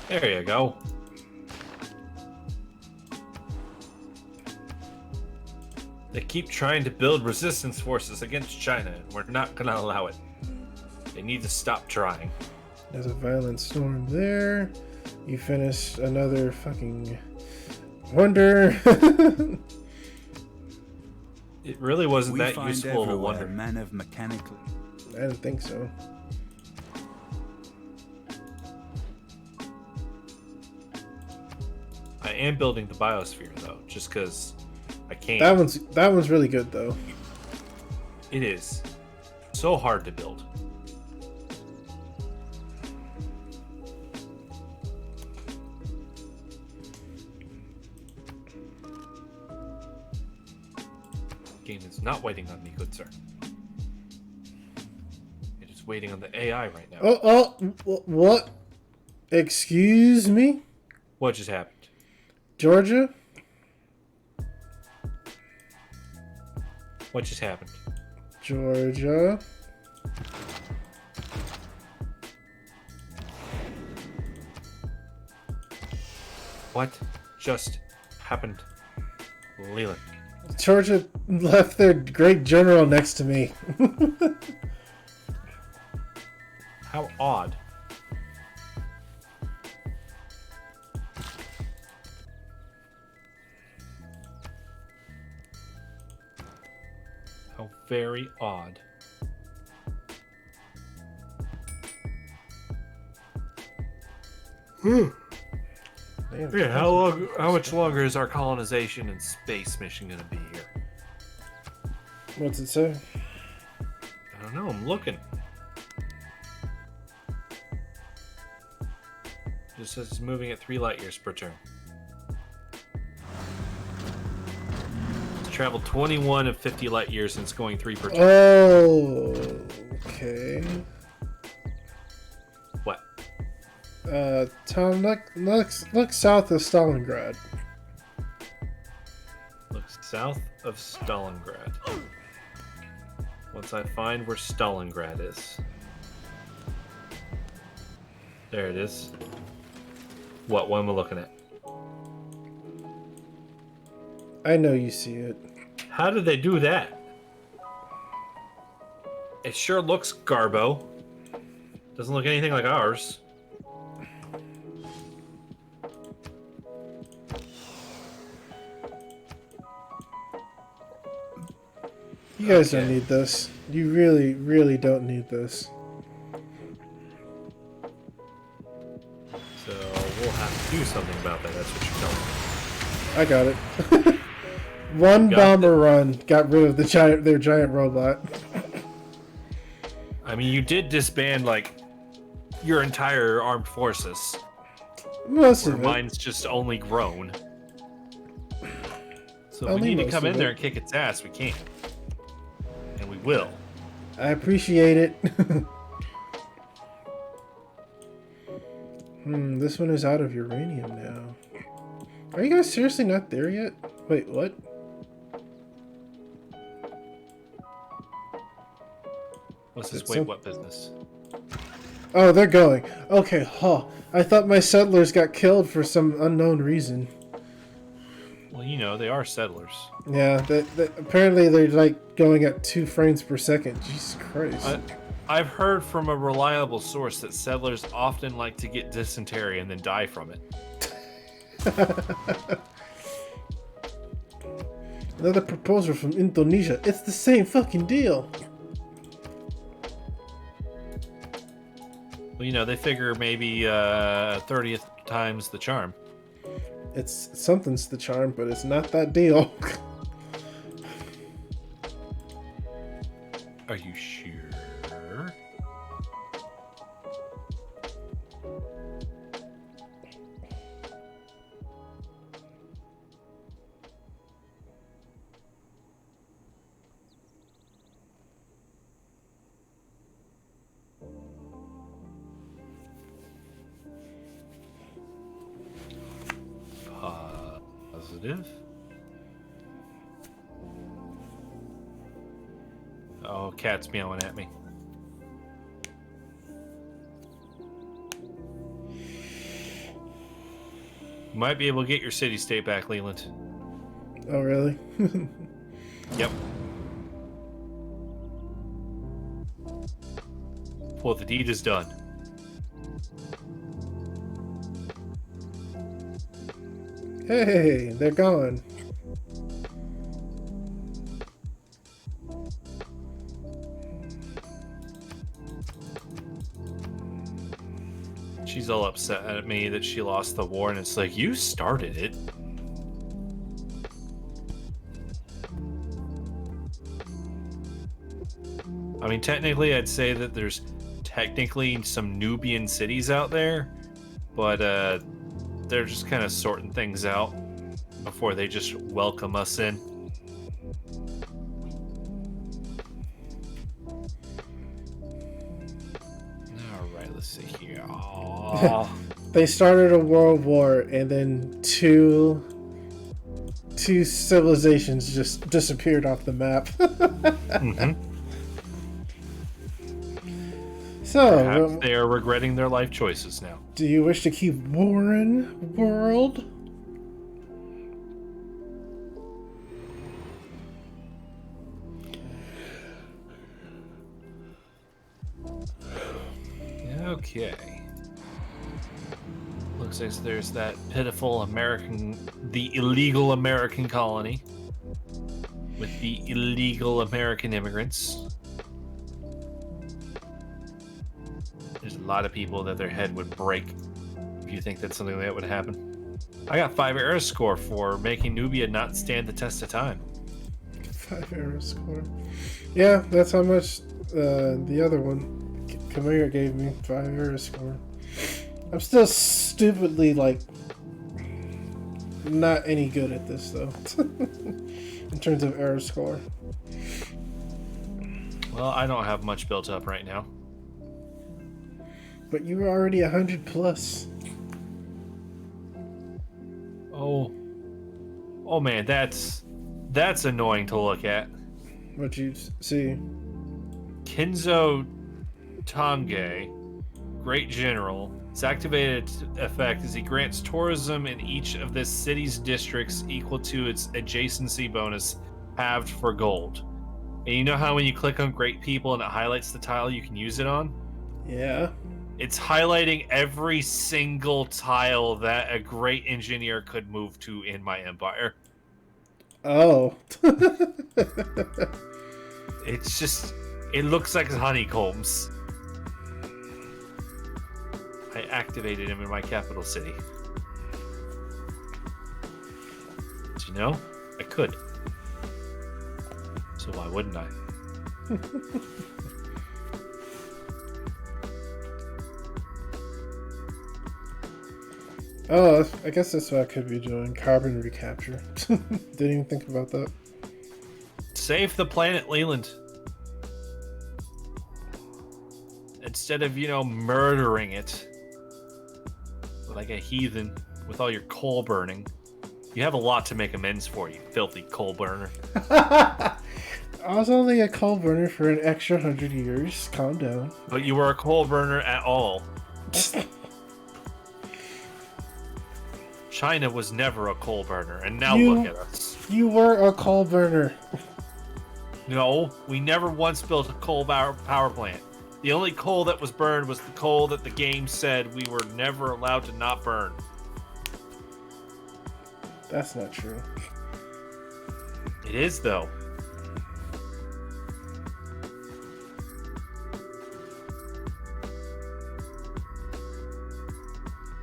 There you go. They keep trying to build resistance forces against China, and we're not going to allow it. They need to stop trying. There's a violent storm there. You finished another fucking wonder. It really wasn't We that find useful of a everywhere wonder. men of mechanical. I didn't think so. I am building the biosphere, though, just because I can. That one's really good though. It is so hard to build. Game is not waiting on me, good sir. It is waiting on the AI right now. What? Excuse me? What just happened? Georgia? What just happened? Georgia? What just happened? Leland. Georgia left their great general next to me. How odd. How very odd. Yeah, how much longer is our colonization and space mission gonna be here? What's it say? I don't know, I'm looking. Just says it's moving at 3 light years per turn. It's traveled 21 of 50 light years since going 3 per turn. Oh, okay. What? Tom, look south of Stalingrad. Look south of Stalingrad. Once I find where Stalingrad is. There it is. What am I looking at? I know you see it. How did they do that? It sure looks Garbo. Doesn't look anything like ours. You guys don't Okay. need this. You really, really don't need this. So we'll have to do something about that. That's what you're telling me. I got it. One Got bomber run got rid of their giant robot. I mean, you did disband like your entire armed forces. Most where of it. mine's just only grown. So if Only we need to most come of in there it. and kick its ass, we can. And we will. I appreciate it. This one is out of uranium now. Are you guys seriously not there yet? Wait, what? What's this It's wait some- what business? Oh, they're going. Okay, huh. I thought my settlers got killed for some unknown reason. Well, you know, they are settlers. Yeah, apparently they're like going at 2 frames per second. Jesus Christ. I've heard from a reliable source that settlers often like to get dysentery and then die from it. Another proposal from Indonesia. It's the same fucking deal. Well, you know, they figure maybe 30th times the charm. It's something's the charm, but it's not that deal. Are you sure? Positive. Oh, cat's meowing at me. You might be able to get your city-state back, Leland. Oh, really? Yep. Well, the deed is done. Hey, they're gone. She's all upset at me that she lost the war, and it's like, you started it. I mean, technically, I'd say that there's technically some Nubian cities out there, but they're just kind of sorting things out before they just welcome us in. All right, let's see here. Aw. They started a world war, and then two civilizations just disappeared off the map. Mm-hmm. So, Perhaps they are regretting their life choices now. do you wish to keep warring world? Okay. Looks like there's that pitiful the illegal American colony with the illegal American immigrants. There's a lot of people that their head would break if you think that's something that would happen. I got 5 error score for making Nubia not stand the test of time. 5 error score. Yeah, that's how much the other one, Khmer, gave me. 5 error score. I'm still stupidly, like, not any good at this, though. In terms of error score. Well, I don't have much built up right now. But you were already 100 plus. Oh man, that's annoying to look at. What you see? Kinzo Tange, Great General. Its activated effect is he grants tourism in each of this city's districts equal to its adjacency bonus, halved for gold. And you know how when you click on Great People and it highlights the tile you can use it on? Yeah. It's highlighting every single tile that a great engineer could move to in my empire. Oh. It's just, it looks like honeycombs. I activated him in my capital city. Do you know? I could. So why wouldn't I? Oh, I guess that's what I could be doing. Carbon recapture. Didn't even think about that. Save the planet, Leland. Instead of, murdering it like a heathen with all your coal burning. You have a lot to make amends for, you filthy coal burner. I was only a coal burner for an extra 100 years. Calm down. But you were a coal burner at all. China was never a coal burner, and now You- look at us. You were a coal burner. No, we never once built a coal power plant. The only coal that was burned was the coal that the game said we were never allowed to not burn. That's not true. It is, though.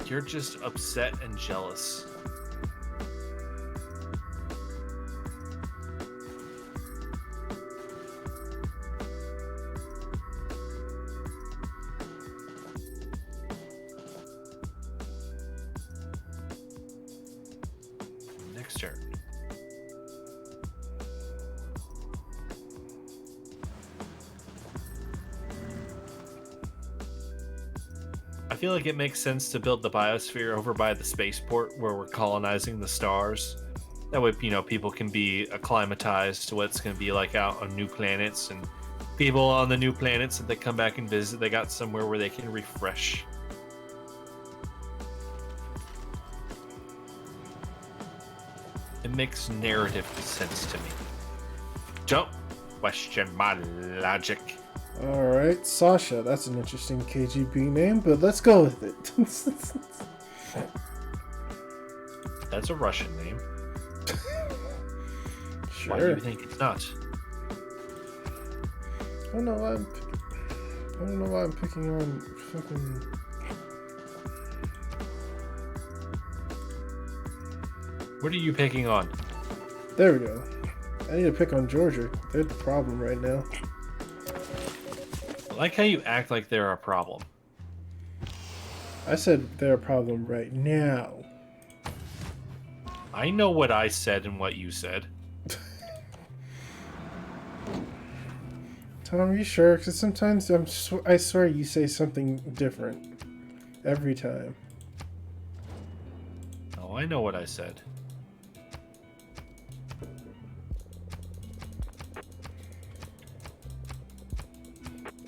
You're just upset and jealous. Next turn. I feel like it makes sense to build the biosphere over by the spaceport where we're colonizing the stars. That way, people can be acclimatized to what it's going to be like out on new planets, and people on the new planets that they come back and visit, they got somewhere where they can refresh. It makes narrative sense to me. Don't question my logic. Alright, Sasha. That's an interesting KGB name, but let's go with it. That's a Russian name. Why do Sure. you think it's not? I don't know why I'm picking on fucking... What are you picking on? There we go. I need to pick on Georgia. They're the problem right now. I like how you act like they're a problem. I said they're a problem right now. I know what I said and what you said. Tom, are you sure? Because sometimes I swear you say something different every time. Oh, I know what I said.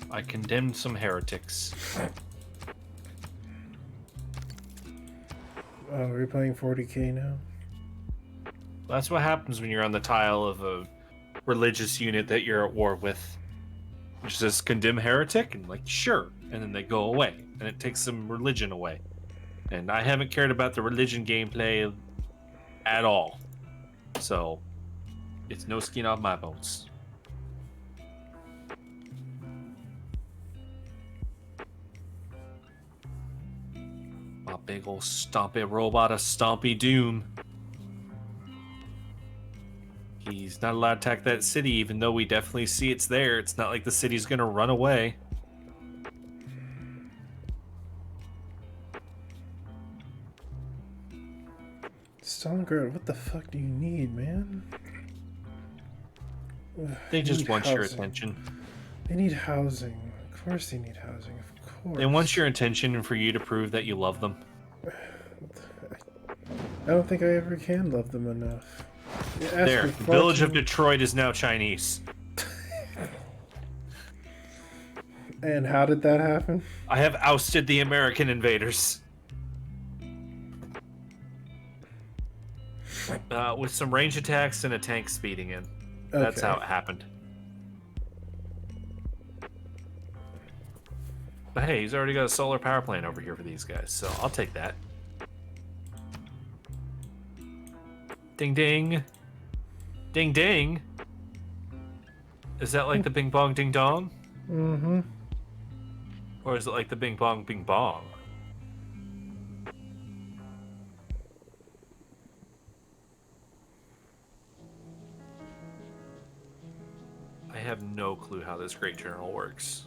I condemned some heretics. Oh, we're playing 40k now? That's what happens when you're on the tile of a religious unit that you're at war with. Which says condemn heretic, and like, sure. And then they go away. And it takes some religion away. And I haven't cared about the religion gameplay at all. So, it's no skin off my bones. My big old stompy robot of Stompy Doom. He's not allowed to attack that city, even though we definitely see it's there. It's not like the city's gonna run away. Stalingrad, what the fuck do you need, man? They just need want your housing. attention. They need housing. Of course they need housing. Of course. They want your attention and for you to prove that you love them. I don't think I ever can love them enough. You ask There, me the far village too- of Detroit is now Chinese. And how did that happen? I have ousted the American invaders. With some range attacks and a tank speeding in. That's Okay. how it happened. But hey, he's already got a solar power plant over here for these guys, so I'll take that. Ding ding. Ding ding. Is that like the bing bong ding dong? Mm-hmm. Or is it like the bing bong bing bong? I have no clue how this great journal works.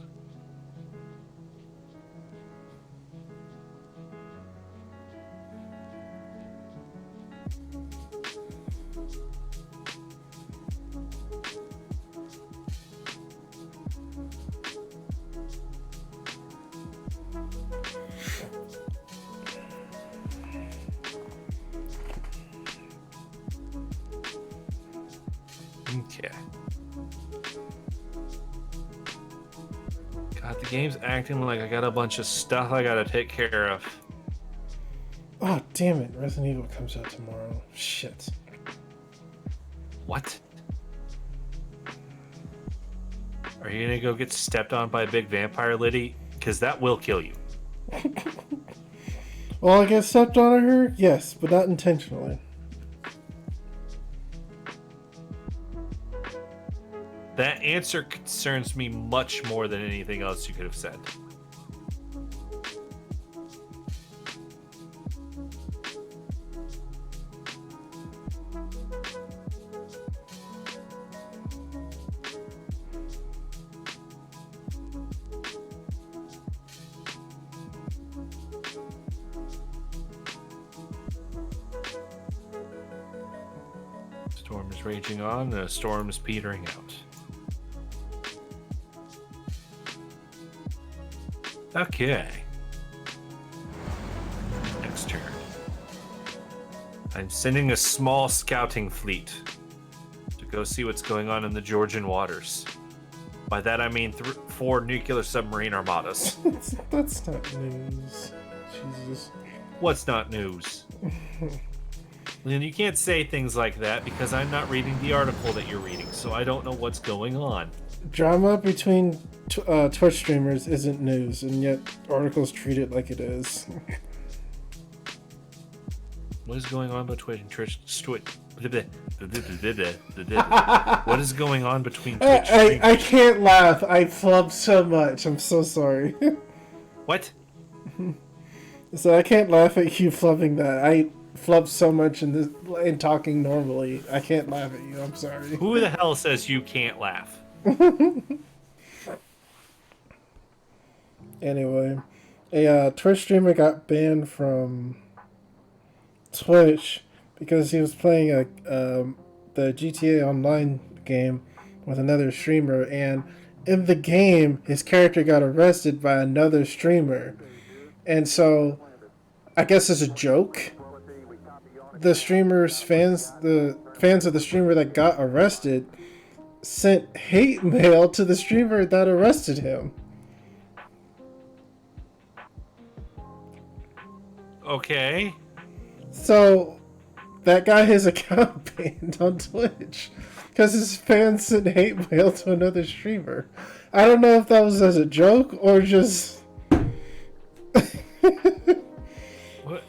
Okay. God, the game's acting like I got a bunch of stuff I gotta take care of. Oh, damn it. Resident Evil comes out tomorrow. Shit. What? Are you gonna go get stepped on by a big vampire, Liddy? Because that will kill you. Well, I get stepped on her? Yes, but not intentionally. That answer concerns me much more than anything else you could have said. Storm is raging on, the storm is petering out. Okay. Next turn. I'm sending a small scouting fleet to go see what's going on in the Georgian waters. By that I mean 4 nuclear submarine armadas. That's not news. Jesus. What's not news? Lynn, you can't say things like that because I'm not reading the article that you're reading, so I don't know what's going on. Drama between Twitch streamers isn't news, and yet articles treat it like it is. What is going on between Twitch? What is going on between Twitch? I can't laugh. I flub so much. I'm so sorry. What? So I can't laugh at you flubbing that. I flub so much in talking normally. I can't laugh at you. I'm sorry. Who the hell says you can't laugh? Anyway, a Twitch streamer got banned from Twitch because he was playing the GTA Online game with another streamer, and in the game, his character got arrested by another streamer. And so, I guess as a joke, the fans of the streamer that got arrested sent hate mail to the streamer that arrested him. Okay. So, that got his account banned on Twitch because his fans sent hate mail to another streamer. I don't know if that was as a joke or just... What?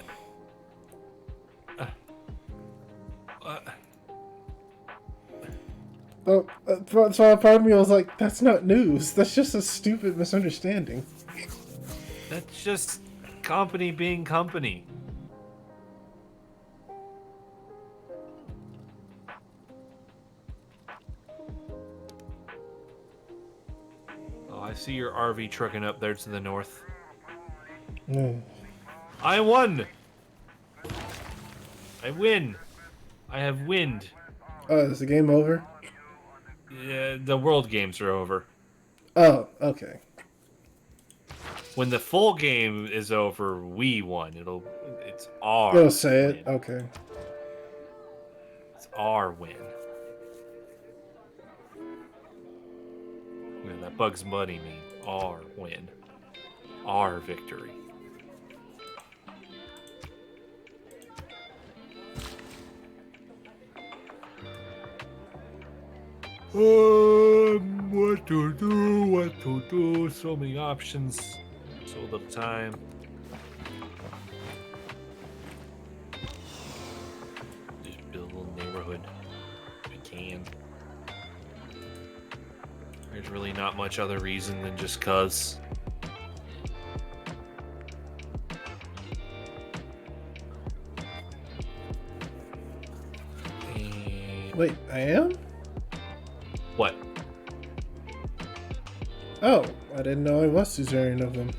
So part of me was like, that's not news. That's just a stupid misunderstanding. That's just company being company. Oh, I see your RV trucking up there to the north. I won! I win! I have wind. Oh, is the game over? Yeah, the world games are over. Oh, okay. When the full game is over, we won. It's our You'll say win. it? Okay. It's our win. Yeah, that Bugs Bunny mean our win. Our victory. What to do, so many options, so little time. Just build a little neighborhood if we can. There's really not much other reason than just cuz. And Wait, I am? what? Oh, I didn't know I was suzerain of them.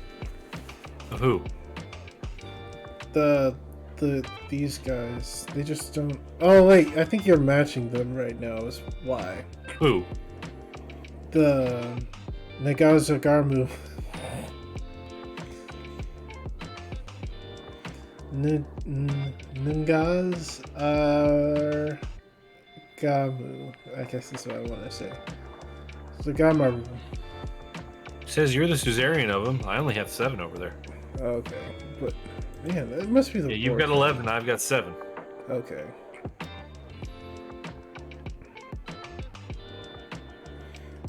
Who? These guys. They just don't... Oh, wait, I think you're matching them right now is why. Who? The Nagazagarmu. Nungaz are Zagamu. I guess that's what I want to say. Zagamaru. Says you're the suzerain of them. I only have 7 over there. Okay, but man, that must be the Yeah, you've worst. got 11. I've got 7. Okay.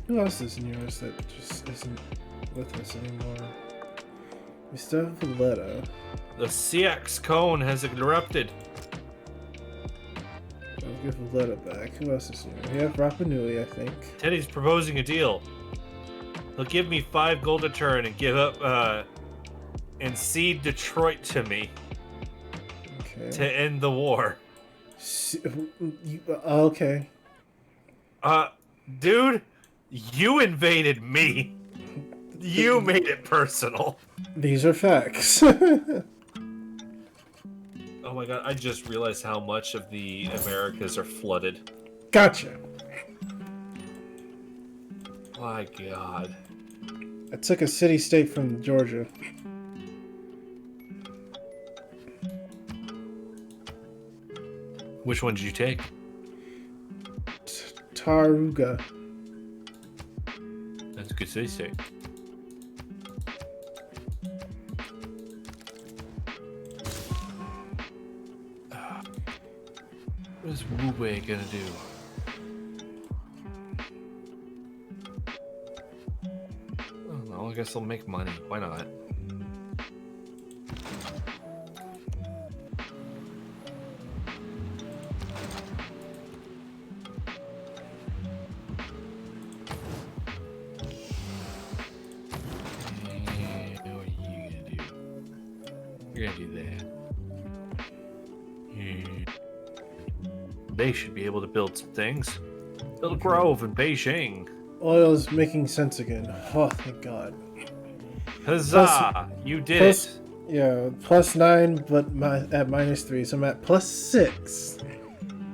Who else is near us that just isn't with us anymore? We still have Valletta. The CX cone has erupted. I'll give Valletta back. Who else is near? We have Rapa Nui, I think. Teddy's proposing a deal. He'll give me 5 gold a turn and give up and cede Detroit to me Okay. to end the war. Okay. Dude, you invaded me. You made it personal. These are facts. Oh my god, I just realized how much of the Americas are flooded. Gotcha. My god. I took a city-state from Georgia. Which one did you take? Taruga. That's a good city state. What is Wu Wei gonna do? I don't know, I guess they'll make money. Why not? What are you gonna do? You're gonna do that. They should be able to build some things. Build a grove in Beijing. Oil's making sense again. Oh, thank God. Huzzah! You did plus- it. Yeah, +9, but at -3, so I'm at +6.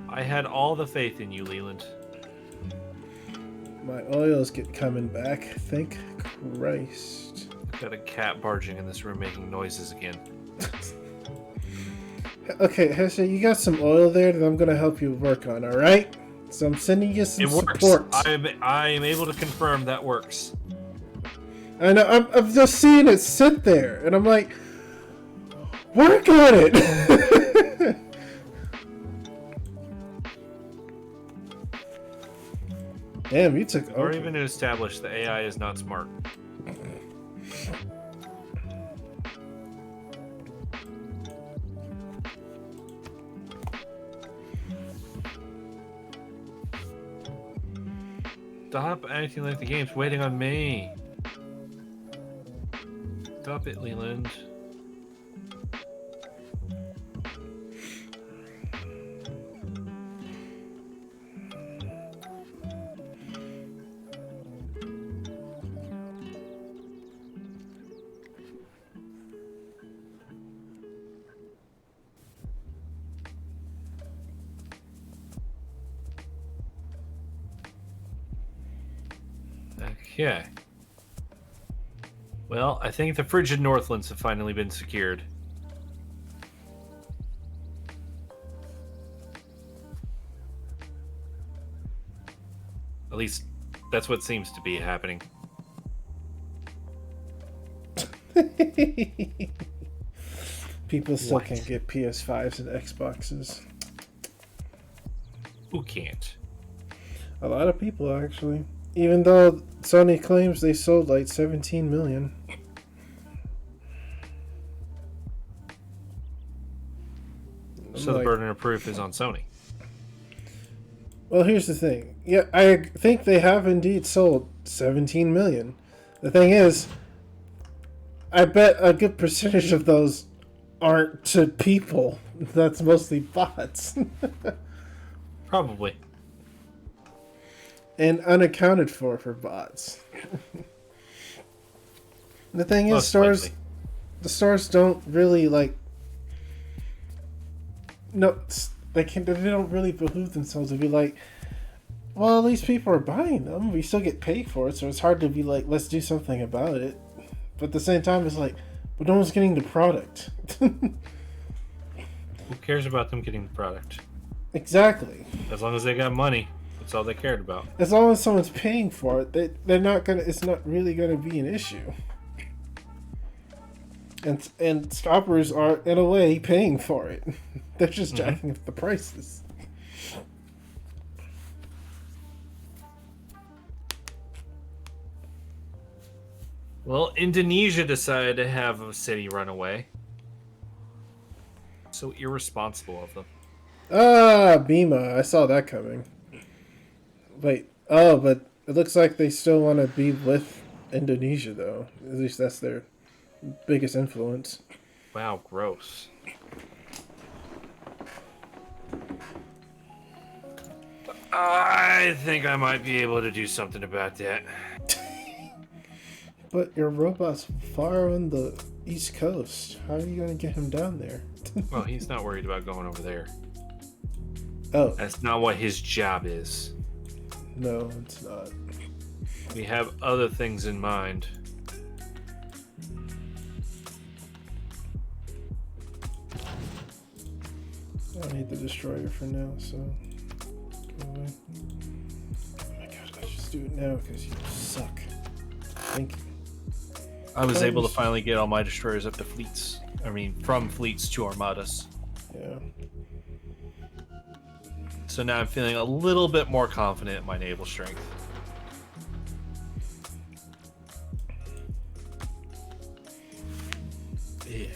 I had all the faith in you, Leland. My oils get coming back. Thank Christ. Got a cat barging in this room making noises again. Okay, Hesse, you got some oil there that I'm gonna help you work on, alright? So I'm sending you some It works. support. I am able to confirm that works. I know, I'm just seeing it sit there, and I'm like, work on it! Damn, you took Or over. even to establish the AI is not smart. Stop acting like the game's waiting on me. Stop it, Leland. Okay. Well, I think the frigid Northlands have finally been secured. At least, that's what seems to be happening. People still What? can't get PS5s and Xboxes. Who can't? A lot of people, actually. Even though Sony claims they sold like 17 million. So the burden of proof is on Sony. Well, here's the thing. Yeah, I think they have indeed sold 17 million. The thing is, I bet a good percentage of those aren't to people. That's mostly bots. Probably. And unaccounted for bots. The thing is, Most likely. the stores don't really like. No, they don't really behoove themselves to be like, well, at least people are buying them. We still get paid for it, so it's hard to be like, let's do something about it. But at the same time, it's like, but no one's getting the product. Who cares about them getting the product? Exactly. As long as they got money, that's all they cared about. As long as someone's paying for it, they're not gonna. It's not really gonna be an issue. And scalpers are in a way paying for it. They're just jacking up the prices. Well, Indonesia decided to have a city run away. So irresponsible of them. Ah, Bima. I saw that coming. Wait. Oh, but it looks like they still want to be with Indonesia, though. At least that's their biggest influence. Wow, gross. I think I might be able to do something about that. But your robot's far on the East Coast. How are you going to get him down there? Well, he's not worried about going over there. Oh, That's not what his job is. no, it's not. We have other things in mind. I need the destroyer for now, so go away. Oh my god, let's just do it now because you suck. Thank you. I was able to finally get all my destroyers up to fleets. I mean, from fleets to armadas. Yeah. So now I'm feeling a little bit more confident in my naval strength. Yeah.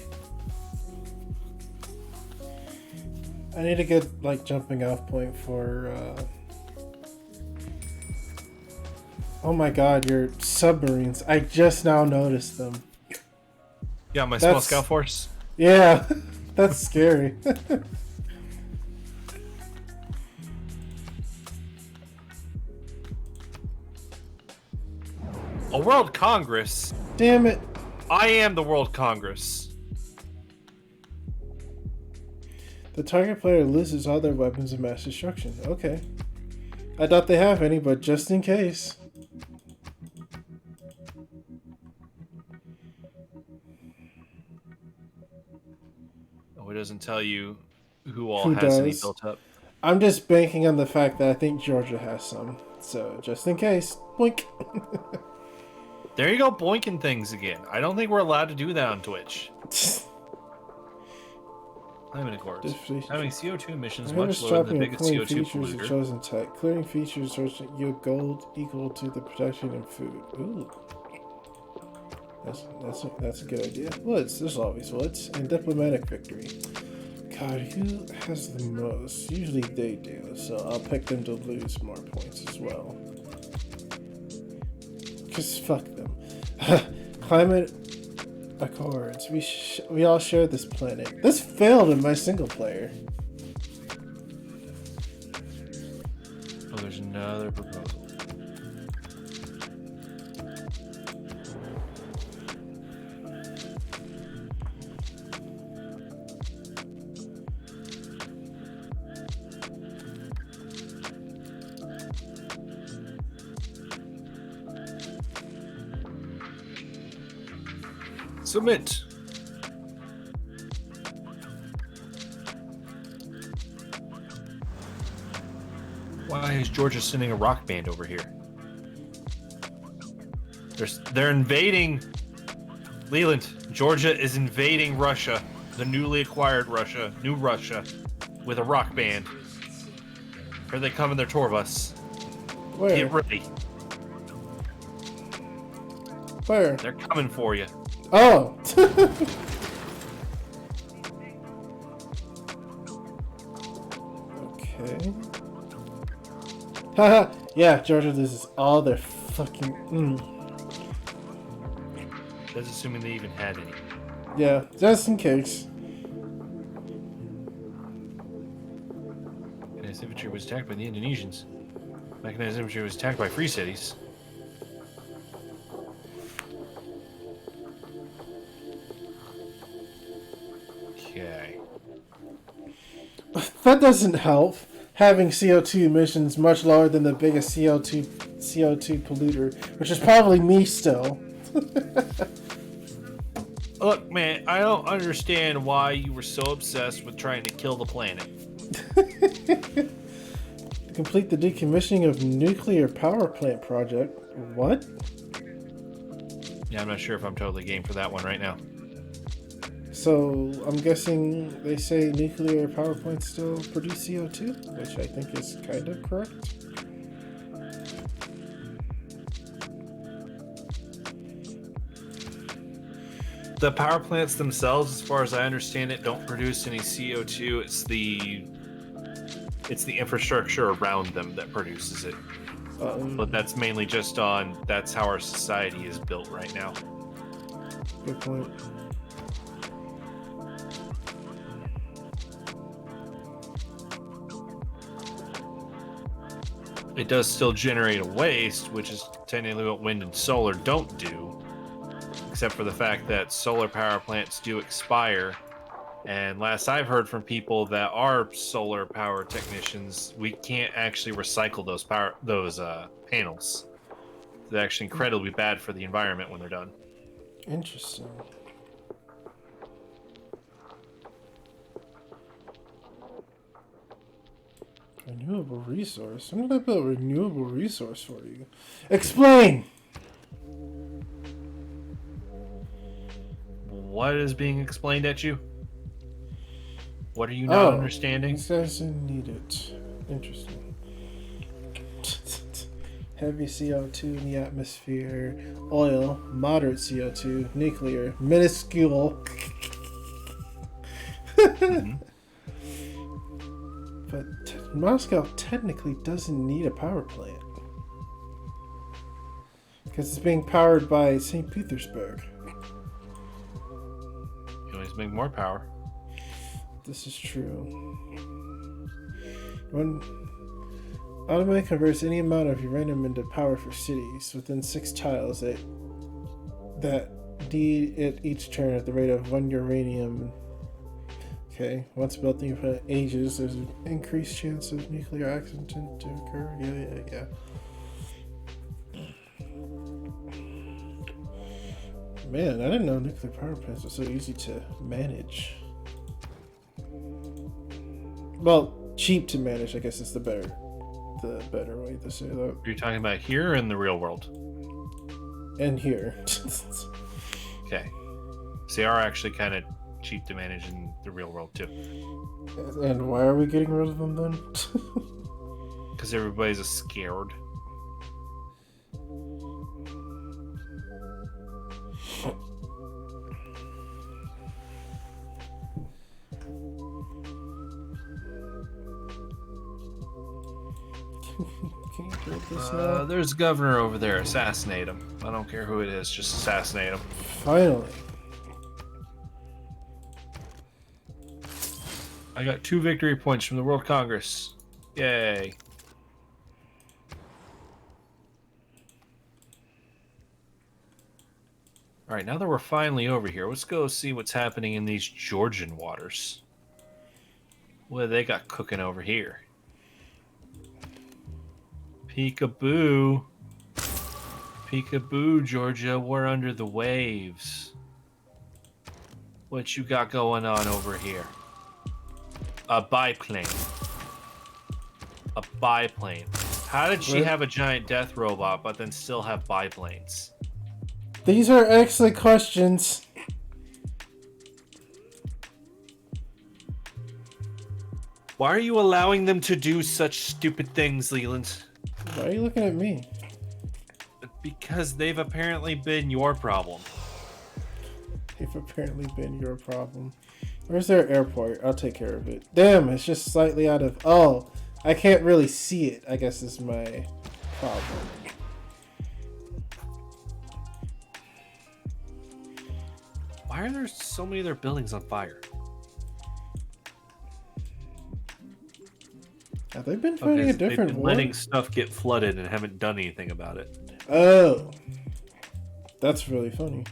I need a good like jumping off point for oh my god, your submarines. I just now noticed them. Yeah, my small That's- scout force. Yeah. That's scary. A World Congress? Damn it. I am the World Congress. The target player loses all their weapons of mass destruction. Okay. I doubt they have any, but just in case. Oh, it doesn't tell you who all Who has any does? built up. I'm just banking on the fact that I think Georgia has some. So, just in case. Boink. There you go, boinking things again. I don't think we're allowed to do that on Twitch. Climate Accords. Deflation. Having CO2 emissions Damage much lower than the dropping and biggest clearing CO2 features of polluter. chosen type. Clearing features yield gold equal to the production and food. Ooh. That's a good idea. Woods. There's always woods. And diplomatic victory. God, who has the most? Usually they do, so I'll pick them to lose more points as well. Because fuck them. Climate Accords. We all share this planet. This failed in my single player. Oh, there's another proposal. Submit. Why is Georgia sending a rock band over here? They're invading Leland. Georgia is invading Russia, the newly acquired Russia, new Russia, with a rock band. Here they come in their tour bus. Where? Get ready. Where? They're coming for you. Oh! Okay. Haha! Yeah, Georgia loses all their fucking. That's assuming they even had any. Yeah, just in case. Mechanized infantry was attacked by the Indonesians. Mechanized infantry was attacked by free cities. Okay. That doesn't help. Having CO2 emissions much lower than the biggest CO2 polluter, which is probably me still. Look, man, I don't understand why you were so obsessed with trying to kill the planet. Complete the decommissioning of nuclear power plant project. What? Yeah, I'm not sure if I'm totally game for that one right now. So I'm guessing they say nuclear power plants still produce CO2, which I think is kind of correct. The power plants themselves, as far as I understand it, don't produce any CO2. It's the infrastructure around them that produces it. But that's mainly just on that's how our society is built right now. Good point. It does still generate a waste, which is technically what wind and solar don't do, except for the fact that solar power plants do expire. And last I've heard from people that are solar power technicians, we can't actually recycle those panels. They're actually incredibly bad for the environment when they're done. Interesting. Renewable resource? I'm gonna build a renewable resource for you. Explain! What is being explained at you? What are you not understanding? This doesn't need it. Interesting. Heavy CO2 in the atmosphere. Oil, moderate CO2, nuclear, minuscule. Mm-hmm. But Moscow technically doesn't need a power plant. Because it's being powered by St. Petersburg. You always make more power. This is true. When automatically converts any amount of uranium into power for cities within 6 tiles that need it each turn at the rate of 1 uranium. Okay, once built for ages, there's an increased chance of nuclear accident to occur. Yeah. Man, I didn't know nuclear power plants were so easy to manage. Well, cheap to manage, I guess is the better way to say that. Are you talking about here or in the real world? And here. Okay. So they are actually kind of cheap to manage in the real world too. And why are we getting rid of them then? Because everybody's scared. Can you build this now? There's a governor over there. Assassinate him. I don't care who it is. Just assassinate him. Finally. I got 2 victory points from the World Congress. Yay. Alright, now that we're finally over here, let's go see what's happening in these Georgian waters. What do they got cooking over here? Peekaboo. Peekaboo, Georgia, we're under the waves. What you got going on over here? A biplane. A biplane. How did she have a giant death robot but then still have biplanes? These are excellent questions. Why are you allowing them to do such stupid things, Leland? Why are you looking at me? Because they've apparently been your problem. They've apparently been your problem. Where's their airport? I'll take care of it. Damn, it's just slightly out of... Oh, I can't really see it, I guess is my problem. Why are there so many of their buildings on fire? Have they been fighting a different they've been war? letting stuff get flooded and haven't done anything about it. Oh. That's really funny.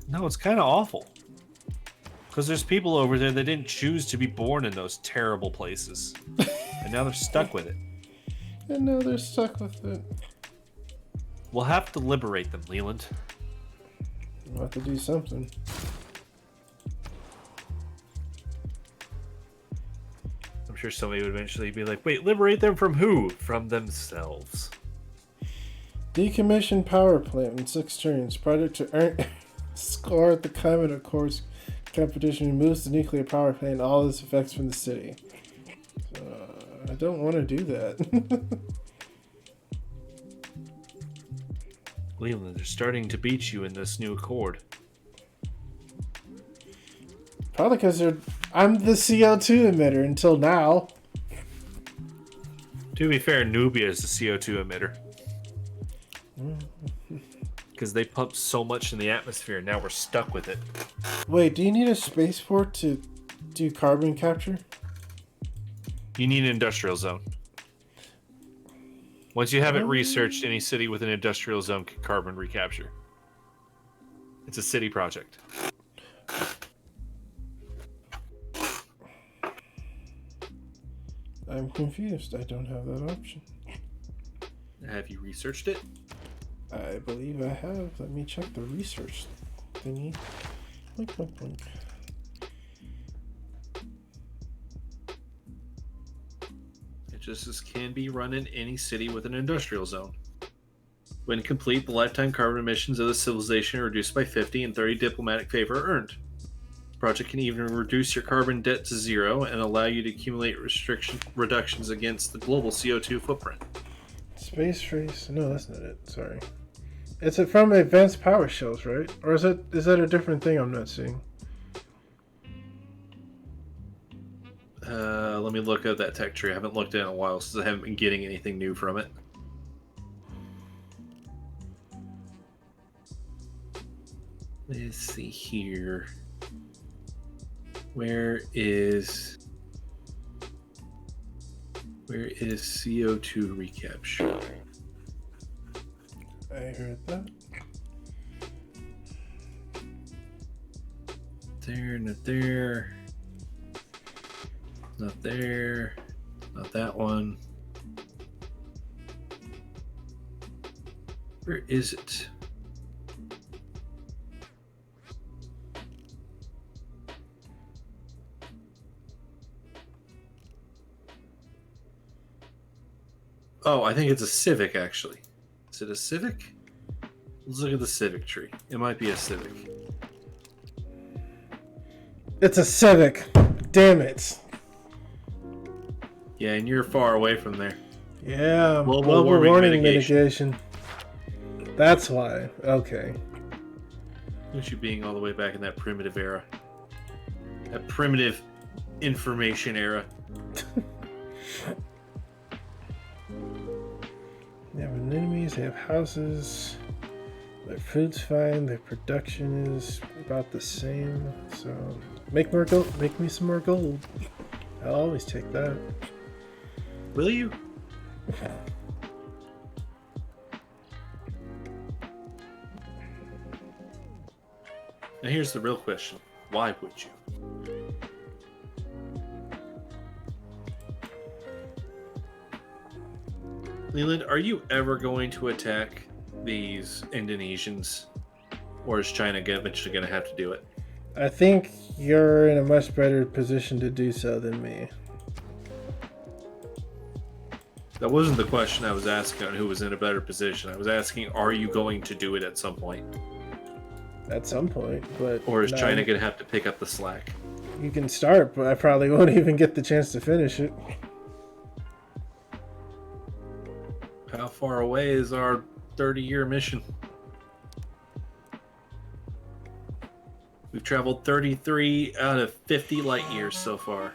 No, it's kind of awful. Because there's people over there that didn't choose to be born in those terrible places. And now they're stuck with it. And now they're stuck with it. We'll have to liberate them, Leland. We'll have to do something. I'm sure somebody would eventually be like, wait, liberate them from who? From themselves. Decommission power plant in 6 turns. Project to earn score at the Climate Accords competition removes the nuclear power plant and all its effects from the city. I don't want to do that. Leland, they're starting to beat you in this new accord. Probably because I'm the CO2 emitter until now. To be fair, Nubia is the CO2 emitter. Because they pump so much in the atmosphere, now we're stuck with it. Wait, do you need a spaceport to do carbon capture? You need an industrial zone. Once you have it researched, any city with an industrial zone can carbon recapture. It's a city project. I'm confused. I don't have that option. Have you researched it? I believe I have. Let me check the research thingy. Blink, blink, blink. It just can be run in any city with an industrial zone. When complete, the lifetime carbon emissions of the civilization are reduced by 50 and 30 diplomatic favor are earned. The project can even reduce your carbon debt to 0 and allow you to accumulate reductions against the global CO2 footprint. Space race? No, that's not it. Sorry. It's from advanced power shells, right? Or is that a different thing I'm not seeing? Let me look at that tech tree. I haven't looked at it in a while since I haven't been getting anything new from it. Let's see here. Where is CO2 recapture? I heard that. There, not there. Not there. Not that one. Where is it? Oh, I think it's a Civic, actually. Is it a Civic? Let's look at the Civic tree. It might be a Civic. It's a Civic. Damn it. Yeah, and you're far away from there. Yeah, Global warming mitigation. That's why. Okay. Look at you being all the way back in that primitive era. That primitive information era. They have enemies, they have houses. Their food's fine, their production is about the same. So, make more gold. Make me some more gold. I'll always take that. Will you? Now here's the real question. Why would you? Leland, are you ever going to attack these Indonesians? Or is China eventually going to have to do it? I think you're in a much better position to do so than me. That wasn't the question I was asking on who was in a better position. I was asking, are you going to do it at some point? At some point, but... Or is no, China going to have to pick up the slack? You can start, but I probably won't even get the chance to finish it. How far away is our 30-year mission? We've traveled 33 out of 50 light years so far.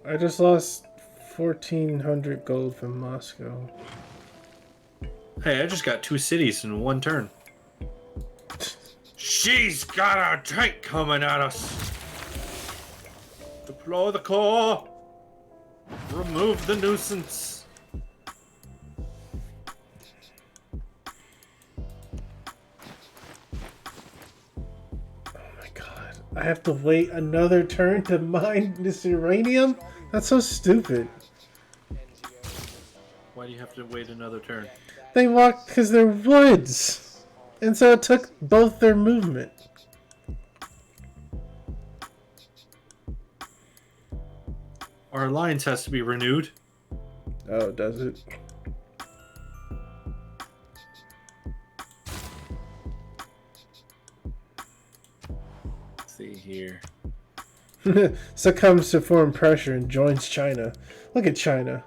I just lost 1,400 gold from Moscow. Hey, I just got 2 cities in one turn. She's got a tank coming at us. Deploy the core. Remove the nuisance. I have to wait another turn to mine this uranium? That's so stupid. Why do you have to wait another turn? They walked because they're woods. And so it took both their movement. Our alliance has to be renewed. Oh, does it? Let's see here. Succumbs to foreign pressure and joins China. Look at China.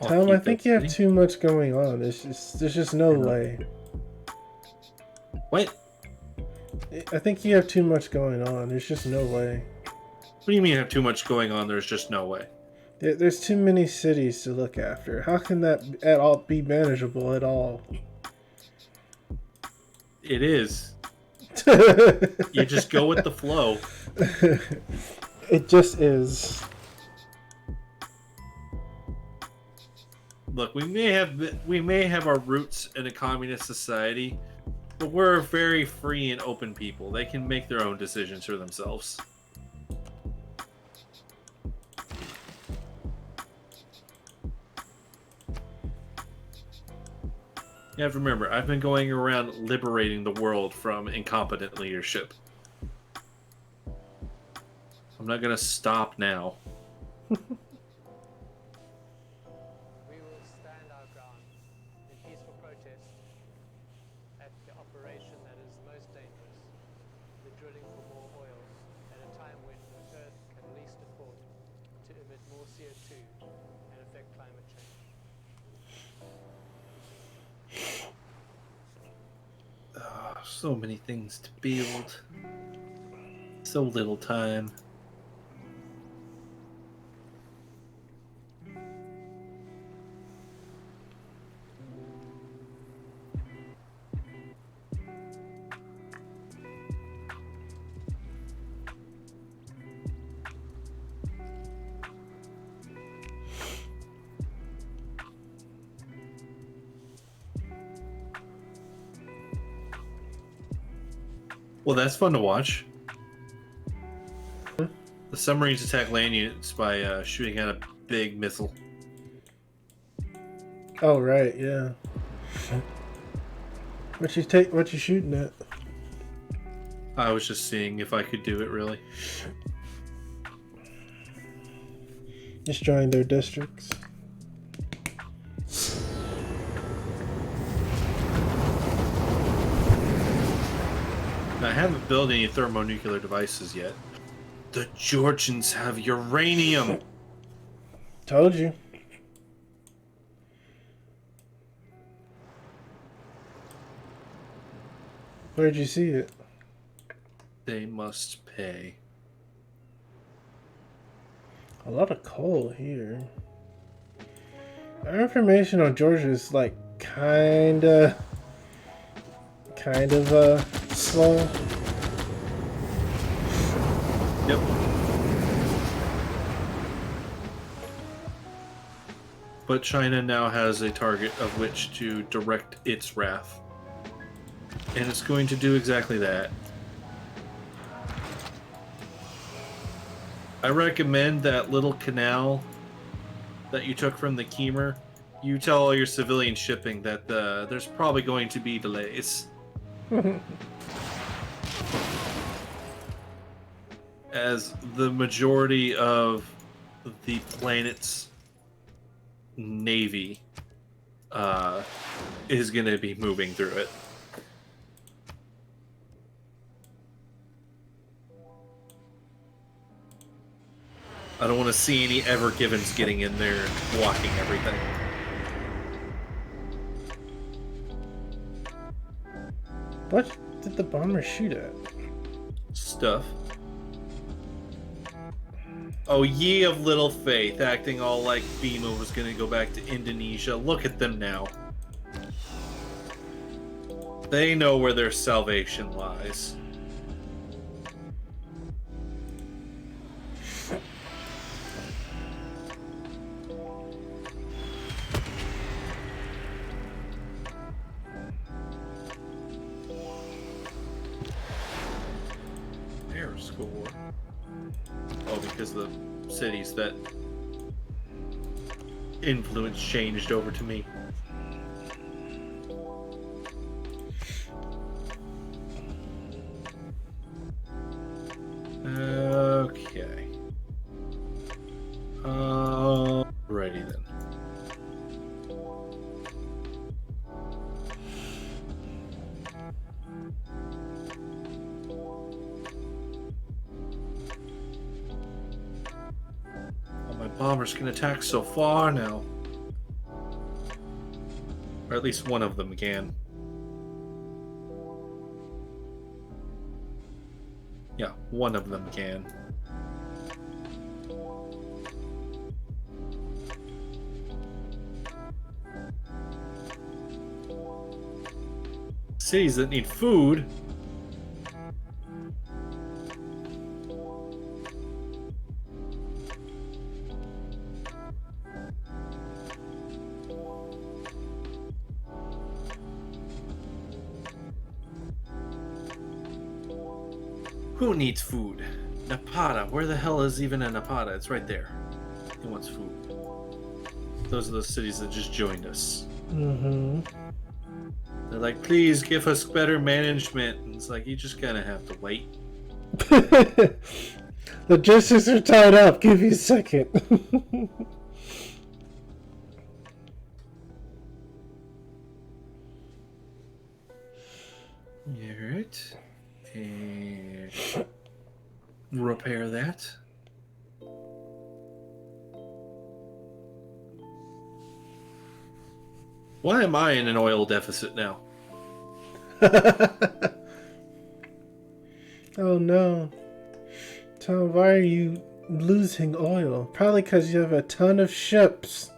Tom, I think you have too much going on. There's just no way. What? I think you have too much going on. There's just no way. What do you mean you have too much going on? There's just no way. There's too many cities to look after. How can that at all be manageable at all? It is. You just go with the flow. It just is. Look, we may have our roots in a communist society, but we're a very free and open people. They can make their own decisions for themselves. You have to remember, I've been going around liberating the world from incompetent leadership. I'm not gonna stop now. We will stand our ground in peaceful protest at the operation that is most dangerous, the drilling for more oil, at a time when the Earth can least afford to emit more CO2 and affect climate change. Oh, so many things to build. So little time. Well, that's fun to watch. The submarines attack land units by shooting at a big missile. Oh right, yeah. What you shooting at? I was just seeing if I could do it, really. Destroying their districts. I haven't built any thermonuclear devices yet. The Georgians have uranium! Told you. Where'd you see it? They must pay. A lot of coal here. Our information on Georgia is like kind of slow. Yep. But China now has a target of which to direct its wrath. And it's going to do exactly that. I recommend that little canal that you took from the Keemer. You tell all your civilian shipping that there's probably going to be delays. As the majority of the planet's navy is going to be moving through it. I don't want to see any Ever Givens getting in there and blocking everything. What did the bomber shoot at? Stuff. Oh, ye of little faith, acting all like Bima was gonna go back to Indonesia. Look at them now. They know where their salvation lies. Air score. Oh, because the cities that influence changed over to me. Bombers can attack so far now. Or at least one of them can. Yeah, one of them can. Cities that need food. Who needs food? Napata. Where the hell is even a Napata? It's right there. He wants food. Those are the cities that just joined us. Mm-hmm. They're like, please give us better management. And it's like, you just kind of have to wait. Logistics are tied up. Give me a second. Alright. And repair that. Why am I in an oil deficit now? Oh no. Tom, why are you losing oil? Probably because you have a ton of ships.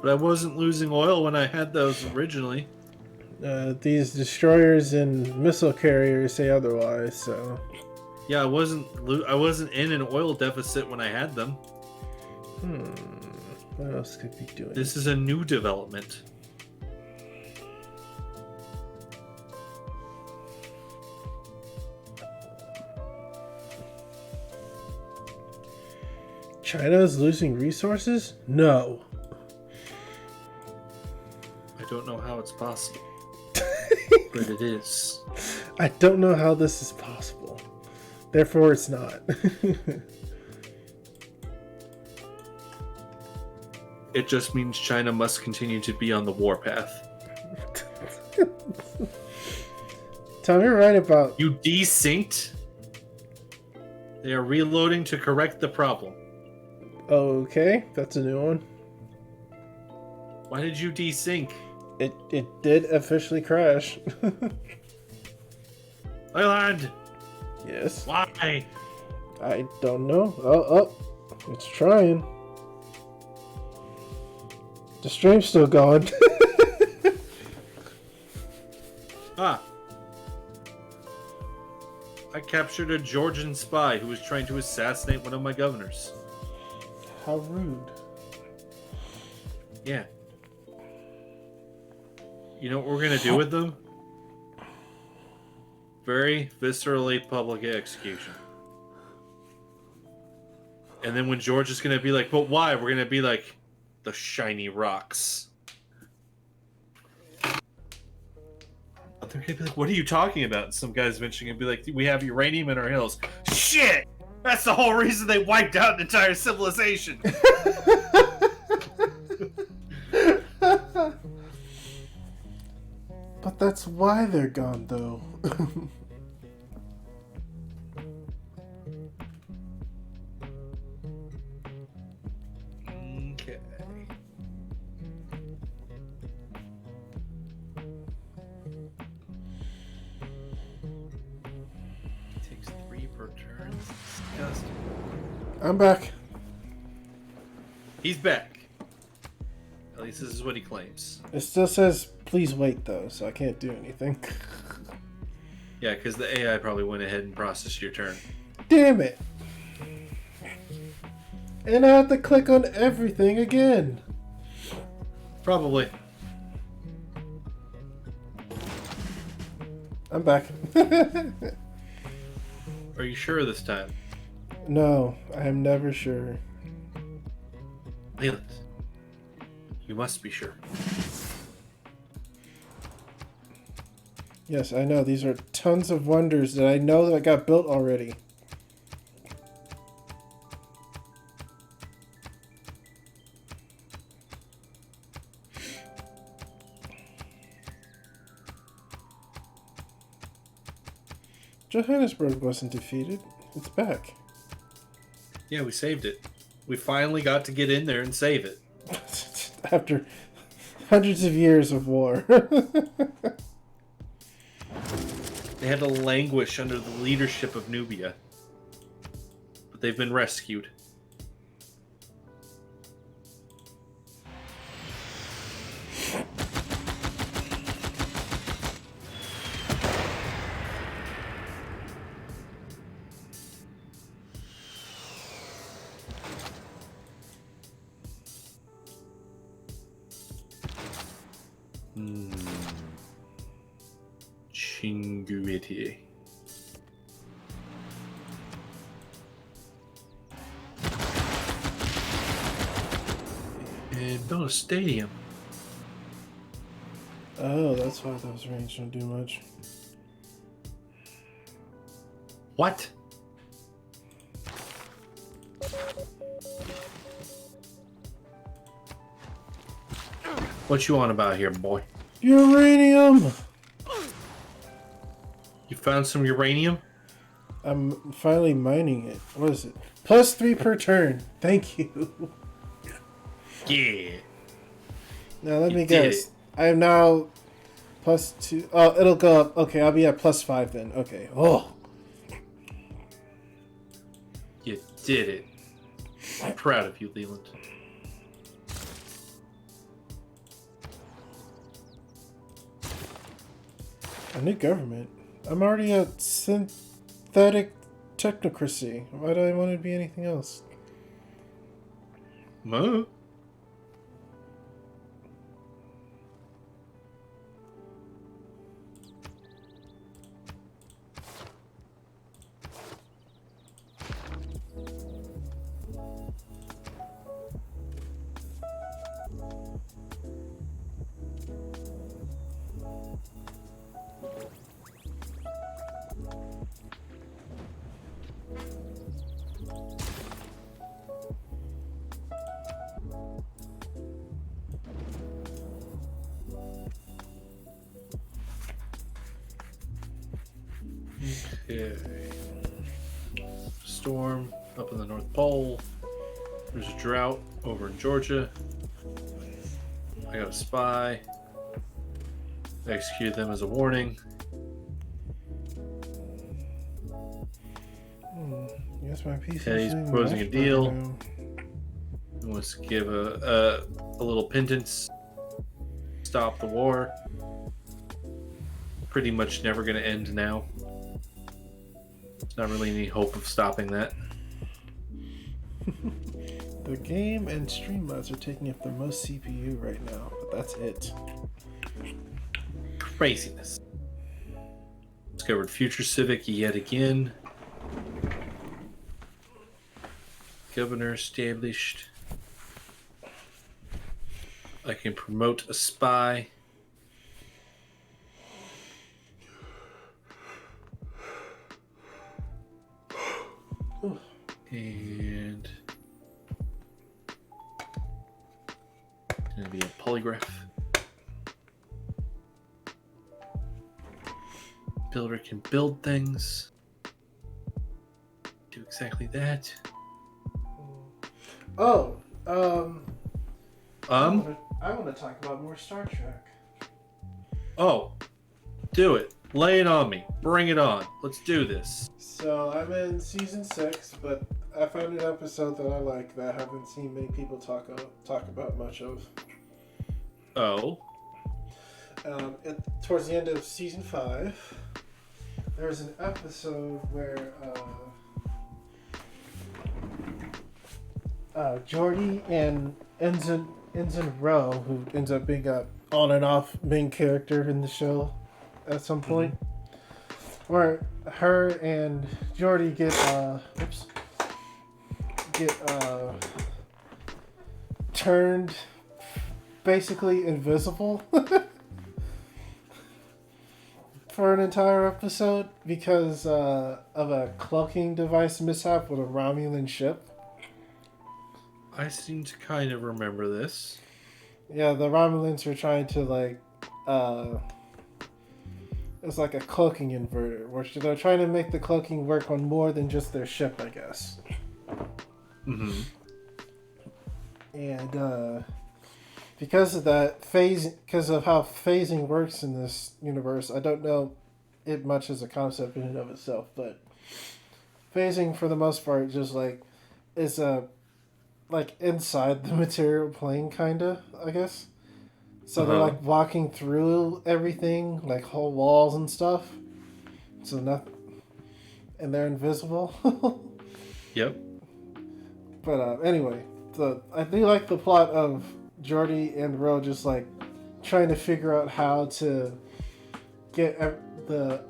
But I wasn't losing oil when I had those originally. These destroyers and missile carriers say otherwise, so... Yeah, I wasn't in an oil deficit when I had them. What else could be doing? This is a new development. China is losing resources? No. I don't know how it's possible. But it is. I don't know how this is possible. Therefore, it's not. It just means China must continue to be on the warpath. Tom, you're right about... You desynced? They are reloading to correct the problem. Okay, that's a new one. Why did you desync? It did officially crash. Leland! Yes. Why? I don't know. Oh, it's trying. The stream's still going. Ah. I captured a Georgian spy who was trying to assassinate one of my governors. How rude. Yeah. You know what we're gonna do with them? Very viscerally public execution. And then when George is gonna be like, but why? We're gonna be like, the shiny rocks. They're gonna be like, what are you talking about? And some guy's eventually gonna be like, we have uranium in our hills. Shit! That's the whole reason they wiped out an entire civilization. But that's why they're gone, though. Okay. Takes 3 per turn. Disgusting. I'm back. He's back. At least this is what he claims. It still says, please wait, though, so I can't do anything. Yeah, because the AI probably went ahead and processed your turn. Damn it! And I have to click on everything again. Probably. I'm back. Are you sure this time? No, I am never sure. Leland, you must be sure. Yes, I know. These are tons of wonders that I know that got built already. Johannesburg wasn't defeated. It's back. Yeah, we saved it. We finally got to get in there and save it. After hundreds of years of war. They had to languish under the leadership of Nubia. But they've been rescued. Chinguity. And build a stadium. Oh, that's why those range don't do much. What? What you on about here, boy? Uranium! You found some uranium? I'm finally mining it. What is it? +3 per turn. Thank you. Yeah. Now let You me did guess. it. I am now +2. Oh, it'll go up. Okay, I'll be at +5 then. Okay. Oh. You did it. I'm proud of you, Leland. A new government. I'm already a synthetic technocracy. Why do I want to be anything else? Huh? Okay. Storm up in the North Pole. There's a drought over in Georgia. I got a spy. I executed them as a warning. Yes, my piece. Teddy's proposing a deal. He wants to give a little penance. Stop the war. Pretty much never going to end now. There's not really any hope of stopping that. The game and stream mods are taking up the most CPU right now, but that's it. Craziness. Discovered Future Civic yet again. Governor established. I can promote a spy. And gonna be a polygraph. Builder can build things. Do exactly that. Oh, I want to talk about more Star Trek. Oh, do it. Lay it on me. Bring it on. Let's do this. So I'm in season 6, but I found an episode that I like that I haven't seen many people talk about much of. Oh. Towards the end of season 5, there's an episode where Geordi and Ensign Rowe, who ends up being a on and off main character in the show at some point, where her and Geordi get turned basically invisible for an entire episode because of a cloaking device mishap with a Romulan ship. I seem to kind of remember this. Yeah, the Romulans are trying to it's like a cloaking inverter, where they're trying to make the cloaking work on more than just their ship, I guess. Mm-hmm. And because of that because of how phasing works in this universe, I don't know it much as a concept in and of itself, but phasing for the most part just like is like inside the material plane, kinda, I guess. So they're like walking through everything, like whole walls and stuff. So and they're invisible. Yep. But anyway, I do like the plot of Jordy and Ro just like trying to figure out how to get the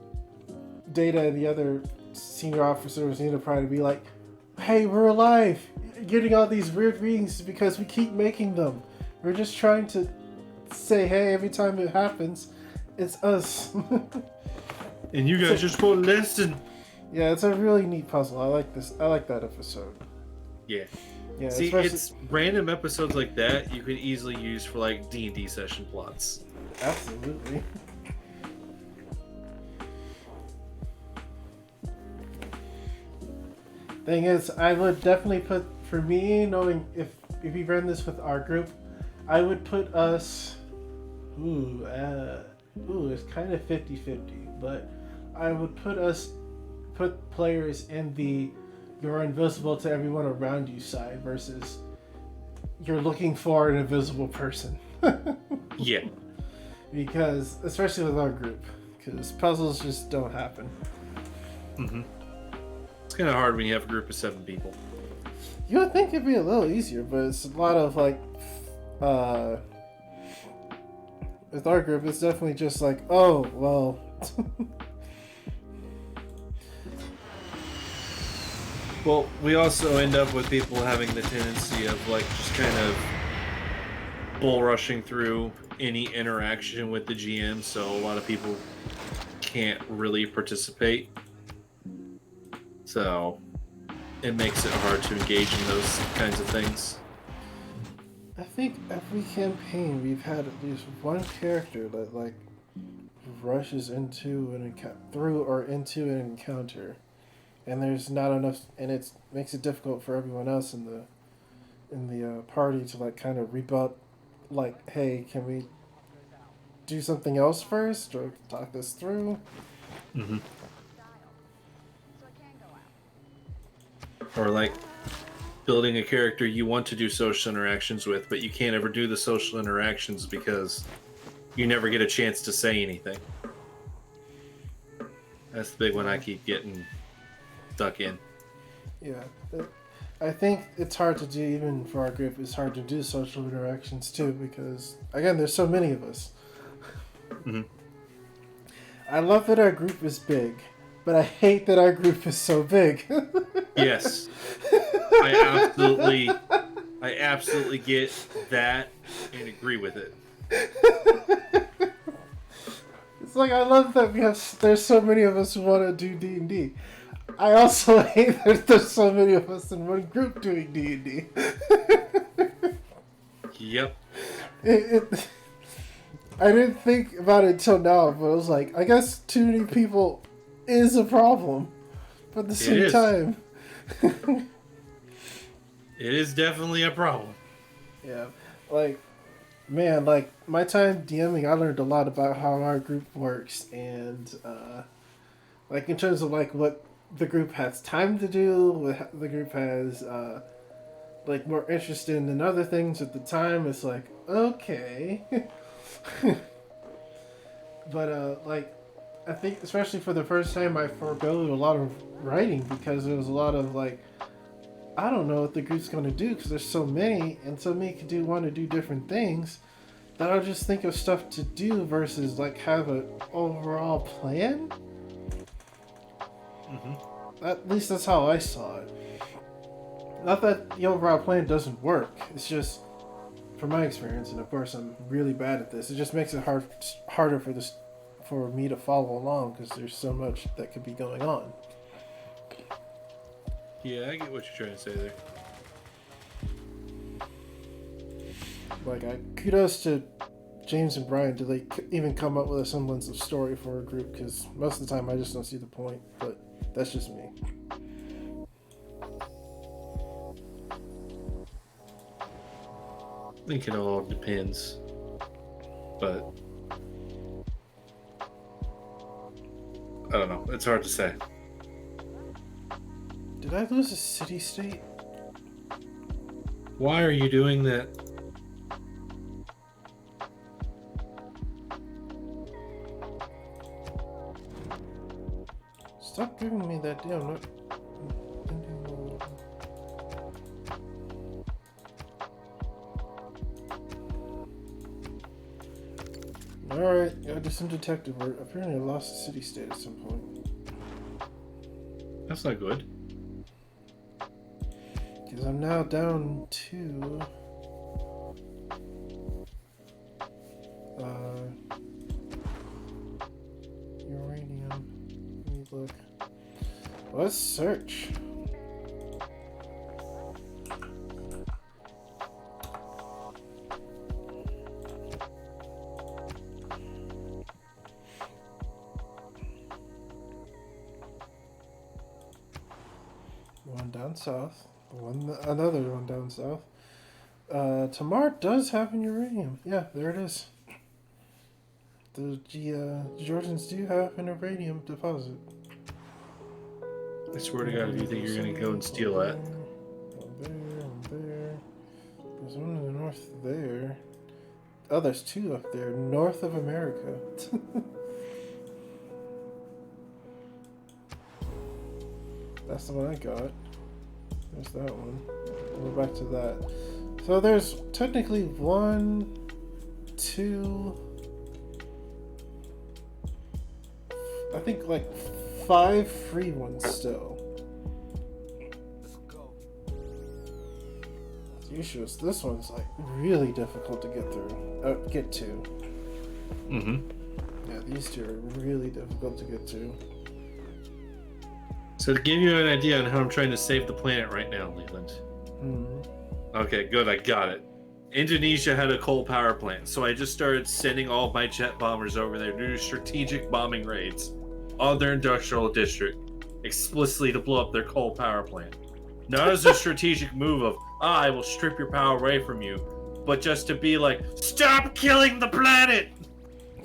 Data and the other senior officers in Enterprise to be like, "Hey, we're alive. Getting all these weird readings because we keep making them. We're just trying to say, hey, every time it happens, it's us." And you guys just won't listen. Yeah, it's a really neat puzzle. I like this. I like that episode. Yeah. Yeah. See, especially- it's random episodes like that you could easily use for like D&D session plots. Absolutely. Thing is, I would definitely put, for me, knowing if we ran this with our group, I would put us, it's kind of 50-50, but I would put players in the you're invisible to everyone around you side versus you're looking for an invisible person. Yeah. Because, especially with our group, because puzzles just don't happen. Mm-hmm. It's kind of hard when you have a group of 7 people. You would think it'd be a little easier, but it's a lot of like, with our group, it's definitely just like, oh, well. Well, we also end up with people having the tendency of like just kind of bull rushing through any interaction with the GM, so a lot of people can't really participate. So it makes it hard to engage in those kinds of things. I think every campaign we've had at least one character that like rushes into into an encounter, and there's not enough, and it makes it difficult for everyone else in the party to like kind of rebut, like, hey, can we do something else first or talk this through? Mm-hmm. Or like building a character you want to do social interactions with, but you can't ever do the social interactions because you never get a chance to say anything. That's the big one I keep getting stuck in. Yeah. I think it's hard to do, even for our group, it's hard to do social interactions too, because, again, there's so many of us. Mm-hmm. I love that our group is big, but I hate that our group is so big. Yes. I absolutely get that and agree with it. It's like, I love that there's so many of us who want to do D&D. I also hate that there's so many of us in one group doing D&D. Yep. I didn't think about it until now, but I was like, I guess too many people is a problem. But at the same time... It is definitely a problem. Yeah. Like, man, like, my time DMing, I learned a lot about how our group works, and, like, in terms of, like, what the group has time to do, what the group has, like, more interested in other things at the time, it's like, okay. But, like, I think, especially for the first time, I forego a lot of writing, because there was a lot of, like, I don't know what the group's going to do, because there's so many, and so many could want to do different things, that I'll just think of stuff to do versus, like, have an overall plan. Mm-hmm. At least that's how I saw it. Not that the overall plan doesn't work, it's just, from my experience, and of course I'm really bad at this, it just makes it harder for me to follow along, because there's so much that could be going on. Yeah, I get what you're trying to say there. Like, kudos to James and Brian. Do they even come up with a semblance of story for a group? Because most of the time I just don't see the point, but that's just me. I think it all depends. But I don't know. It's hard to say. Did I lose a city state? Why are you doing that? Stop giving me that damn note. Alright, I did some detective work. Apparently I lost a city state at some point. That's not good. Because I'm now down to... uranium. Let me look. Let's search. One down south. Another one down south. Tamar does have an uranium. Yeah, there it is. The Georgians do have an uranium deposit. I swear to God, if you think you're gonna go and steal that. One there. There's one in the north there. Oh, there's two up there. North of America. That's the one I got. There's that one. We'll go back to that. So there's technically 1, 2... I think like 5 free ones still. The issue is this one's like really difficult to get through. Get to. Mm-hmm. Yeah, these two are really difficult to get to. So to give you an idea on how I'm trying to save the planet right now, Leland. Hmm. Okay, good, I got it. Indonesia had a coal power plant, so I just started sending all of my jet bombers over there to do strategic bombing raids on their industrial district, explicitly to blow up their coal power plant. Not as a strategic move of, I will strip your power away from you, but just to be like, stop killing the planet!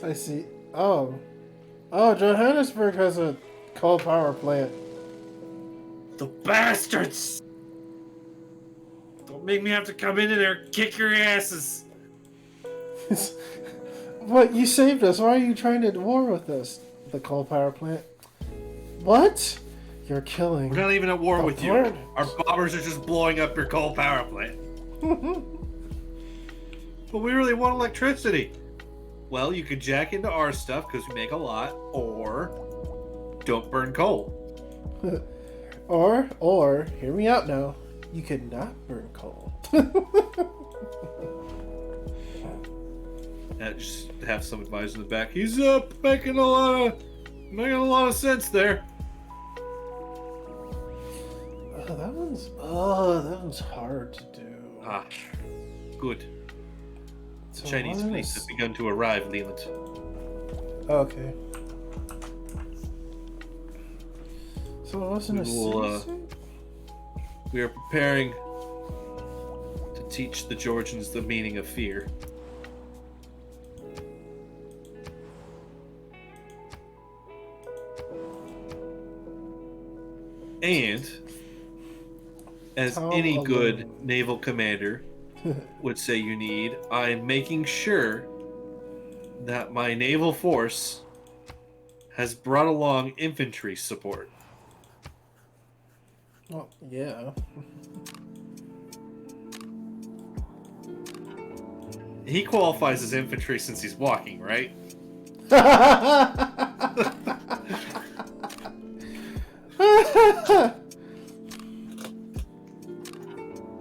I see. Oh, Johannesburg has a coal power plant. The bastards! Don't make me have to come in there and kick your asses! What? You saved us. Why are you trying to war with us? The coal power plant. What? You're killing. We're not even at war the with you. planet. Our bombers are just blowing up your coal power plant. But we really want electricity. Well, you could jack into our stuff because we make a lot, or don't burn coal. Or, hear me out now. You could not burn coal. Just have some advisor in the back. He's making a lot of sense there. That one's hard to do. Ah, good. So Chinese what fleets is- have begun to arrive, Leland. Okay. So it wasn't a We will, city? We are preparing to teach the Georgians the meaning of fear. And, as Tom any good alone. naval commander would say you need, I'm making sure that my naval force has brought along infantry support. Oh, yeah. He qualifies as infantry since he's walking, right?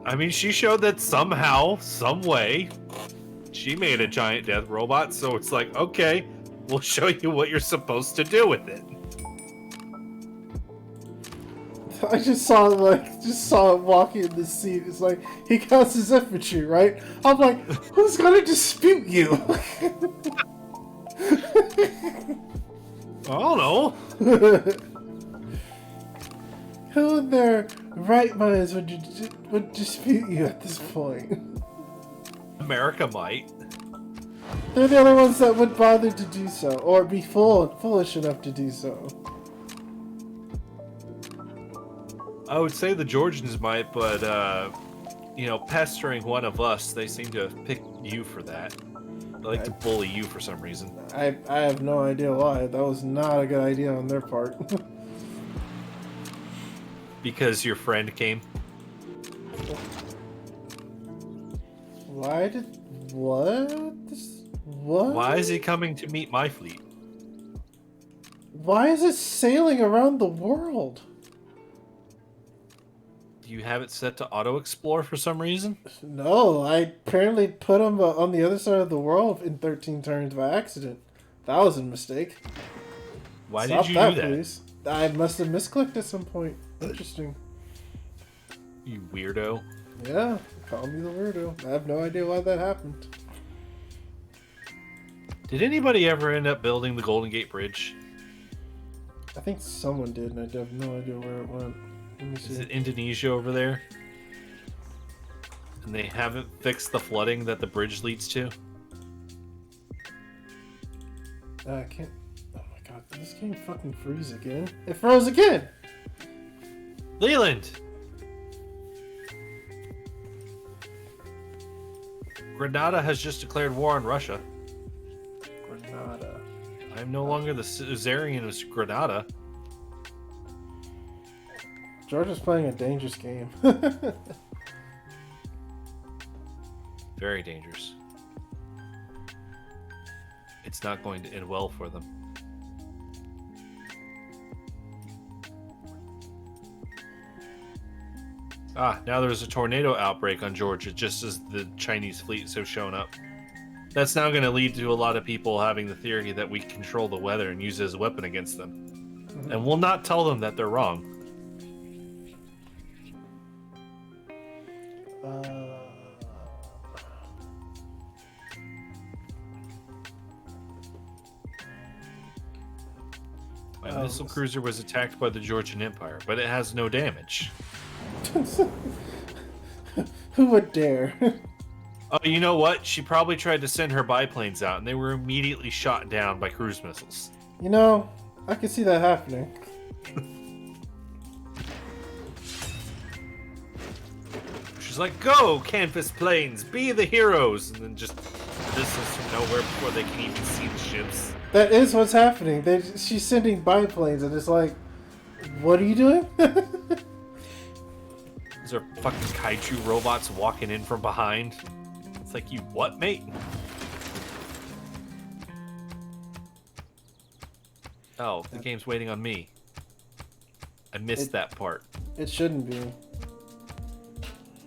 I mean, she showed that somehow, some way, she made a giant death robot, so it's like, okay, we'll show you what you're supposed to do with it. I just saw it walking in the scene. It's like he counts his infantry, right? I'm like, who's gonna dispute you? I don't know. Who in their right minds would dispute you at this point? America might. They're the only ones that would bother to do so, or be foolish enough to do so. I would say the Georgians might, but pestering one of us, they seem to pick you for that. They like to bully you for some reason. I have no idea why. That was not a good idea on their part. Because your friend came. Why did... What? What? Why is he coming to meet my fleet? Why is it sailing around the world? Do you have it set to auto-explore for some reason? No, I apparently put them on the other side of the world in 13 turns by accident. That was a mistake. Why Stop did you do that? Please. I must have misclicked at some point. Interesting. You weirdo. Yeah, call me the weirdo. I have no idea why that happened. Did anybody ever end up building the Golden Gate Bridge? I think someone did, and I have no idea where it went. Let me see. Is it Indonesia over there? And they haven't fixed the flooding that the bridge leads to? I can't... Oh my god, did this game fucking freeze again? It froze again! Leland! Grenada has just declared war on Russia. Grenada. I am no longer the suzerain of Grenada. Georgia's playing a dangerous game. Very dangerous. It's not going to end well for them. Ah, now there's a tornado outbreak on Georgia just as the Chinese fleet has shown up. That's now going to lead to a lot of people having the theory that we control the weather and use it as a weapon against them. And we'll not tell them that they're wrong. My missile cruiser was attacked by the Georgian Empire, but it has no damage. Who would dare? Oh, you know what? She probably tried to send her biplanes out, and they were immediately shot down by cruise missiles. You know, I can see that happening. She's like, "Go, canvas planes, be the heroes!" And then just missiles from nowhere before they can even see the ships. That is what's happening. She's sending biplanes, and it's like, what are you doing? These are fucking kaiju robots walking in from behind. It's like, you what, mate? Oh, the game's waiting on me. I missed that part. It shouldn't be.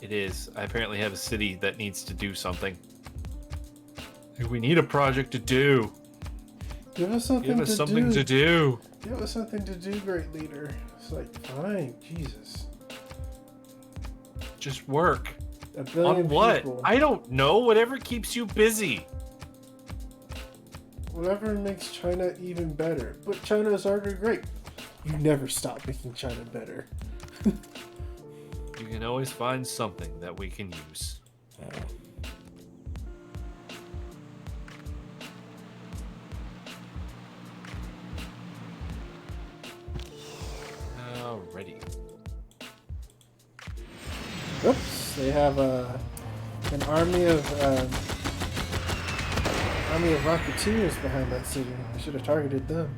It is. I apparently have a city that needs to do something. We need a project to do. Give us something Give us something to do. Give us something to do, great leader. It's like, fine, Jesus. Just work. A billion On what? people. I don't know. Whatever keeps you busy. Whatever makes China even better. But China is already great. You never stop making China better. You can always find something that we can use. Alrighty. Oops, they have an army of rocketeers behind that city. I should have targeted them.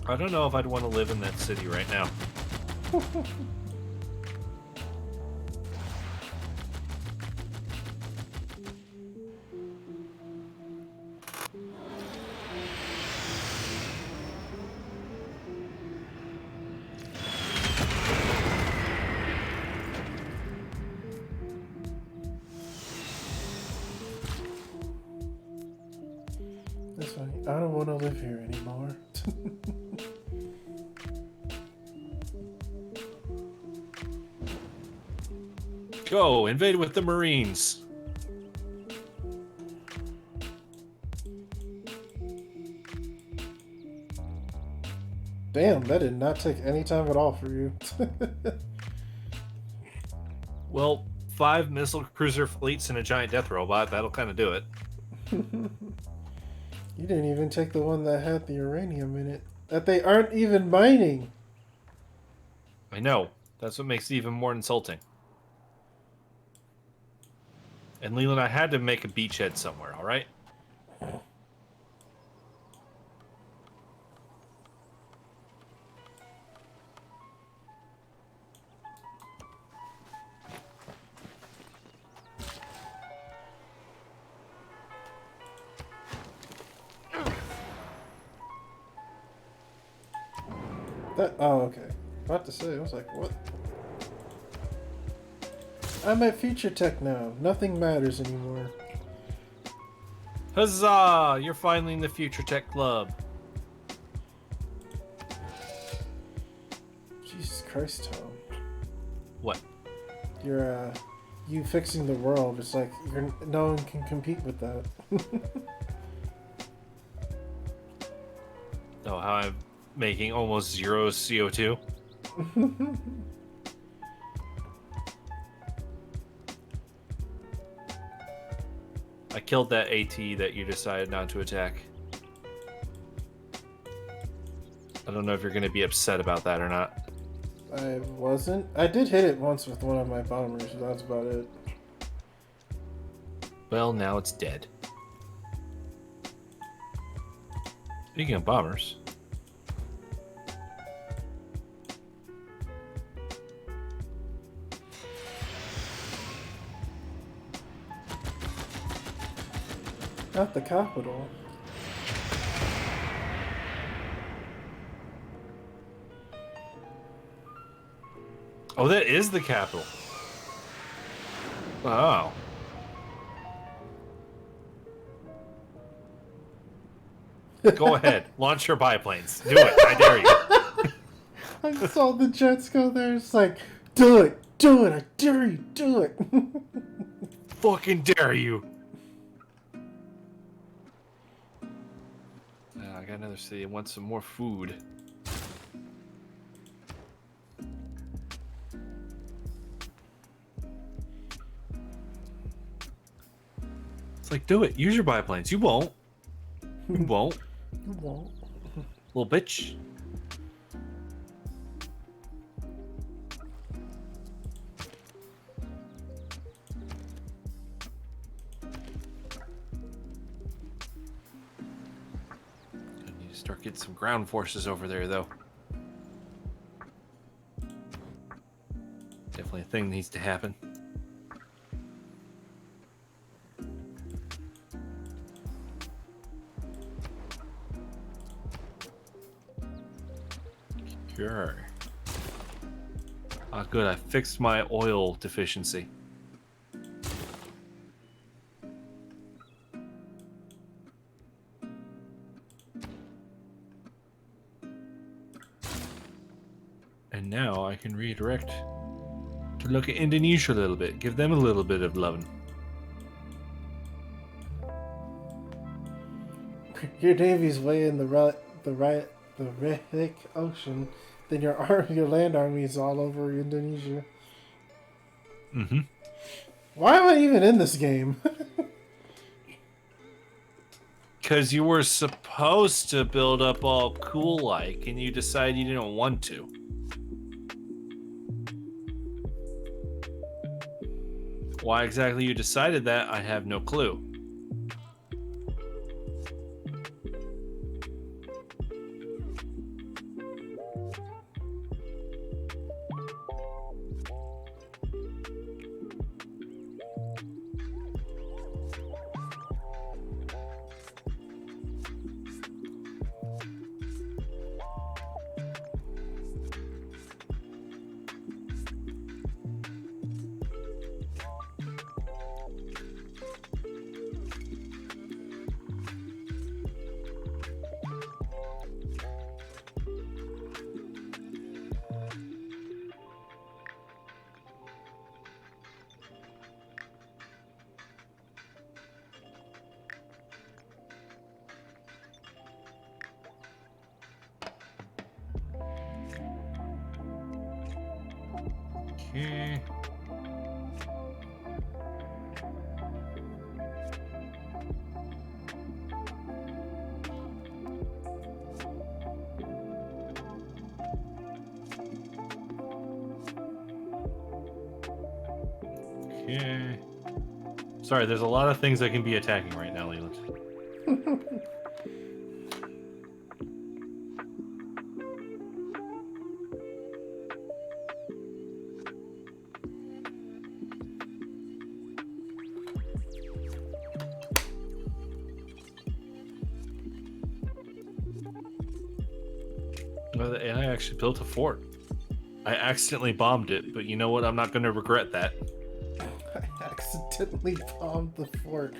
I don't know if I'd want to live in that city right now. want to live here anymore. Go, invade with the Marines. Damn, that did not take any time at all for you. Well, 5 missile cruiser fleets and a giant death robot, that'll kind of do it. You didn't even take the one that had the uranium in it. That they aren't even mining. I know. That's what makes it even more insulting. And Leland, I had to make a beachhead somewhere, all right? Oh, okay. About to say, I was like, what? I'm at Future Tech now. Nothing matters anymore. Huzzah! You're finally in the Future Tech Club. Jesus Christ, Tom. What? You fixing the world. It's like, no one can compete with that. Oh, how I'm making almost 0 CO2? I killed that AT that you decided not to attack. I don't know if you're going to be upset about that or not. I wasn't. I did hit it once with one of my bombers, but that's about it. Well, now it's dead. Speaking of bombers... Not the capital. Oh, that is the capital. Wow. Go ahead. Launch your biplanes. Do it. I dare you. I saw the jets go there. It's like, do it. Do it. I dare you. Do it. Fucking dare you. I got another city. I want some more food. It's like, do it. Use your biplanes. You won't. You won't. You won't. Little bitch. I need to start getting some ground forces over there, though. Definitely a thing needs to happen. Sure. Ah, good. I fixed my oil deficiency. And now I can redirect to look at Indonesia a little bit. Give them a little bit of loving. Your navy's way in the Arctic Ocean. Then your land army is all over Indonesia. Mm-hmm. Why am I even in this game? Because you were supposed to build up all cool-like, and you decided you didn't want to. Why exactly you decided that, I have no clue. Okay. Okay. Sorry, there's a lot of things that can be attacking right now, Leland. Well, the AI actually built a fort. I accidentally bombed it, but you know what? I'm not going to regret that. I accidentally bombed the fort.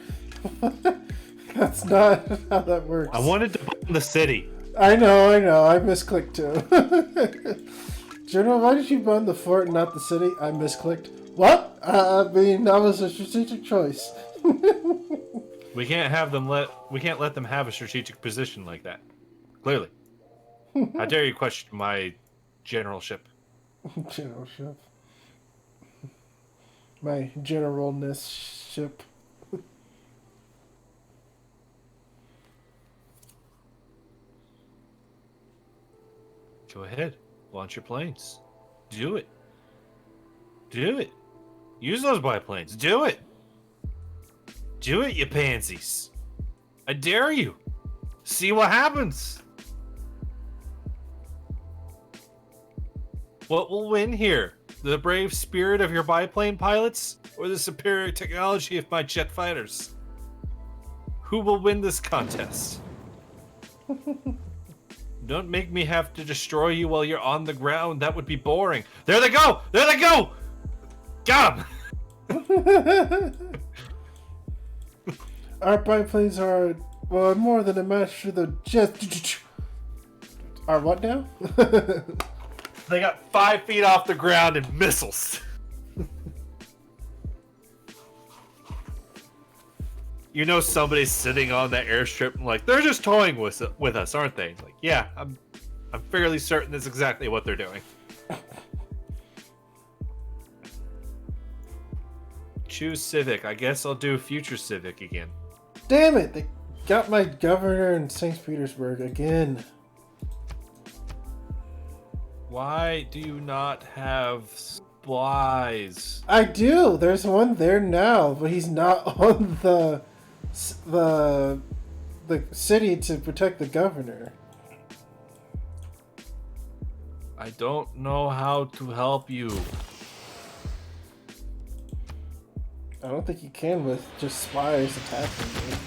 That's not how that works. I wanted to bomb the city. I know. I misclicked too. General, why did you bomb the fort and not the city? I misclicked. What? I mean, that was a strategic choice. We can't let them have a strategic position like that. Clearly. How dare you question my generalship? Generalship. My generalness ship. Go ahead. Launch your planes. Do it. Do it. Use those biplanes. Do it. Do it, you pansies. I dare you. See what happens. What will win here? The brave spirit of your biplane pilots or the superior technology of my jet fighters? Who will win this contest? Don't make me have to destroy you while you're on the ground. That would be boring. There they go! There they go! Got 'em! Our biplanes are, well, more than a match to the jet. Are what now? They got 5 feet off the ground and missiles. You know somebody's sitting on that airstrip and like, they're just toying with us, aren't they? Like, yeah, I'm fairly certain that's exactly what they're doing. Choose Civic. I guess I'll do Future Civic again. Damn it! They got my governor in St. Petersburg again. Why do you not have supplies? I do. There's one there now, but he's not on the city to protect the governor. I don't know how to help you. I don't think you can with just spies attacking me.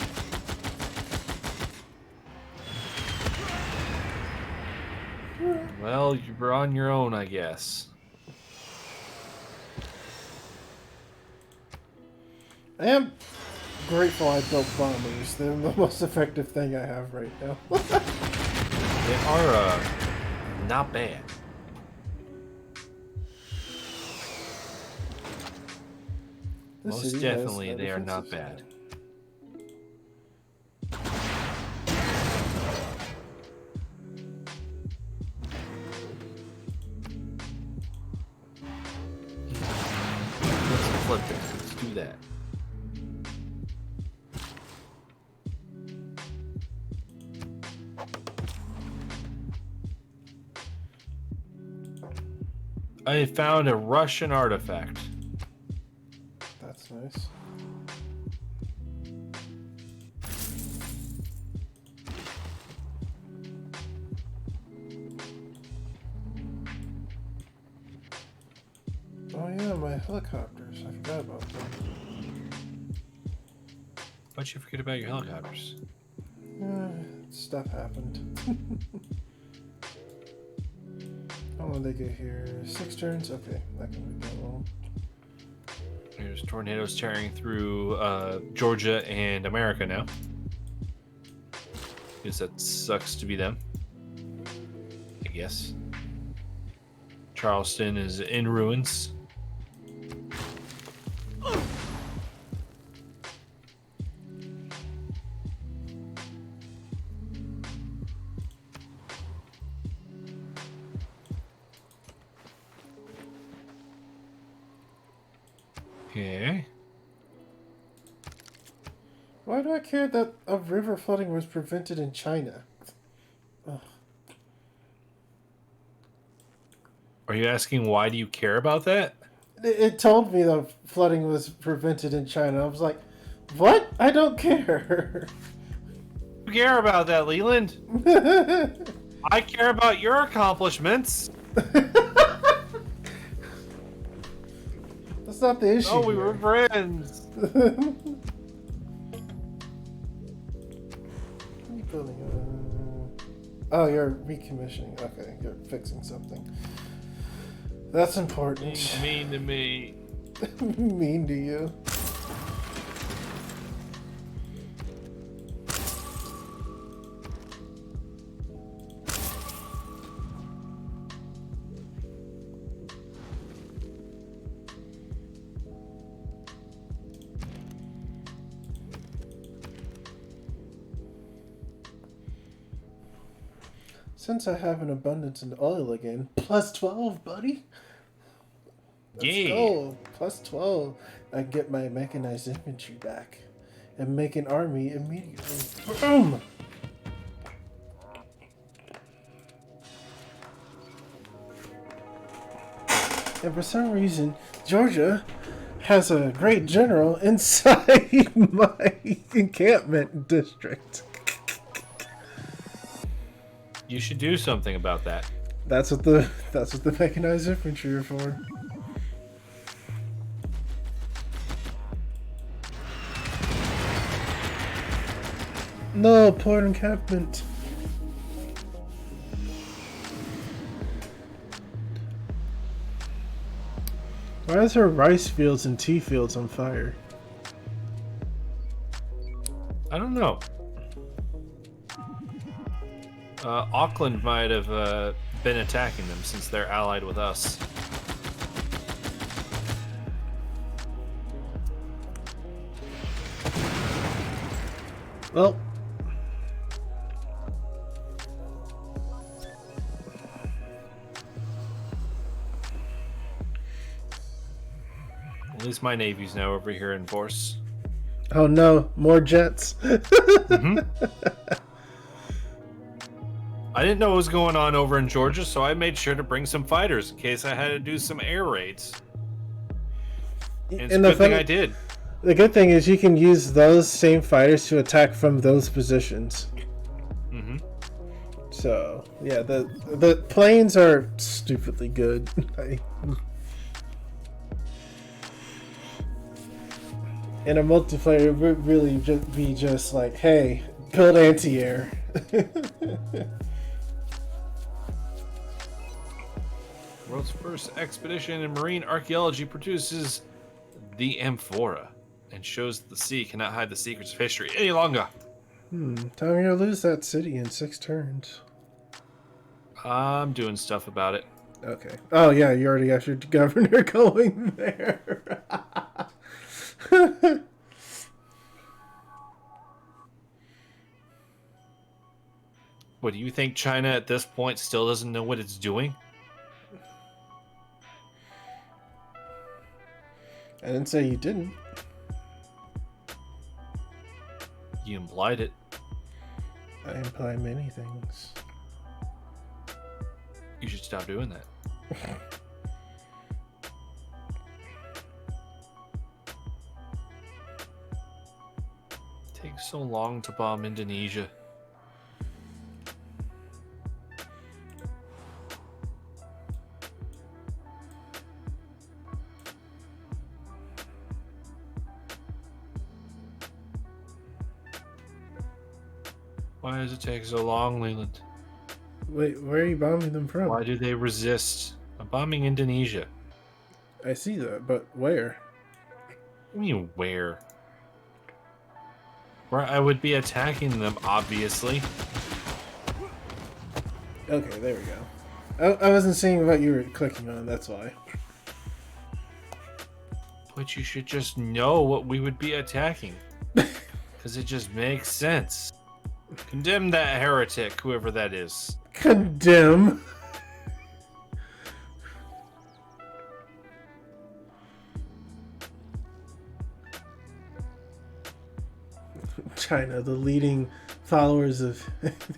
Well, you're on your own, I guess. I am grateful I built bombers. They're the most effective thing I have right now. They are, not bad. This Most city has definitely, no they are not defensive bad. Let's flip it. Let's do that. I found a Russian artifact. That's nice. Oh yeah, my helicopters. I forgot about them. Why'd you forget about your helicopters? Stuff happened. How long did they get here? 6 turns? Okay, that can be that long. There's tornadoes tearing through Georgia and America now. Guess that sucks to be them. I guess. Charleston is in ruins. Okay. Why do I care that a river flooding was prevented in China? Are you asking why do you care about that? It told me the flooding was prevented in China. I was like, what? I don't care. You care about that, Leland? I care about your accomplishments. That's not the issue. Oh, we were here. friends. Oh, you're recommissioning. Okay, you're fixing something. That's important. He's mean to me. Mean to you. Since I have an abundance in oil again, plus 12, buddy. Let's go. Plus 12. I get my mechanized infantry back. And make an army immediately. Boom! And for some reason, Georgia has a great general inside my encampment district. You should do something about that. That's what the mechanized infantry are for. No, port encampment. Why is her rice fields and tea fields on fire? I don't know. Auckland might have been attacking them since they're allied with us. Well, At least my navy's now over here in force. oh no, more jets. I didn't know what was going on over in Georgia, so I made sure to bring some fighters in case I had to do some air raids. And it's a good thing I did. The good thing is you can use those same fighters to attack from those positions. Mm-hmm. So yeah, the planes are stupidly good. In a multiplayer, it would really just be just like, hey, build anti-air. World's first expedition in marine archaeology produces the amphora and shows that the sea cannot hide the secrets of history any longer. Time to lose that city in 6 turns. I'm doing stuff about it. Okay. Oh yeah, you already got your governor going there. What, do you think China at this point still doesn't know what it's doing? I didn't say you didn't. You implied it. I imply many things. You should stop doing that. Takes so long to bomb Indonesia. Why does it take so long, Leland? Wait, where are you bombing them from? Why do they resist? I'm bombing Indonesia. I see that, but where? What do you mean, where? Where I would be attacking them, obviously. Okay, there we go. I wasn't seeing what you were clicking on, that's why. But you should just know what we would be attacking. Because it just makes sense. Condemn that heretic, whoever that is. Condemn. China, the leading followers of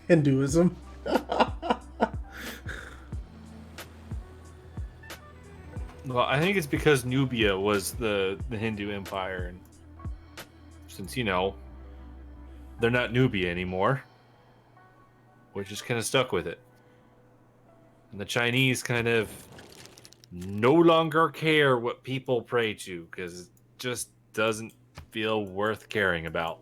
Hinduism. Well, I think it's because Nubia was the Hindu empire, and since they're not Nubia anymore, we're just kind of stuck with it. And the Chinese kind of no longer care what people pray to because it just doesn't feel worth caring about.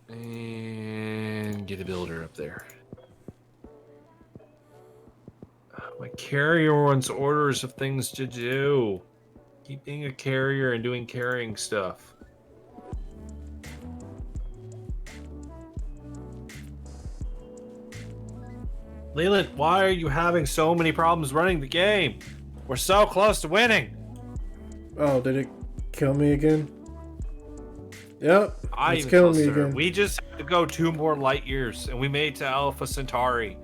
And get a builder up there. My carrier wants orders of things to do. Keep being a carrier and doing carrying stuff. Leland, why are you having so many problems running the game? We're so close to winning. Oh, did it kill me again? Yep, I it's even killing feel me sir. again. We just have to go 2 more light years, and we made it to Alpha Centauri.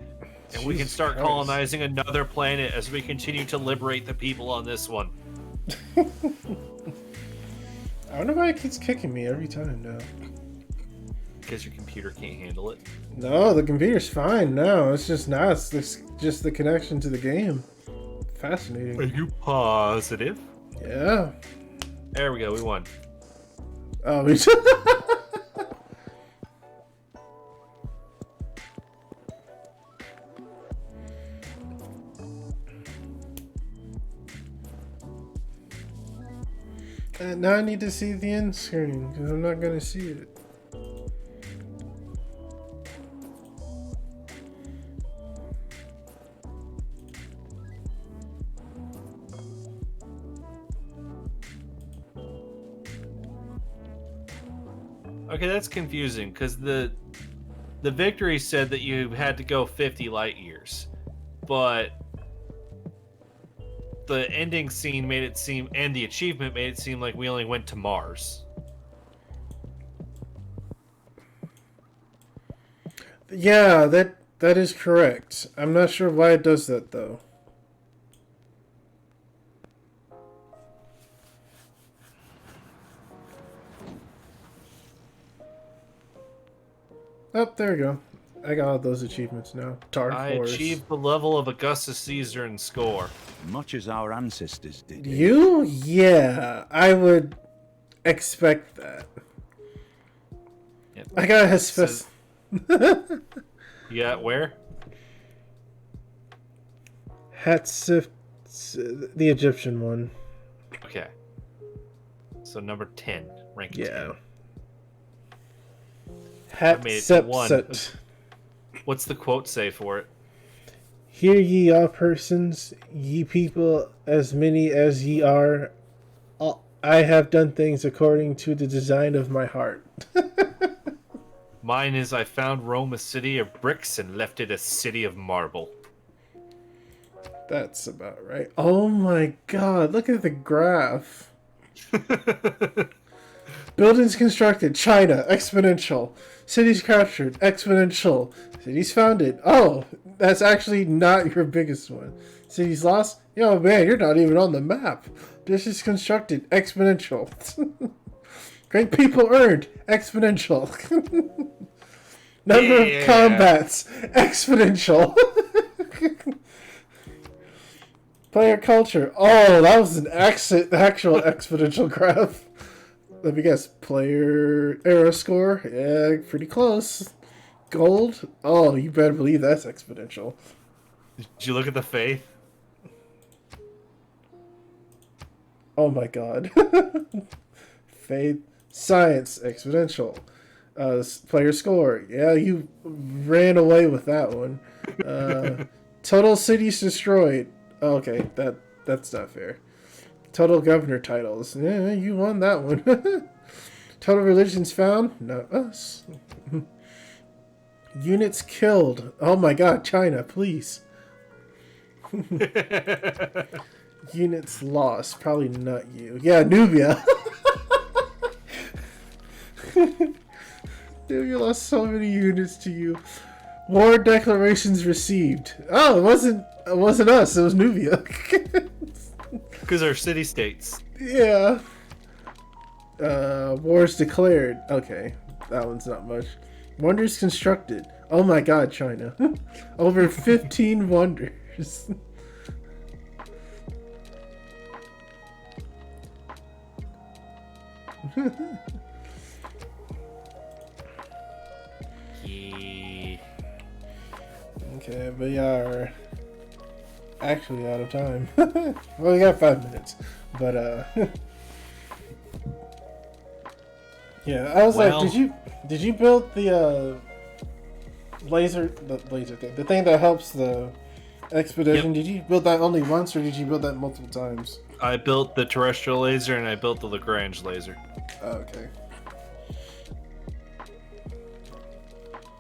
And we can Jesus start Christ. colonizing another planet as we continue to liberate the people on this one. I wonder why it keeps kicking me every time now. Because your computer can't handle it. No, the computer's fine now. It's just now. It's just the connection to the game. Are Fascinating. you positive? Yeah. There we go, we won. Oh, we. And now I need to see the end screen because I'm not gonna see it. Okay, that's confusing because the victory said that you had to go 50 light years, but the ending scene made it seem, and the achievement made it seem like we only went to Mars. Yeah, that is correct. I'm not sure why it does that though. Oh, there we go. I got all those achievements now. Dark I Horse. achieved the level of Augustus Caesar in score. Much as our ancestors did. You? Yeah, I would expect that. Yep. I got his Says- You got where? Hatshepsut, the Egyptian one. Okay. So number 10, rank 10. Yeah. I made it to 1. Hatshepsut. What's the quote say for it? Hear ye all persons, ye people, as many as ye are. I have done things according to the design of my heart. Mine is I found Rome a city of bricks and left it a city of marble. That's about right. Oh my god, look at the graph. Buildings constructed, China, exponential. Cities captured, exponential. Cities founded. Oh, that's actually not your biggest one. Cities lost? Yo, man, you're not even on the map. Dishes constructed, exponential. Great people earned, exponential. Number of combats, exponential. Player culture. Oh, that was an actual exponential graph. Let me guess. Player era score. Yeah, pretty close. Gold. Oh, you better believe that's exponential. Did you look at the faith? Oh my god. Faith. Science. Exponential. Player score. Yeah, you ran away with that one. Total cities destroyed. Oh, okay, that's not fair. Total governor titles. Yeah, you won that one. Total religions found? Not us. Units killed. Oh my god, China, please. Units lost. Probably not you. Yeah, Nubia. Nubia lost so many units to you. War declarations received. Oh, it wasn't us. It was Nubia. Because they're city states. Yeah. Wars declared. Okay, that one's not much. Wonders constructed. Oh my God, China. Over 15 wonders. Yeah. Okay, we are actually out of time. Well, we got 5 minutes, but yeah. I was Well- like, did you build the laser thing, the thing that helps the expedition? Yep. Did you build that only once, or did you build that multiple times? I built the terrestrial laser and I built the Lagrange laser. Oh, okay.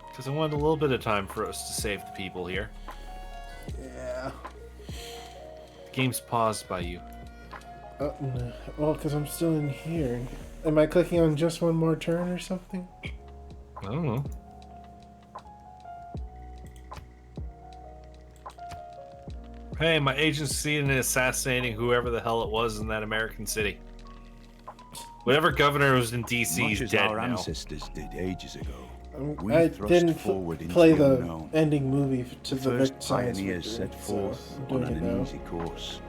Because I wanted a little bit of time for us to save the people here. Yeah. The game's paused by you. Oh, no. Well, because I'm still in here. Am I clicking on just one more turn or something? I don't know. Hey, my agent's seen and assassinating whoever the hell it was in that American city. Whatever governor was in DC Much is as dead our now. ancestors did ages ago, we I thrust didn't forward into play the the unknown. ending movie to The the first science pioneers victory, set so forth I'm on doing it an now. easy course,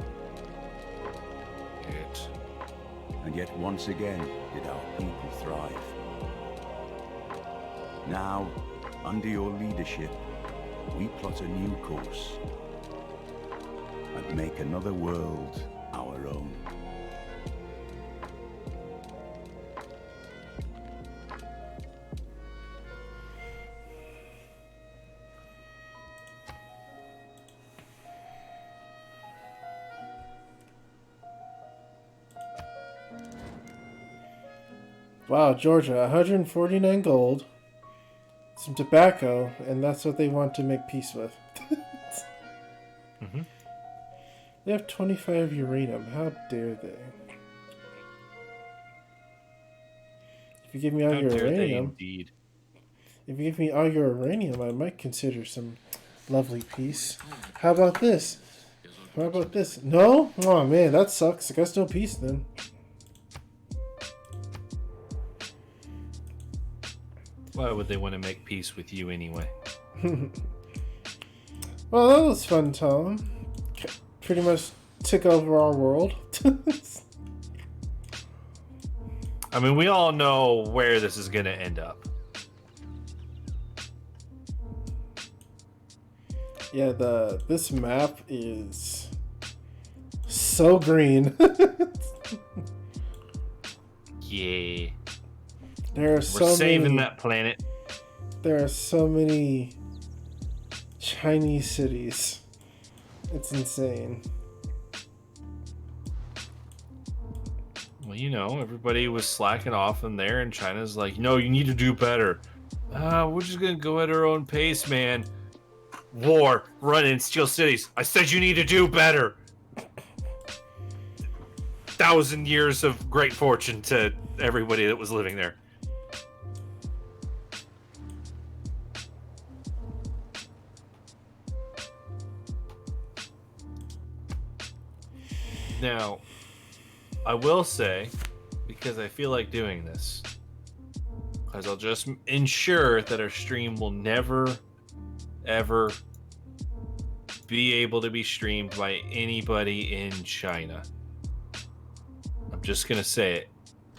It. and yet once again did our people thrive. Now, under your leadership, we plot a new course and make another world our own. Wow, Georgia, 149 gold, some tobacco, and that's what they want to make peace with. Mhm. They have 25 uranium. How dare they? If you give me all How your dare they uranium, indeed. if you give me all your uranium, I might consider some lovely peace. How about this? How about this? No? Oh man, that sucks. I guess no peace then. Why would they want to make peace with you anyway? Well, that was fun, Tom. Pretty much took over our world. I mean, we all know where this is going to end up. Yeah, this map is so green. Yeah. There are We're so saving many. that planet. There are so many Chinese cities. It's insane. Well, you know, everybody was slacking off in there, and China's like, no, you need to do better. We're just going to go at our own pace, man. War, run and steal cities. I said you need to do better. 1,000 years of great fortune to everybody that was living there. Now, I will say, because I feel like doing this, because I'll just ensure that our stream will never, ever be able to be streamed by anybody in China. I'm just going to say it.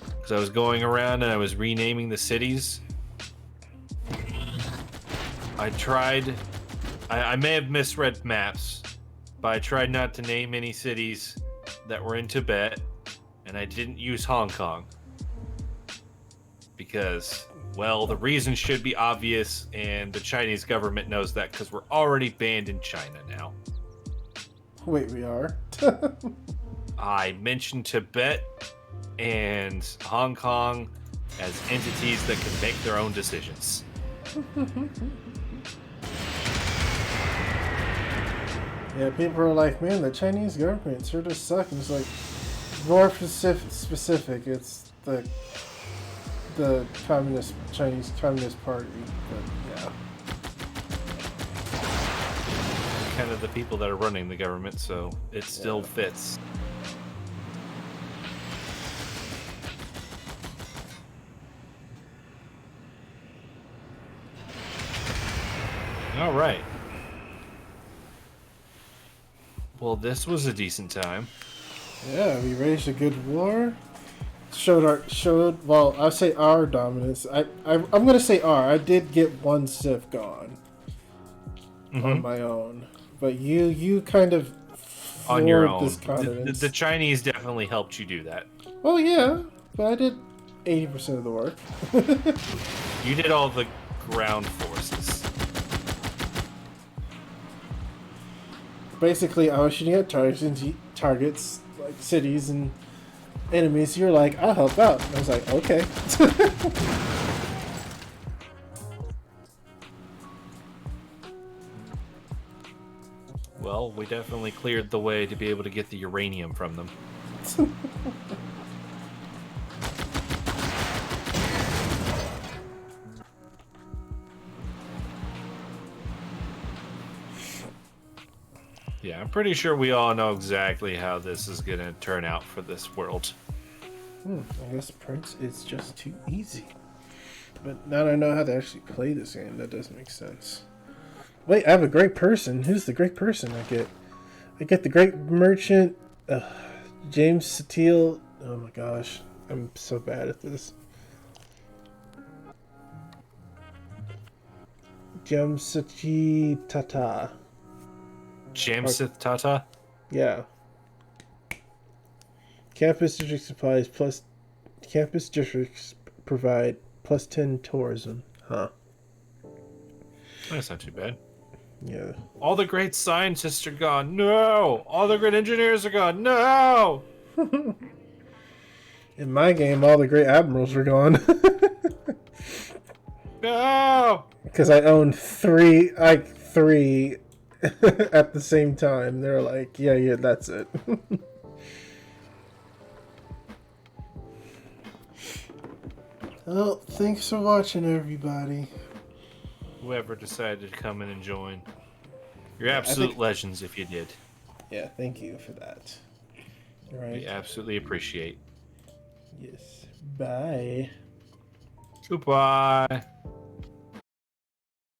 Because I was going around and I was renaming the cities. I tried... I may have misread maps, but I tried not to name any cities that were in Tibet, and I didn't use Hong Kong. Because, well, the reason should be obvious, and the Chinese government knows that because we're already banned in China now. Wait, we are? I mentioned Tibet and Hong Kong as entities that can make their own decisions. Yeah, people are like, man, the Chinese government sure does suck. And it's like, more specific, it's the Chinese Communist Party. But yeah. kind of the people that are running the government, so it still fits. All right. Well, this was a decent time. Yeah, we waged a good war. Showed. Well, I say our dominance. I'm gonna say our. I did get one Civ gone on my own, but you kind of On your floored own. this continent. The Chinese definitely helped you do that. Oh yeah, but I did 80% of the work. You did all the ground forces. Basically, I was shooting at targets like cities and enemies. You're like, I'll help out. And I was like, okay. Well, we definitely cleared the way to be able to get the uranium from them. Yeah, I'm pretty sure we all know exactly how this is going to turn out for this world. I guess Prince is just too easy. But now that I know how to actually play this game, that does make sense. Wait, I have a great person. Who's the great person I get? I get the great merchant, James Steele. Oh my gosh, I'm so bad at this. Jamsachi Tata. Jamsith Tata? Yeah. Campus district supplies plus. Campus districts provide plus 10 tourism. Huh. That's not too bad. Yeah. All the great scientists are gone. No! All the great engineers are gone. No! In my game, all the great admirals are gone. No! Because I own three at the same time. They're like, yeah, that's it. Well, thanks for watching, everybody. Whoever decided to come in and join. You're absolute legends if you did. Yeah, thank you for that. All right. We absolutely appreciate. Yes. Bye. Goodbye.